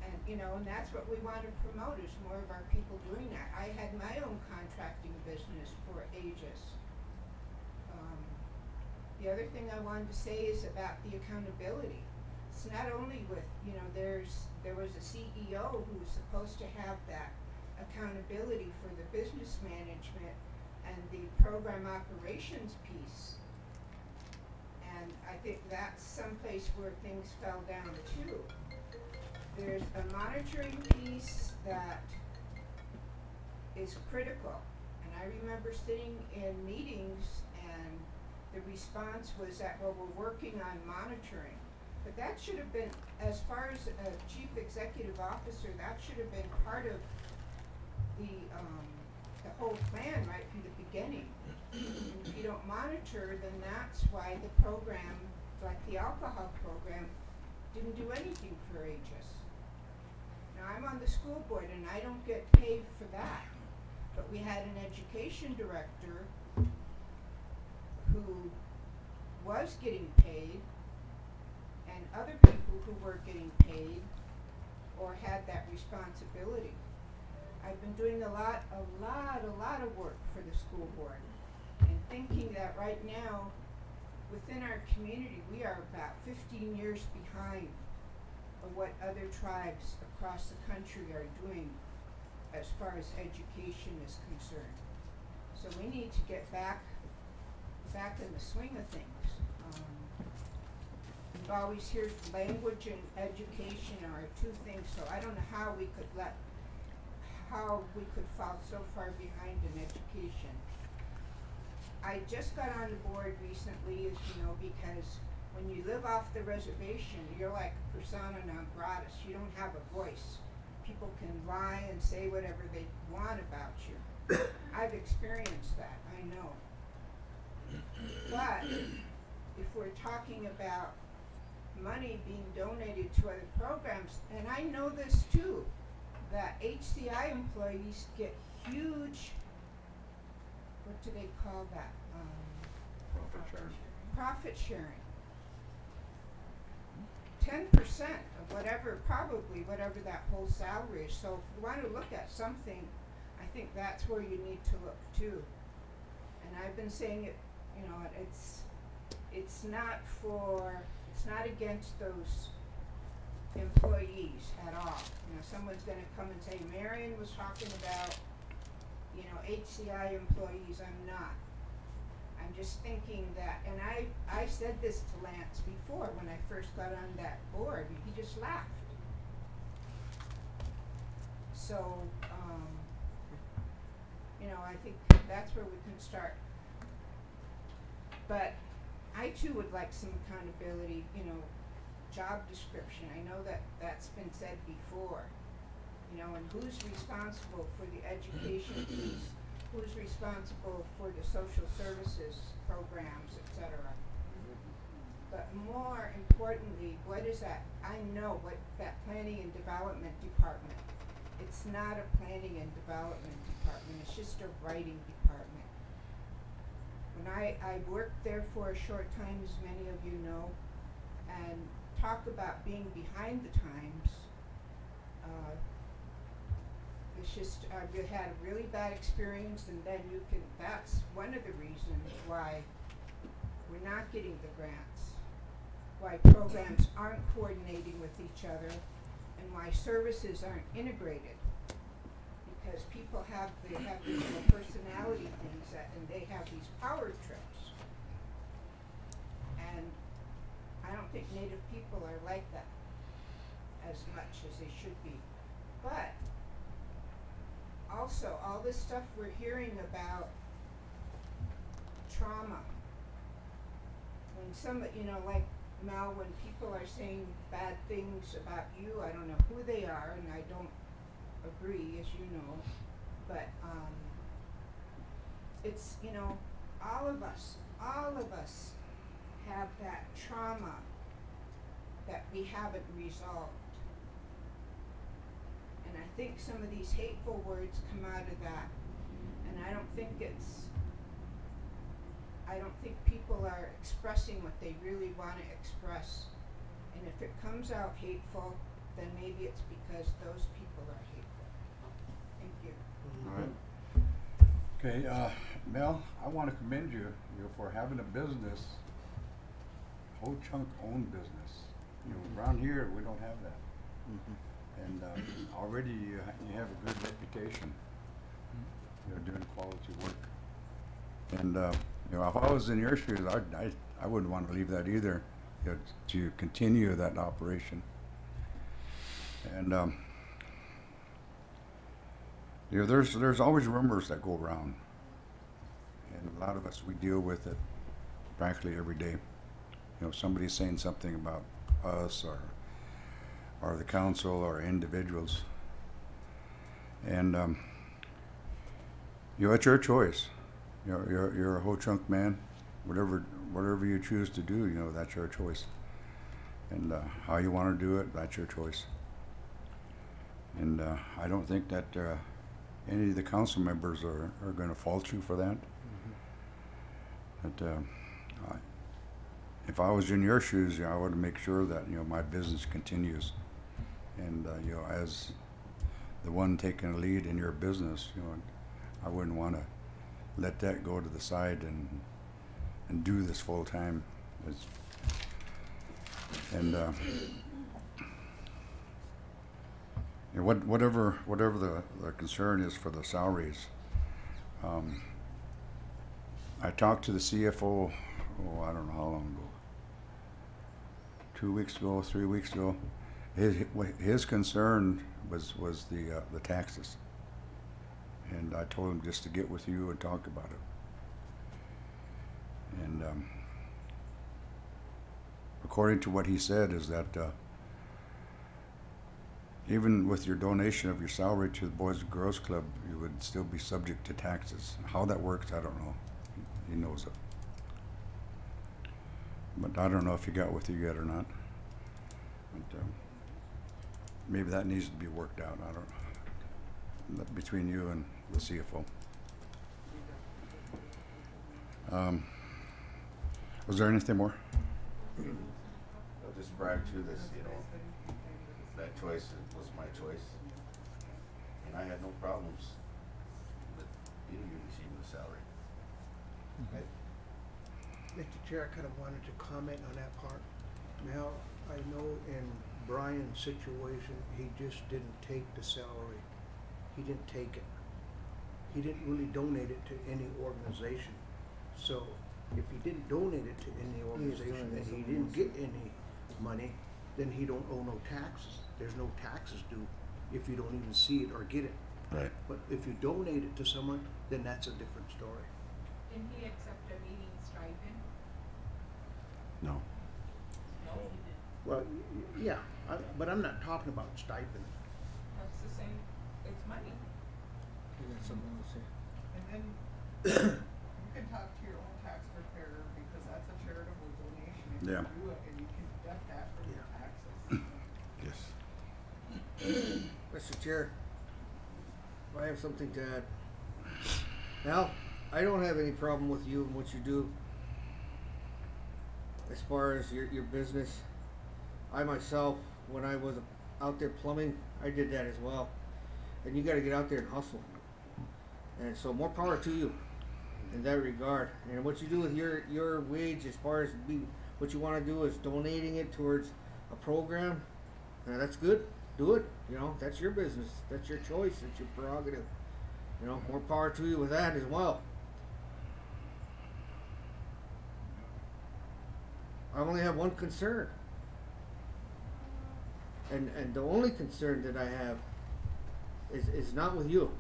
And and that's what we want to promote, is more of our people doing that. I had my own contracting business for ages. The other thing I wanted to say is about the accountability. It's not only with, there was a CEO who was supposed to have that accountability for the business management and the program operations piece. And I think that's someplace where things fell down too. There's a monitoring piece that is critical. And I remember sitting in meetings and the response was that, well, we're working on monitoring. But that should have been, as far as a chief executive officer, that should have been part of the whole plan right from the beginning. And if you don't monitor, then that's why the program, like the alcohol program, didn't do anything for ages. Now I'm on the school board and I don't get paid for that. But we had an education director who was getting paid, and other people who were getting paid or had that responsibility. I've been doing a lot of work for the school board, and thinking that right now, within our community, we are about 15 years behind of what other tribes across the country are doing as far as education is concerned. So we need to get back in the swing of things. We've always heard language and education are two things, so I don't know how we could fall so far behind in education. I just got on the board recently, as you know, because when you live off the reservation, you're like persona non gratis. You don't have a voice. People can lie and say whatever they want about you. I've experienced that, I know. But if we're talking about money being donated to other programs, and I know this too, that HCI employees get huge, what do they call that? Profit sharing. Profit sharing. 10% of whatever, probably whatever that whole salary is. So if you want to look at something, I think that's where you need to look too. And I've been saying it, you know, it's not against those employees at all. You know, someone's gonna come and say, Marion was talking about, you know, HCI employees. I'm not. I'm just thinking that, and I said this to Lance before when I first got on that board. He just laughed. So, you know, I think that's where we can start. But I too would like some accountability, you know, job description. I know that that's been said before, you know, and who's responsible for the education piece, who's responsible for the social services programs, etc. But more importantly, what is that? I know what that planning and development department. It's not a planning and development department. It's just a writing department. When I worked there for a short time, as many of you know, and talk about being behind the times, it's just, you had a really bad experience, and then you can, that's one of the reasons why we're not getting the grants, why programs aren't coordinating with each other, and why services aren't integrated. Because people have, they have these little personality things that, and they have these power trips. And I don't think Native people are like that as much as they should be. But also, all this stuff we're hearing about trauma, when some, you know, like Mel, when people are saying bad things about you, I don't know who they are, and I don't agree, as you know, but it's, you know, all of us have that trauma that we haven't resolved. And I think some of these hateful words come out of that, and I don't think people are expressing what they really want to express. And if it comes out hateful, then maybe it's because those people are hateful. Thank you. All right. Okay, Mel, I want to commend you, for having a business, whole chunk owned business. You know, around here we don't have that. And already you have a good reputation. You're doing quality work. And you know, if I was in your shoes, I wouldn't want to leave that either. You know, to continue that operation. And you know, there's always rumors that go around, and a lot of us, we deal with it practically every day. You know, somebody's saying something about us or the council or individuals, and you know, it's your choice. You know, you're a whole chunk man. Whatever you choose to do, you know, that's your choice. And how you want to do it, that's your choice. And I don't think that any of the council members are going to fault you for that. But if I was in your shoes, you know, I would make sure that, you know, my business continues. And you know, as the one taking a lead in your business, you know, I wouldn't want to let that go to the side and do this full time. And you know, whatever the concern is for the salaries, I talked to the CFO, I don't know how long ago, 2 weeks ago, 3 weeks ago. His concern was the taxes, and I told him just to get with you and talk about it. And according to what he said, is that even with your donation of your salary to the Boys and Girls Club, you would still be subject to taxes. How that works, I don't know. He knows it. But I don't know if he got with you yet or not. But maybe that needs to be worked out. I don't know. Between you and the CFO. Was there anything more? I'll just brag to this, that choice was my choice. And I had no problems with any of you receiving a salary. Mr. Chair, I kind of wanted to comment on that part. Now, I know in Brian's situation, he just didn't take the salary. He didn't take it. He didn't really donate it to any organization. So if he didn't donate it to any organization and he didn't get any money, then he don't owe no taxes. There's no taxes due if you don't even see it or get it. Right. But if you donate it to someone, then that's a different story. Didn't he accept a meeting stipend? No. No, he didn't. Well, yeah, but I'm not talking about stipend. That's the same, it's money. You got something else here? And then you can talk to your own tax preparer because that's a charitable donation if Yeah. you do it, and you can deduct that from your taxes. Yes. Mr. Chair, I have something to add. Al, I don't have any problem with you and what you do as far as your business. I myself, when I was out there plumbing, I did that as well. And you got to get out there and hustle. And so more power to you in that regard. And what you do with your wage as far as what you want to do is donating it towards a program, that's good. Do it. That's your business. That's your choice. That's your prerogative. More power to you with that as well. I only have one concern. And the only concern that I have is not with you.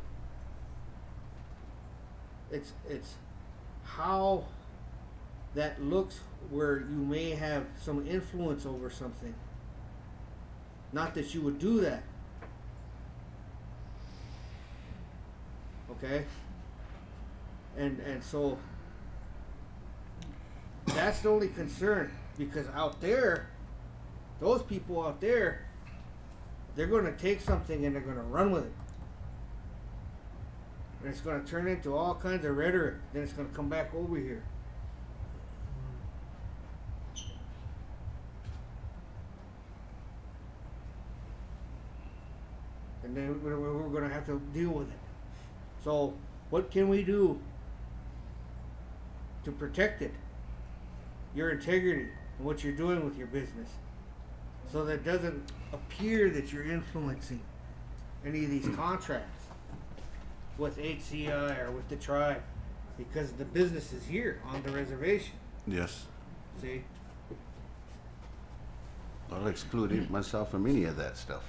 It's how that looks where you may have some influence over something. Not that you would do that. Okay? And so that's the only concern, because out there, those people out there, they're going to take something and they're going to run with it. And it's going to turn into all kinds of rhetoric. Then it's going to come back over here. And then we're going to have to deal with it. So what can we do to protect it? Your integrity and what you're doing with your business, so that it doesn't appear that you're influencing any of these contracts with HCI or with the tribe, because the business is here on the reservation. Yes. See? I'll exclude myself from any of that stuff.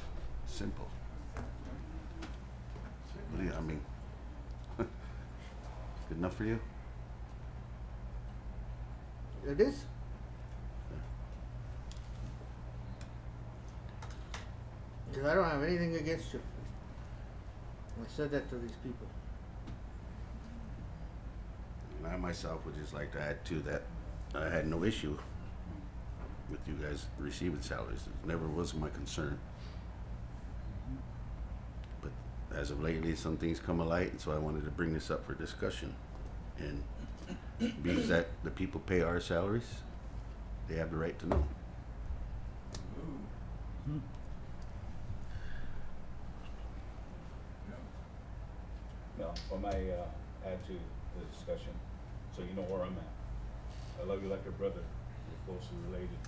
Simple. What do you, I mean, good enough for you? It is. Because I don't have anything against you. I said that to these people. And I myself would just like to add to that. I had no issue with you guys receiving salaries. It never was my concern. But as of lately, some things come alight, and so I wanted to bring this up for discussion. And being that the people pay our salaries, they have the right to know. No, if I may add to the discussion, so you know where I'm at. I love you like a brother. We're closely related.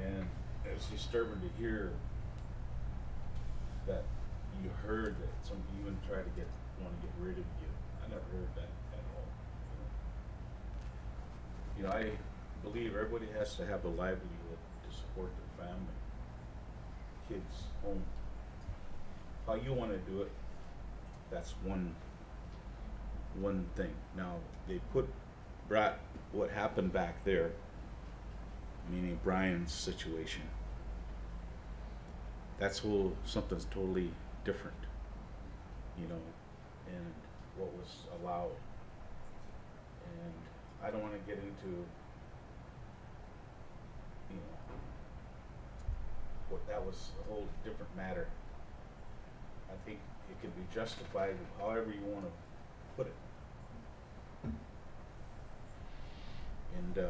And it's disturbing to hear that you heard that some even try to want to get rid of you. I never heard that at all. I believe everybody has to have the livelihood to support their family, kids, home. How you want to do it, that's one thing. Now they brought what happened back there, meaning Brian's situation. that's something's totally different, you know, and what was allowed. And I don't want to get into, you know, what that was a whole different matter. I think it can be justified however you want to put it. And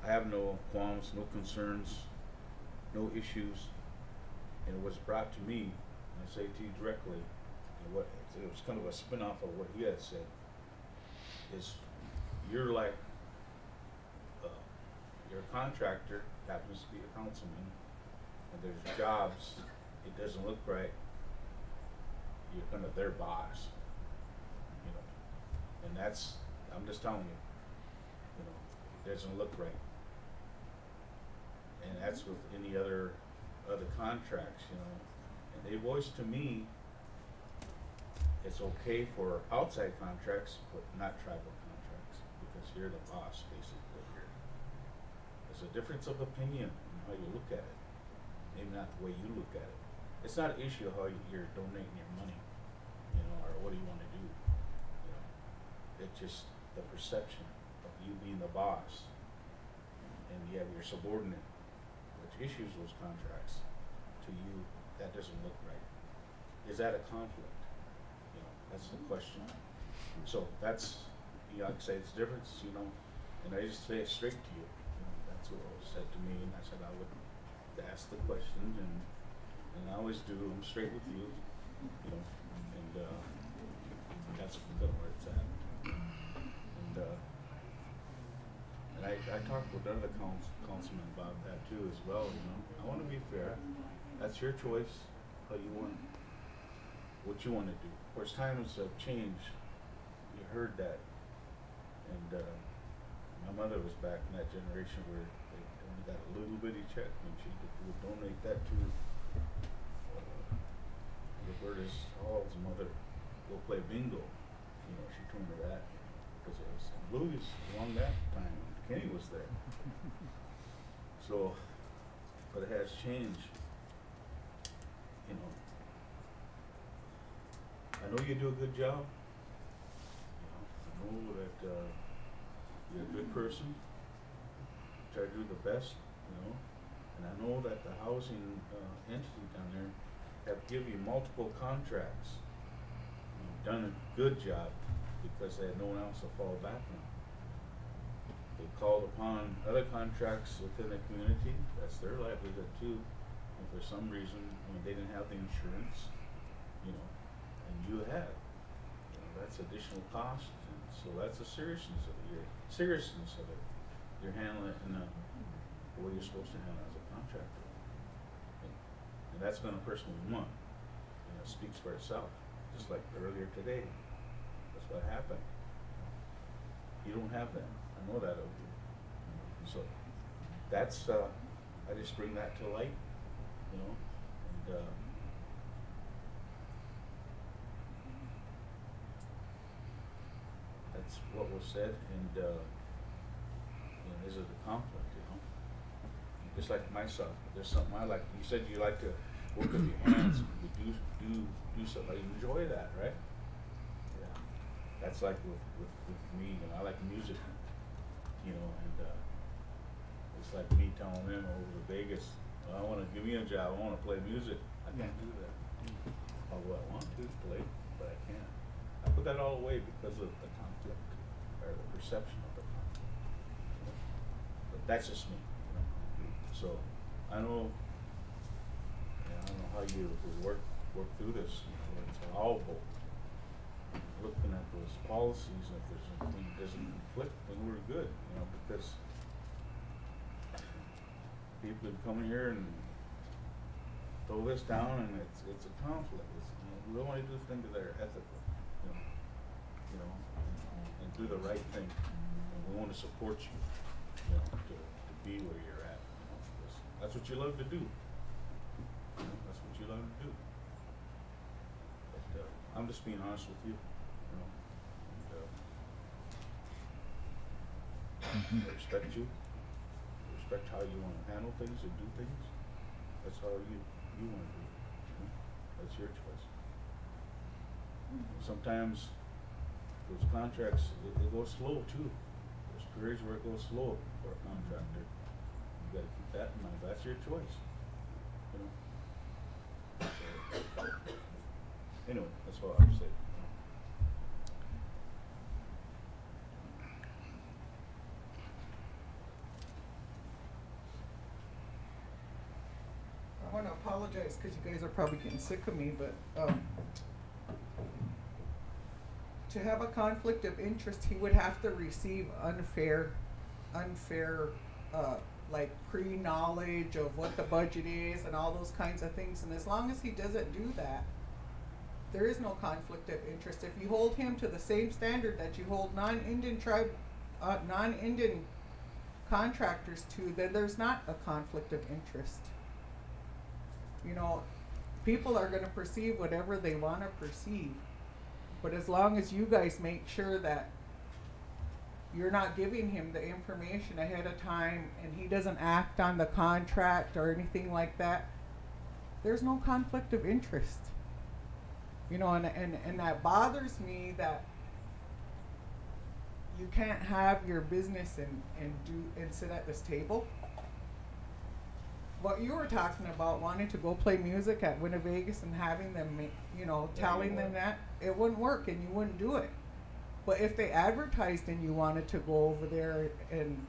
I have no qualms, no concerns, no issues. And it was brought to me, and I say to you directly, and what it was kind of a spin-off of what he had said, is you're like, you're a contractor, happens to be a councilman, and there's jobs, it doesn't look right, you're kind of their boss, you know, and that's, I'm just telling you know, it doesn't look right. And that's with any other contracts, you know, and they voiced to me, it's okay for outside contracts, but not tribal contracts, because you're the boss, basically, here. There's a difference of opinion in how you look at it, maybe not the way you look at it. It's not an issue how you're donating your money, you know, or what do you want to do, you know. It's just the perception of you being the boss, and you have your subordinate, which issues those contracts to you, that doesn't look right. Is that a conflict? You know, that's the question. So that's, you know, like I say, it's difference, you know, and I just say it straight to you. You know, that's what was said to me, and I said I would ask the questions, and I always do. I'm straight with you, you know, and that's kind of where it's at. And I talked with other councilmen about that too as well, you know. I want to be fair. That's your choice, how you want, what you want to do. Of course, times have changed. You heard that. And my mother was back in that generation where they only got a little bitty check, and she would donate that to Roberta's Hall's mother, go play bingo. You know, she told me that, because it was blues along that time. Kenny was there. So, but it has changed. You know, I know you do a good job. You know, I know that you're a good person. Try to do the best, you know. And I know that the housing entity down there have given you multiple contracts. You've done a good job because they had no one else to fall back on. They called upon other contracts within the community. That's their livelihood too. And for some reason, I mean, they didn't have the insurance, you know, and you have. You know, that's additional cost. And so that's the seriousness of it. You're handling it in the way you're supposed to handle it as a contractor. And that's going to personally want. You know, it speaks for itself. Just like earlier today. That's what happened. You don't have that. I know that of you. So that's I just bring that to light, you know, and that's what was said. And you know, is it a conflict? You know, just like myself, there's something I like. You said you like to work with your hands. You do something. I enjoy that, right? Yeah, that's like with me. You know, I like music. You know, and it's like me telling them over to Vegas, well, I want to give me a job. I want to play music. I can't do that. Although I want to play, but I can't. I put that all away because of the conflict or the perception of the conflict. You know? But that's just me. You know? So I know. I don't know how you work through this. You know, it's all vote. Looking at those policies, if there's anything that doesn't conflict, then we're good, you know, because people would come here and throw this down, and it's a conflict. It's, you know, we don't want to do things that are ethical, you know, and do the right thing. And we want to support you, you know, to be where you're at. You know, that's what you love to do. You know, that's what you love to do. But I'm just being honest with you. You know, and I respect you. I respect how you want to handle things and do things. That's how you want to do it. That's your choice. Sometimes those contracts, they go slow too. There's periods where it goes slow for a contractor. You gotta keep that in mind. That's your choice. You know? So, anyway, that's all I'm saying. I want to apologize because you guys are probably getting sick of me, but to have a conflict of interest, he would have to receive unfair, like pre-knowledge of what the budget is and all those kinds of things. And as long as he doesn't do that, there is no conflict of interest. If you hold him to the same standard that you hold non-Indian contractors to, then there's not a conflict of interest. You know, people are going to perceive whatever they want to perceive. But as long as you guys make sure that you're not giving him the information ahead of time and he doesn't act on the contract or anything like that, there's no conflict of interest. You know, and that bothers me that you can't have your business and sit at this table. What you were talking about, wanting to go play music at Winnebago and having them, you know, telling them that, it wouldn't work and you wouldn't do it. But if they advertised and you wanted to go over there and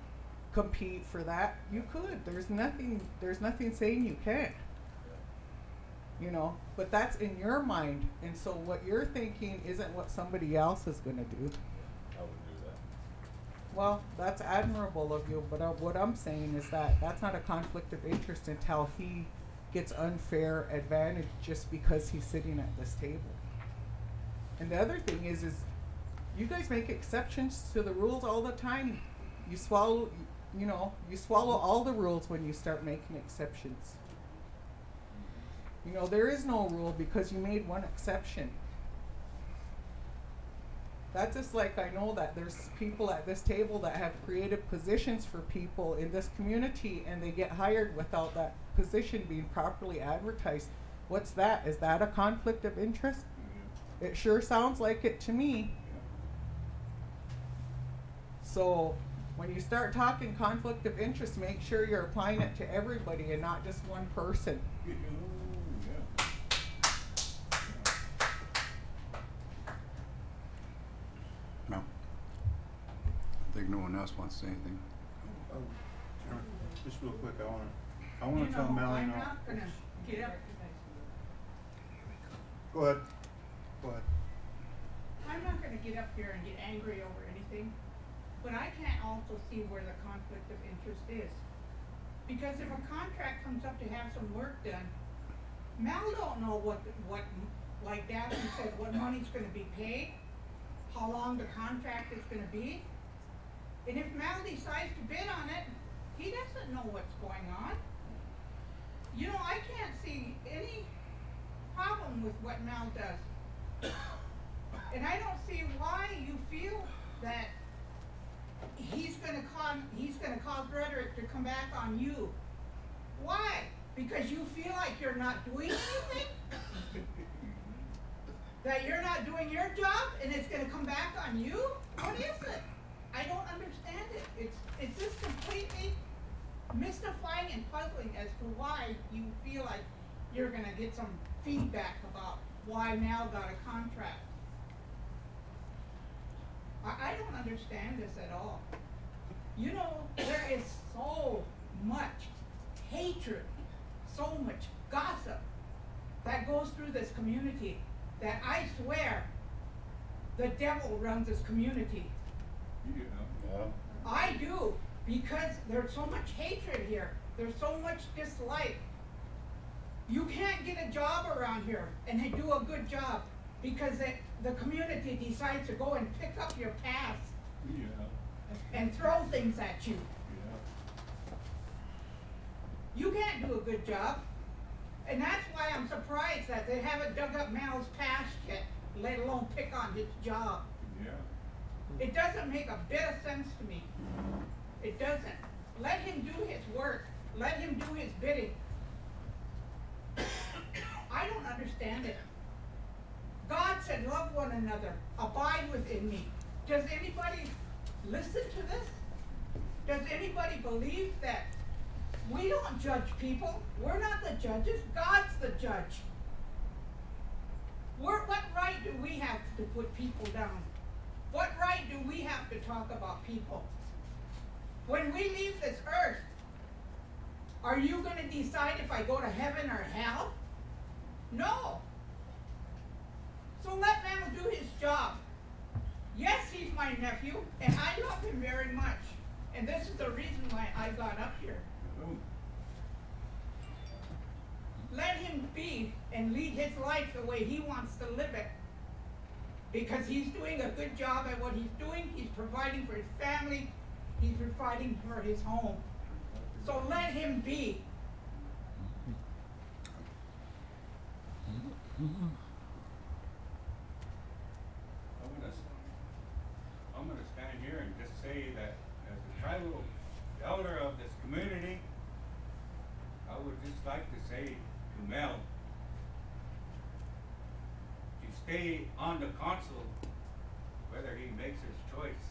compete for that, you could. There's nothing saying you can't. You know, but that's in your mind, and so what you're thinking isn't what somebody else is going to do. I would do that. Well, that's admirable of you, but what I'm saying is that that's not a conflict of interest until he gets unfair advantage just because he's sitting at this table. And the other thing is you guys make exceptions to the rules all the time. You swallow all the rules when you start making exceptions. You know, there is no rule because you made one exception. That's just like I know that there's people at this table that have created positions for people in this community and they get hired without that position being properly advertised. What's that? Is that a conflict of interest? Mm-hmm. It sure sounds like it to me. So when you start talking conflict of interest, make sure you're applying it to everybody and not just one person. No. I think no one else wants to say anything. Chairman, just real quick, I wanna tell Melanie I'm now. not gonna get up. Go ahead. I'm not gonna get up here and get angry over anything, but I can't also see where the conflict of interest is. Because if a contract comes up to have some work done, Mal don't know what like Daphne said, what money's gonna be paid, how long the contract is gonna be. And if Mal decides to bid on it, he doesn't know what's going on. You know, I can't see any problem with what Mal does. And I don't see why you feel that he's gonna cause rhetoric to come back on you. Why? Because you feel like you're not doing anything? That you're not doing your job and it's gonna come back on you? What is it? I don't understand it. It's just completely mystifying and puzzling as to why you feel like you're gonna get some feedback about why Mal got a contract. I don't understand this at all. You know, there is so much hatred, so much gossip that goes through this community that I swear the devil runs this community. Yeah. I do, because there's so much hatred here. There's so much dislike. You can't get a job around here and do a good job because the community decides to go and pick up your past and throw things at you. You can't do a good job. And that's why I'm surprised that they haven't dug up Mal's past yet, let alone pick on his job. It doesn't make a bit of sense to me. It doesn't. Let him do his work. Let him do his bidding. I don't understand understand it. God said, love one another, abide within me. Does anybody listen to this? Does anybody believe that we don't judge people? We're not the judges. God's the judge. What right do we have to put people down? What right do we have to talk about people? When we leave this earth, are you going to decide if I go to heaven or hell? No. So let Mel do his job. Yes, he's my nephew, and I love him very much. And this is the reason why I got up here. Let him be and lead his life the way he wants to live it. Because he's doing a good job at what he's doing. He's providing for his family. He's providing for his home. So let him be. I'm gonna stand here and just say that as a tribal elder of this community, I would just like to say to Mel to stay on the council whether he makes his choice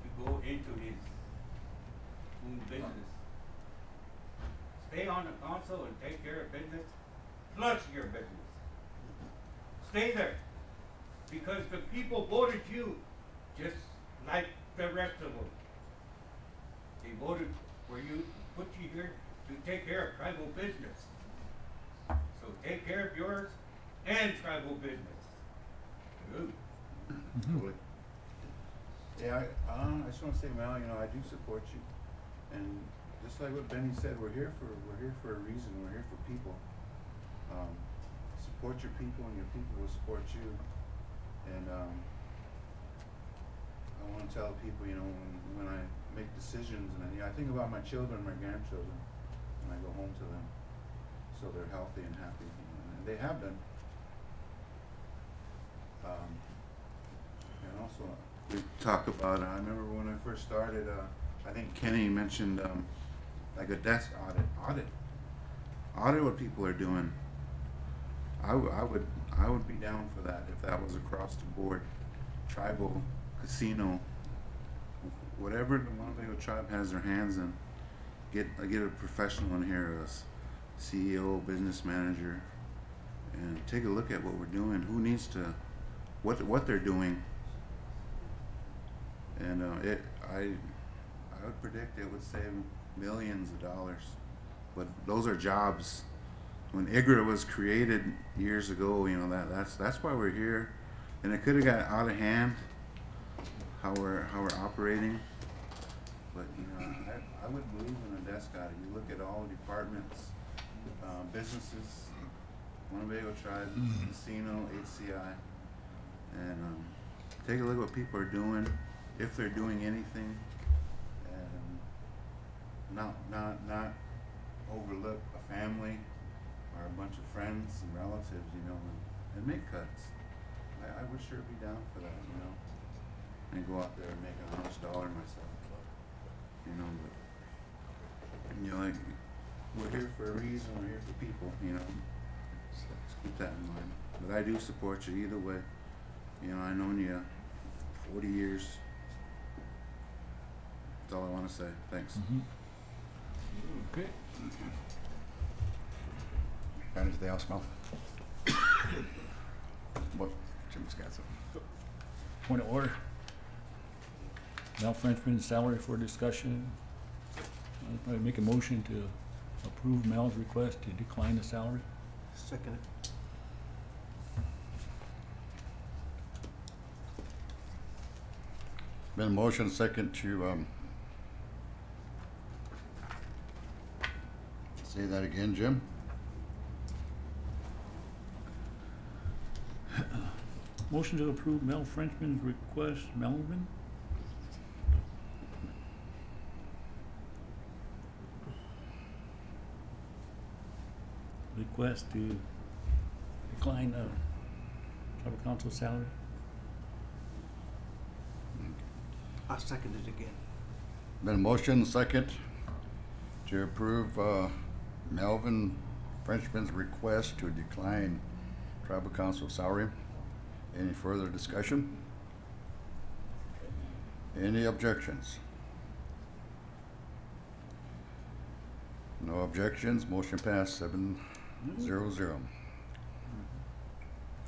to go into his own business. Stay on the council and take care of business, plus your business. Stay there. Because the people voted you just like the rest of them. They voted for you, put you here to take care of tribal business. So take care of yours and tribal business. Ooh. Totally. Yeah, I just want to say, Mel, you know, I do support you, and just like what Benny said, we're here for a reason. We're here for people. Support your people, and your people will support you. And I want to tell people, you know, when I make decisions, and I think about my children, my grandchildren, when I go home to them, so they're healthy and happy, and they have been. And also, we talk about, I remember when I first started, I think Kenny mentioned like a desk audit what people are doing. I would be down for that if that was across the board. Tribal, casino, whatever the Winnebago tribe has their hands in, get a professional in here, a CEO, business manager, and take a look at what we're doing. Who needs to, what they're doing, and I would predict it would save millions of dollars. But those are jobs. When IGRA was created years ago, you know, that's why we're here, and it could have got out of hand how we're operating. But you know, I would believe in a desk audit. You look at all departments, businesses, Winnebago tribe, casino, HCI, and take a look at what people are doing, if they're doing anything, and not overlook a family or a bunch of friends and relatives, you know, and make cuts. I would sure be down for that, you know, and go out there and make an honest dollar myself, you know. But you know, like, we're here for a reason. We're here for people, you know. So let's keep that in mind. But I do support you either way. You know, I've known you 40 years. That's all I want to say. Thanks. Okay. Anything else, Mel? What? Jim's got something. Point of order. Mel Frenchman's salary for discussion. I make a motion to approve Mel's request to decline the salary. Second it. Been a motion second to say that again, Jim. Motion to approve Mel Frenchman's request. Melvin? Request to decline tribal council salary. I'll second it again. Been a motion second to approve Melvin Frenchman's request to decline tribal council salary. Any further discussion? Any objections? No objections, motion passed 7-0-0.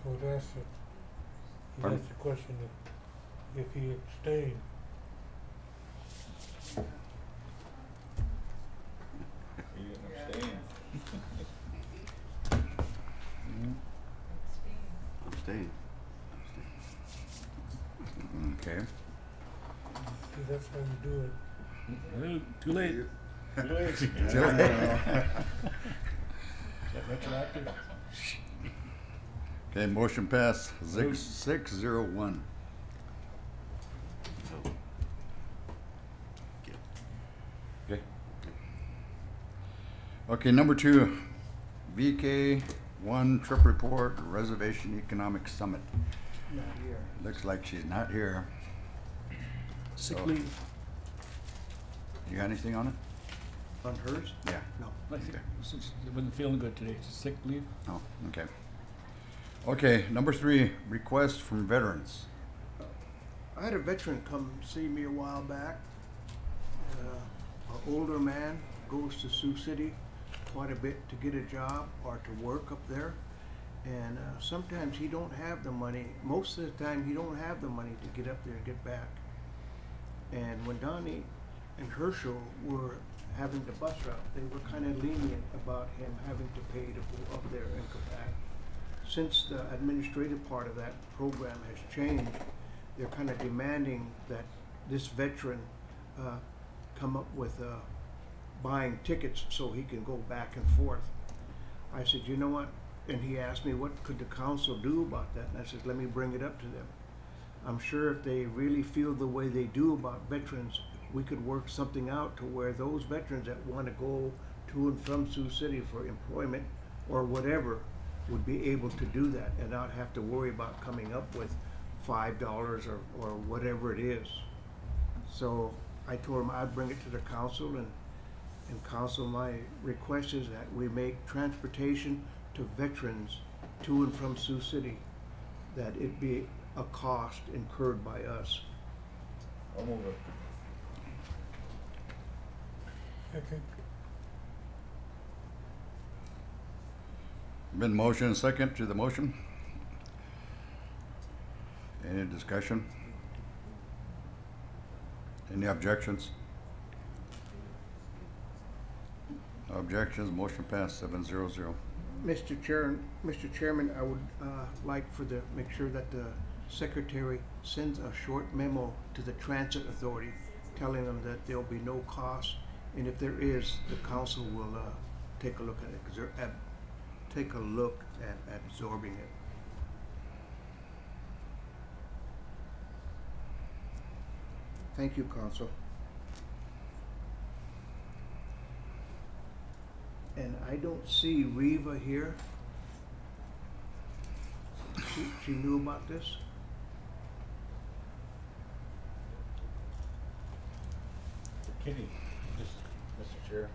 I would ask you, Pardon? asked the question if he abstained. He didn't abstain. Abstain. Okay. See, that's how you do it. Well, too late. Too late. Too late. Is that retroactive? Okay, motion passed 6-0-1. Okay. Okay, number 2, VK1 trip report, Reservation Economic Summit. Not here. Looks like she's not here. Sick So- leave You got anything on it? on hers? Yeah. No. I think it wasn't feeling good today. It's a sick leave. Oh, okay. Okay, number 3, request from veterans. I had a veteran come see me a while back. An older man goes to Sioux City quite a bit to get a job or to work up there. And sometimes he don't have the money. Most of the time he don't have the money to get up there and get back. And when Donnie and Herschel were having the bus route, they were kind of lenient about him having to pay to go up there and come back. Since the administrative part of that program has changed, they're kind of demanding that this veteran come up with buying tickets so he can go back and forth. I said, you know what? And he asked me, what could the council do about that? And I said, let me bring it up to them. I'm sure if they really feel the way they do about veterans, we could work something out to where those veterans that want to go to and from Sioux City for employment or whatever would be able to do that and not have to worry about coming up with $5 or whatever it is. So I told him I'd bring it to the council, and council, my request is that we make transportation to veterans to and from Sioux City, that it be a cost incurred by us. I'll move it. Okay. Been motion and second to the motion. Any discussion? Any objections? No objections, motion passed 7-0-0. Mr. Chairman, I would like make sure that the secretary sends a short memo to the Transit Authority telling them that there'll be no cost, and if there is, the council will take a look at it, because they're take a look at absorbing it. Thank you, council. And I don't see Reva here. She knew about this? Kitty, just, Mr. Chair,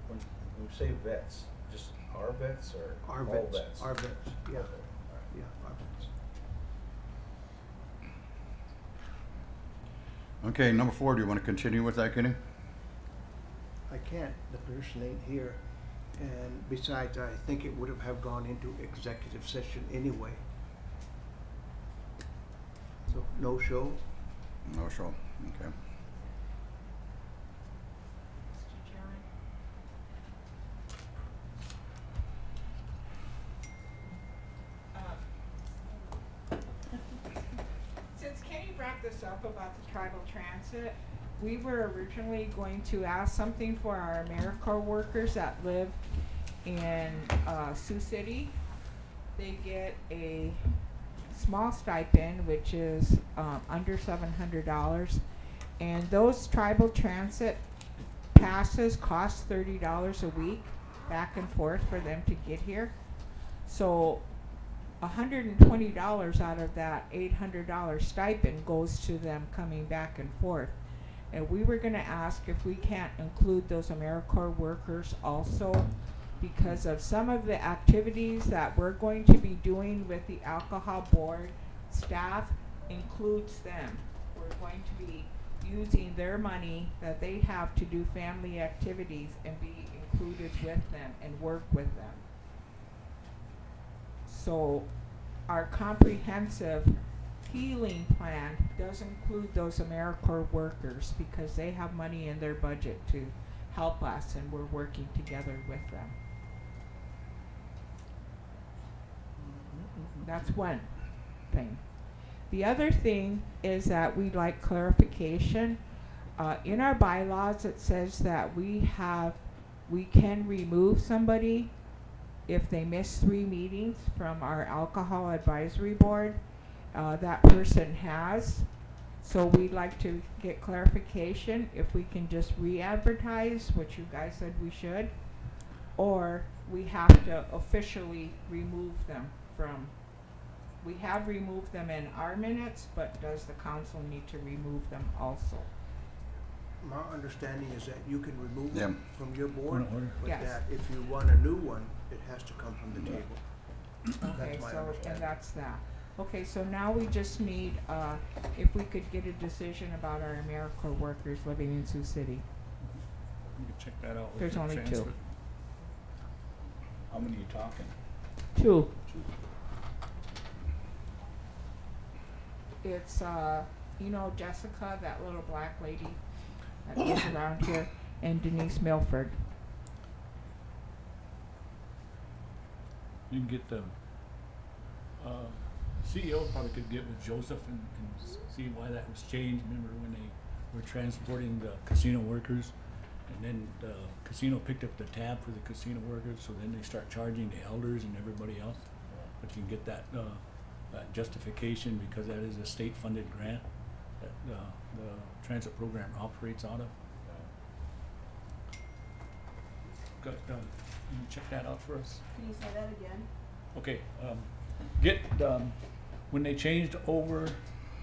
when you say vets, just our vets or Our all vets, vets? our vets, yeah. Okay, all right. Yeah, our vets. Okay, number 4, do you want to continue with that, Kenny? I can't, the person ain't here. And besides, I think it would have gone into executive session anyway. So, no show? No show, okay. Mr. Chairman. Since Kenny brought this up about the tribal transit, we were originally going to ask something for our AmeriCorps workers that live in Sioux City. They get a small stipend, which is under $700, and those tribal transit passes cost $30 a week back and forth for them to get here. So $120 out of that $800 stipend goes to them coming back and forth. And we were going to ask if we can't include those AmeriCorps workers also, because of some of the activities that we're going to be doing with the alcohol board staff includes them. We're going to be using their money that they have to do family activities and be included with them and work with them. So our comprehensive healing plan does include those AmeriCorps workers because they have money in their budget to help us, and we're working together with them. That's one thing. The other thing is that we'd like clarification. In our bylaws, it says that we can remove somebody if they miss 3 meetings from our alcohol advisory board. That person has. So we'd like to get clarification if we can just re-advertise, which you guys said we should, or we have to officially remove them from. We have removed them in our minutes, but does the council need to remove them also? My understanding is that you can remove Yeah. them from your board, but Yes. that if you want a new one, it has to come from the table. Okay, That's my so, and understanding. that's that. Okay, so now we just need, if we could get a decision about our AmeriCorps workers living in Sioux City. You can check that out. with There's the only transfer. 2. How many are you talking? 2. It's, you know Jessica, that little black lady that lives around here, and Denise Milford. You can get the CEO probably could get with Joseph and see why that was changed. Remember when they were transporting the casino workers, and then the casino picked up the tab for the casino workers, so then they start charging the elders and everybody else. But you can get that that justification because that is a state-funded grant that the transit program operates out of. Got, you can check that out for us. Can you say that again? Okay, when they changed over,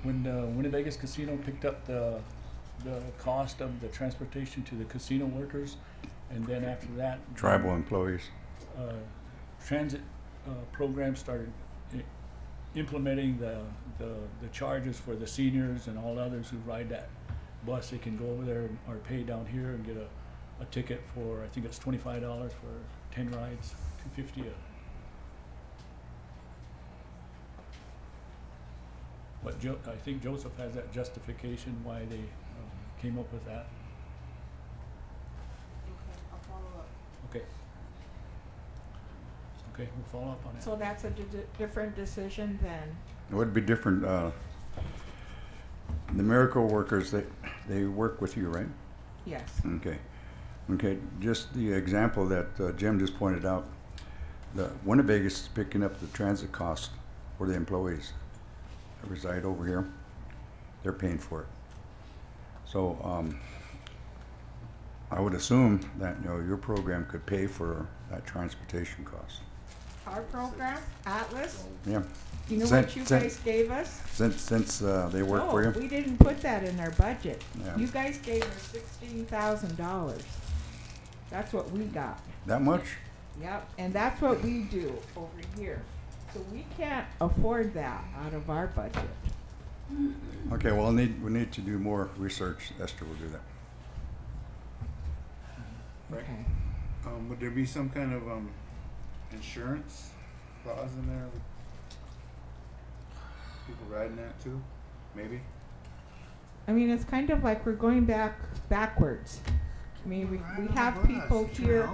when the Winnebago Casino picked up the cost of the transportation to the casino workers, and then after that, Tribal employees. transit program started implementing the charges for the seniors and all others who ride that bus. They can go over there or pay down here and get a ticket for, I think it's $25 for 10 rides, $250 But I think Joseph has that justification why they came up with that. Okay, I'll follow up. Okay. Okay, we'll follow up on it. So that's a different decision then? It would be different. The AmeriCorps workers, they work with you, right? Yes. Okay. Okay, just the example that Jim just pointed out, the Winnebago is picking up the transit cost for the employees that reside over here. They're paying for it. So I would assume that your program could pay for that transportation cost. Our program, Atlas? Yeah. You know what you guys gave us? Since they work for you? No, we didn't put that in our budget. Yeah. You guys gave us $16,000. That's what we got. That much? Yep, and that's what we do over here. So we can't afford that out of our budget. Okay, well, we need to do more research. Esther will do that. Right. Okay. Would there be some kind of insurance clause in there with people riding that too? Maybe? I mean, it's kind of like we're going backwards. I mean, we have people here.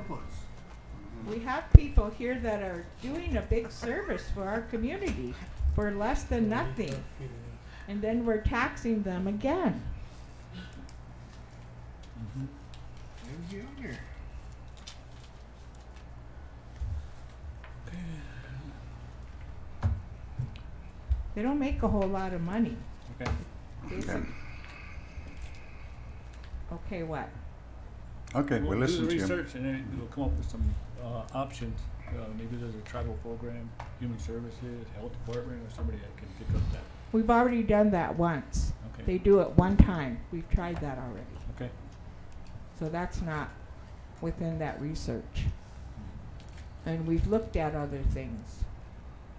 We have people here that are doing a big service for our community for less than nothing. And then we're taxing them again. They don't make a whole lot of money. Okay. Okay. Okay, what? Okay, we'll listen to do the you. research and then we'll come up with some options. Maybe there's a tribal program, human services, health department, or somebody that can pick up that. We've already done that once. Okay. They do it one time. We've tried that already. Okay. So that's not within that research. And we've looked at other things.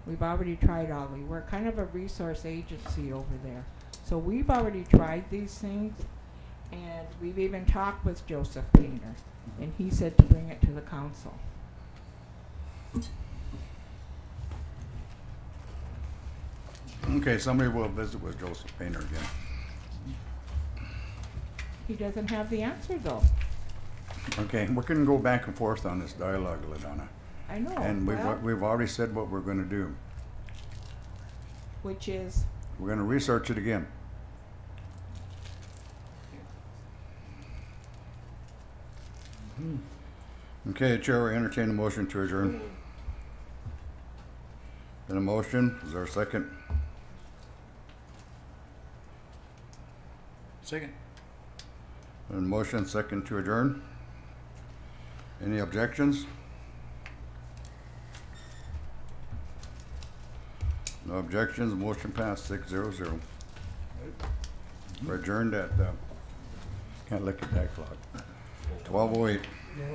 We've already tried all. We're kind of a resource agency over there. So we've already tried these things, and we've even talked with Joseph Painter, and he said to bring it to the council. Okay, somebody will visit with Joseph Painter again. He doesn't have the answer though. Okay, we're gonna go back and forth on this dialogue, LaDonna. I know. And well, we've already said what we're gonna do. which is, We're gonna research it again. Okay, Chair, we entertain a motion to adjourn. Been a motion, is there a second? Second. Been a motion, second to adjourn. Any objections? No objections, motion passed 6-0-0. We're adjourned at, can't look at that clock, 12:08. No.